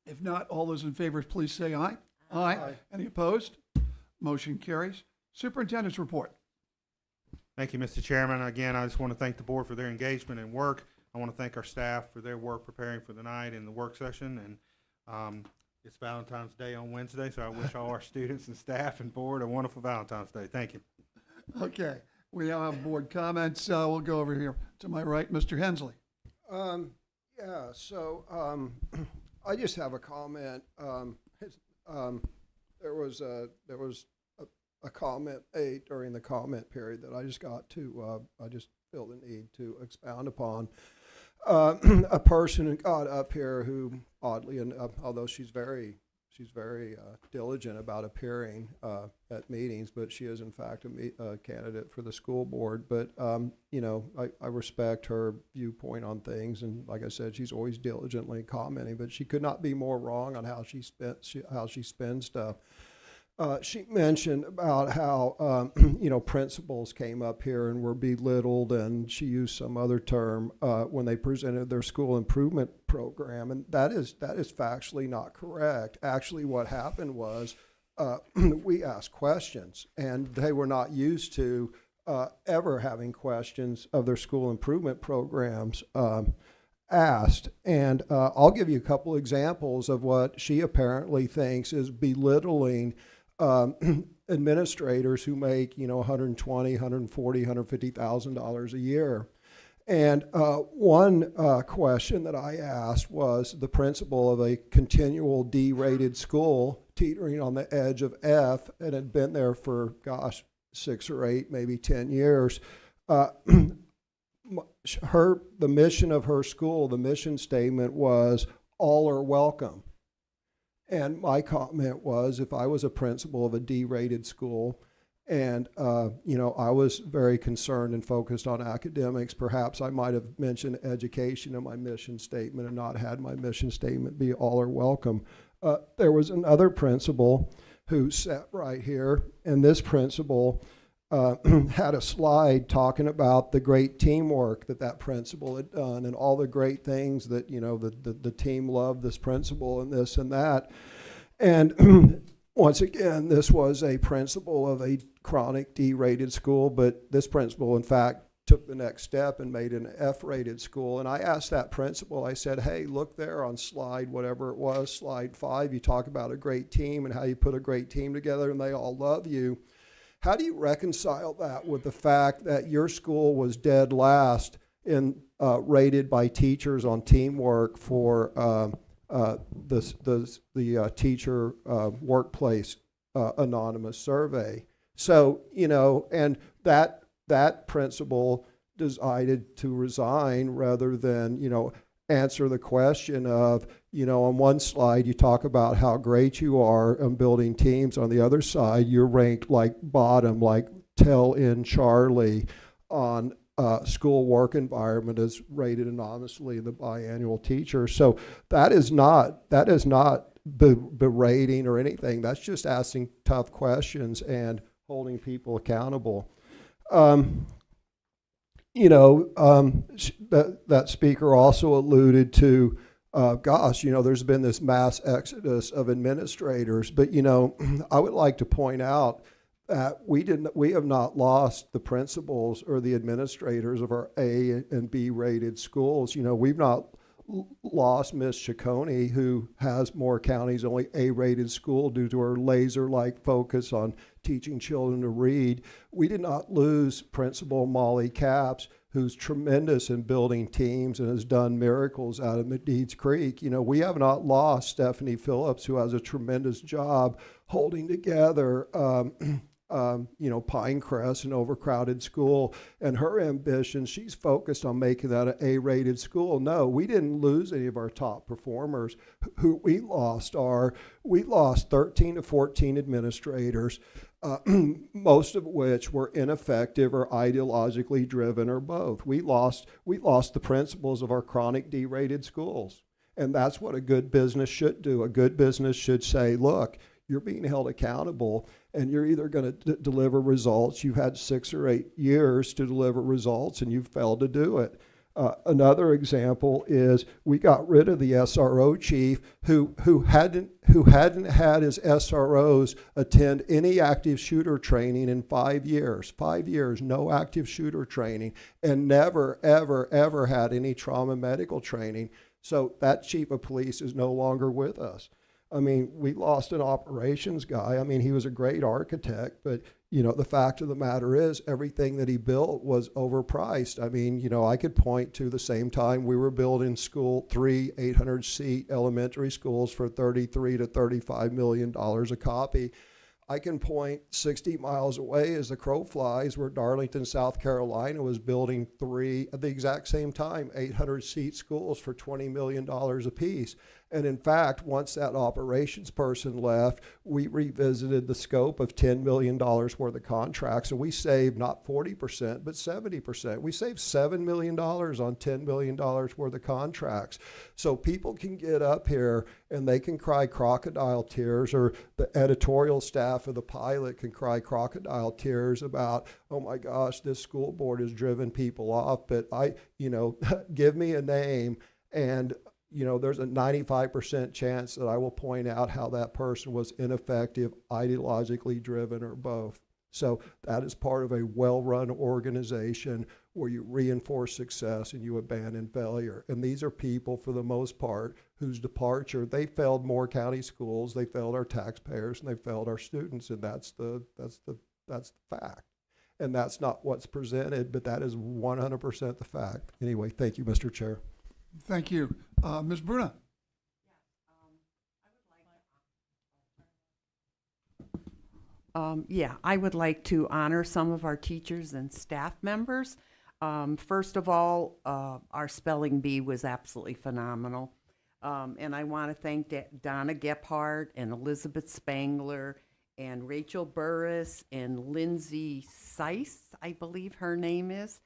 If not, all those in favor, please say aye. Aye. Any opposed? Motion carries. Superintendent's report. Thank you, Mr. Chairman. Again, I just want to thank the board for their engagement and work. I want to thank our staff for their work preparing for the night and the work session. And it's Valentine's Day on Wednesday, so I wish all our students and staff and board a wonderful Valentine's Day. Thank you. Okay. We now have board comments. We'll go over here to my right, Mr. Hensley. Yeah, so I just have a comment. There was a comment made during the comment period that I just got to, I just feel the need to expound upon. A person got up here who, oddly enough, although she's very diligent about appearing at meetings, but she is in fact a candidate for the school board. But you know, I respect her viewpoint on things, and like I said, she's always diligently commenting. But she could not be more wrong on how she spends stuff. She mentioned about how you know, principals came up here and were belittled, and she used some other term when they presented their school improvement program, and that is factually not correct. Actually, what happened was we asked questions, and they were not used to ever having questions of their school improvement programs asked. And I'll give you a couple examples of what she apparently thinks is belittling administrators who make, you know, $120,000, $140,000, $150,000 a year. And one question that I asked was the principal of a continual D-rated school teetering on the edge of F and had been there for, gosh, 6 or 8, maybe 10 years. The mission of her school, the mission statement was, all are welcome. And my comment was, if I was a principal of a D-rated school and, you know, I was very concerned and focused on academics, perhaps I might have mentioned education in my mission statement and not had my mission statement be all are welcome. There was another principal who sat right here, and this principal had a slide talking about the great teamwork that principal had done and all the great things that, you know, the team loved this principal and this and that. And once again, this was a principal of a chronic D-rated school, but this principal, in fact, took the next step and made an F-rated school. And I asked that principal, I said, hey, look there on slide, whatever it was, slide 5, you talk about a great team and how you put a great team together and they all love you. How do you reconcile that with the fact that your school was dead last in rated by teachers on teamwork for the teacher workplace anonymous survey? So, you know, and that principal decided to resign rather than, you know, answer the question of, you know, on one slide you talk about how great you are on building teams. On the other side, you're ranked like bottom, like tell in Charlie on school work environment as rated anonymously in the biannual teacher. So that is not berating or anything. That's just asking tough questions and holding people accountable. You know, that speaker also alluded to, gosh, you know, there's been this mass exodus of administrators. But, you know, I would like to point out that we have not lost the principals or the administrators of our A and B rated schools. You know, we've not lost Miss Ciccone, who has Moore County's only A-rated school due to her laser-like focus on teaching children to read. We did not lose Principal Molly Capps, who's tremendous in building teams and has done miracles out of McDeeds Creek. You know, we have not lost Stephanie Phillips, who has a tremendous job holding together you know, Pinecrest, an overcrowded school, and her ambition, she's focused on making that an A-rated school. No, we didn't lose any of our top performers. Who we lost 13 to 14 administrators, most of which were ineffective or ideologically driven or both. We lost the principals of our chronic D-rated schools. And that's what a good business should do. A good business should say, look, you're being held accountable, and you're either going to deliver results. You've had 6 or 8 years to deliver results, and you've failed to do it. Another example is we got rid of the SRO chief who hadn't had his SROs attend any active shooter training in 5 years. 5 years, no active shooter training, and never, ever, ever had any trauma medical training. So that chief of police is no longer with us. I mean, we lost an operations guy. I mean, he was a great architect, but, you know, the fact of the matter is everything that he built was overpriced. I mean, you know, I could point to the same time we were building 3 800-seat elementary schools for $33 to $35 million a copy. I can point 60 miles away as the crow flies where Darlington, South Carolina was building 3 at the exact same time, 800-seat schools for $20 million apiece. And in fact, once that operations person left, we revisited the scope of $10 million worth of contracts, and we saved not 40%, but 70%. We saved $7 million on $10 million worth of contracts. So people can get up here and they can cry crocodile tears, or the editorial staff of the Pilot can cry crocodile tears about, oh my gosh, this school board has driven people off. But give me a name, and there's a 95% chance that I will point out how that person was ineffective, ideologically driven, or both. So that is part of a well-run organization where you reinforce success and you abandon failure. And these are people, for the most part, whose departure, they failed Moore County schools, they failed our taxpayers, and they failed our students, and that's the fact. And that's not what's presented, but that is 100% the fact. Anyway, thank you, Mr. Chair. Thank you. Ms. Bruna? I would like to honor some of our teachers and staff members. First of all, our spelling bee was absolutely phenomenal. And I want to thank Donna Gephardt and Elizabeth Spangler and Rachel Burris and Lindsay Seiss, I believe her name is,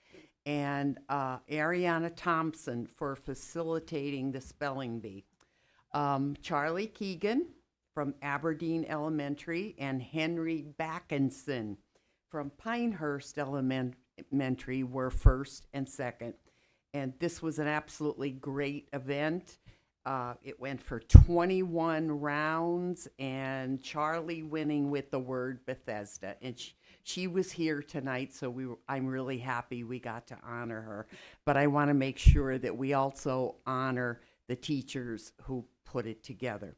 and Ariana Thompson for facilitating the spelling bee. Charlie Keegan from Aberdeen Elementary and Henry Backinson from Pinehurst Elementary were first and second. And this was an absolutely great event. It went for 21 rounds, and Charlie winning with the word Bethesda. And she was here tonight, so I'm really happy we got to honor her. But I want to make sure that we also honor the teachers who put it together.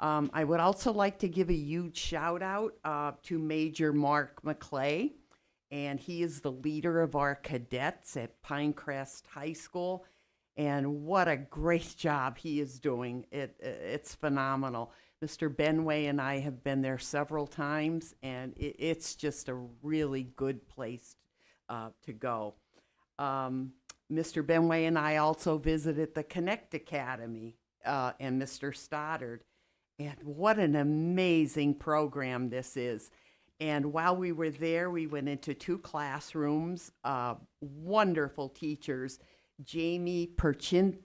I would also like to give a huge shout out to Major Mark McClay, and he is the leader of our cadets at Pinecrest High School. And what a great job he is doing. It's phenomenal. Mr. Benway and I have been there several times, and it's just a really good place to go. Mr. Benway and I also visited the Connect Academy and Mr. Stoddard. And what an amazing program this is. And while we were there, we went into 2 classrooms, wonderful teachers, Jamie Perchinsky,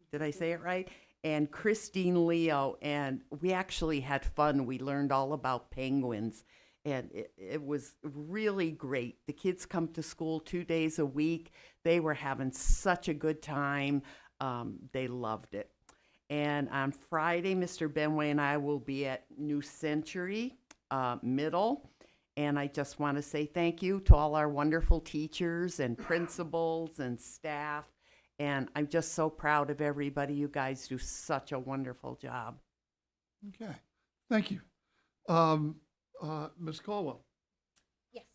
did I say it right? And Christine Leo, and we actually had fun. We learned all about penguins, and it was really great. The kids come to school 2 days a week. They were having such a good time. They loved it. And on Friday, Mr. Benway and I will be at New Century Middle. And I just want to say thank you to all our wonderful teachers and principals and staff. And I'm just so proud of everybody. You guys do such a wonderful job. Okay. Thank you. Ms. Caldwell? Yes.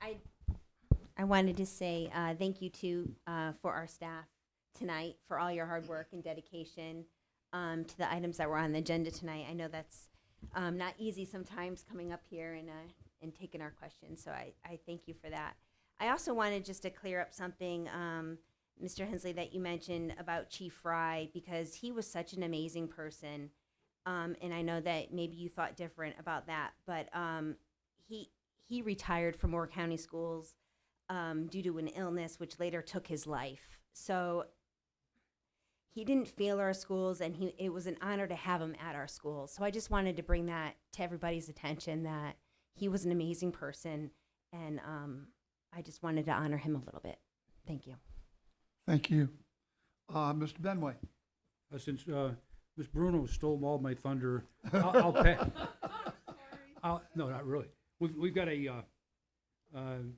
I wanted to say thank you for our staff tonight for all your hard work and dedication to the items that were on the agenda tonight. I know that's not easy sometimes coming up here and taking our questions, so I thank you for that. I also wanted just to clear up something, Mr. Hensley, that you mentioned about Chief Fry, because he was such an amazing person, and I know that maybe you thought different about that, but he retired from Moore County Schools due to an illness which later took his life. So he didn't fail our schools, and it was an honor to have him at our schools. So I just wanted to bring that to everybody's attention, that he was an amazing person, and I just wanted to honor him a little bit. Thank you. Thank you. Mr. Benway? Since Ms. Bruno stole all my thunder, no, not really. We've got an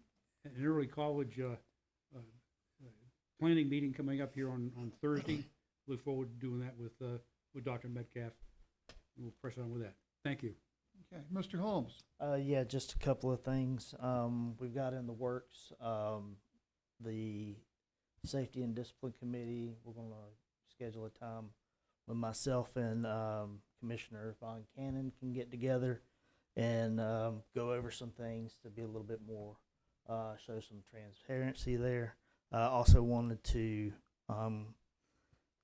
early college planning meeting coming up here on Thursday. Look forward to doing that with Dr. Metcalf. We'll press on with that. Thank you. Okay, Mr. Holmes? Yeah, just a couple of things. We've got in the works the Safety and Discipline Committee. We're going to schedule a time with myself and Commissioner Von Cannon can get together and go over some things to be a little bit more, show some transparency there. I also wanted to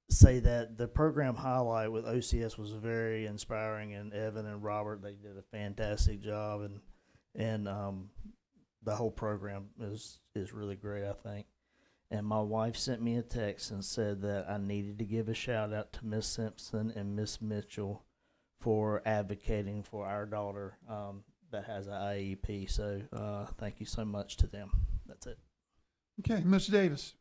say that the program highlight with OCS was very inspiring, and Evan and Robert, they did a fantastic job, and the whole program is really great, I think. And my wife sent me a text and said that I needed to give a shout out to Miss Simpson and Miss Mitchell for advocating for our daughter that has an IEP. So thank you so much to them. That's it. Okay, Ms. Davis.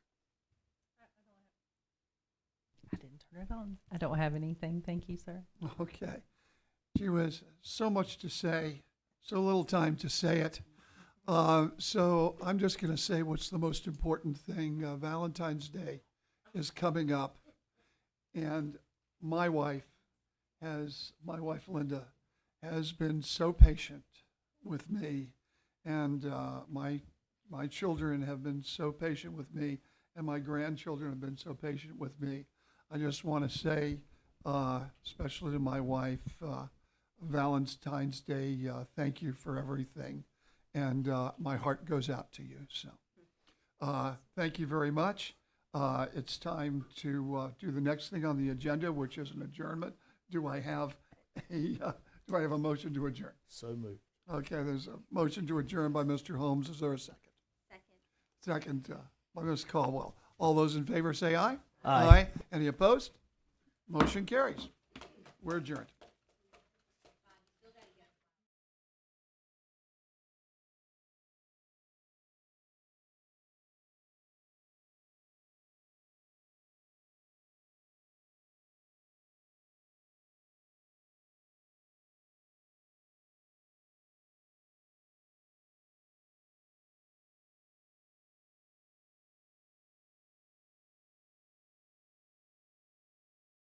I didn't turn it on. I don't have anything. Thank you, sir. Okay. Gee whiz, so much to say, so little time to say it. So I'm just going to say what's the most important thing. Valentine's Day is coming up, and my wife Linda has been so patient with me, and my children have been so patient with me, and my grandchildren have been so patient with me. I just want to say, especially to my wife, Valentine's Day, thank you for everything. And my heart goes out to you. So thank you very much. It's time to do the next thing on the agenda, which is an adjournment. Do I have a motion to adjourn? So moved. Okay, there's a motion to adjourn by Mr. Holmes. Is there a second? Second by Ms. Caldwell. All those in favor say aye. Aye. Any opposed? Motion carries. We're adjourned.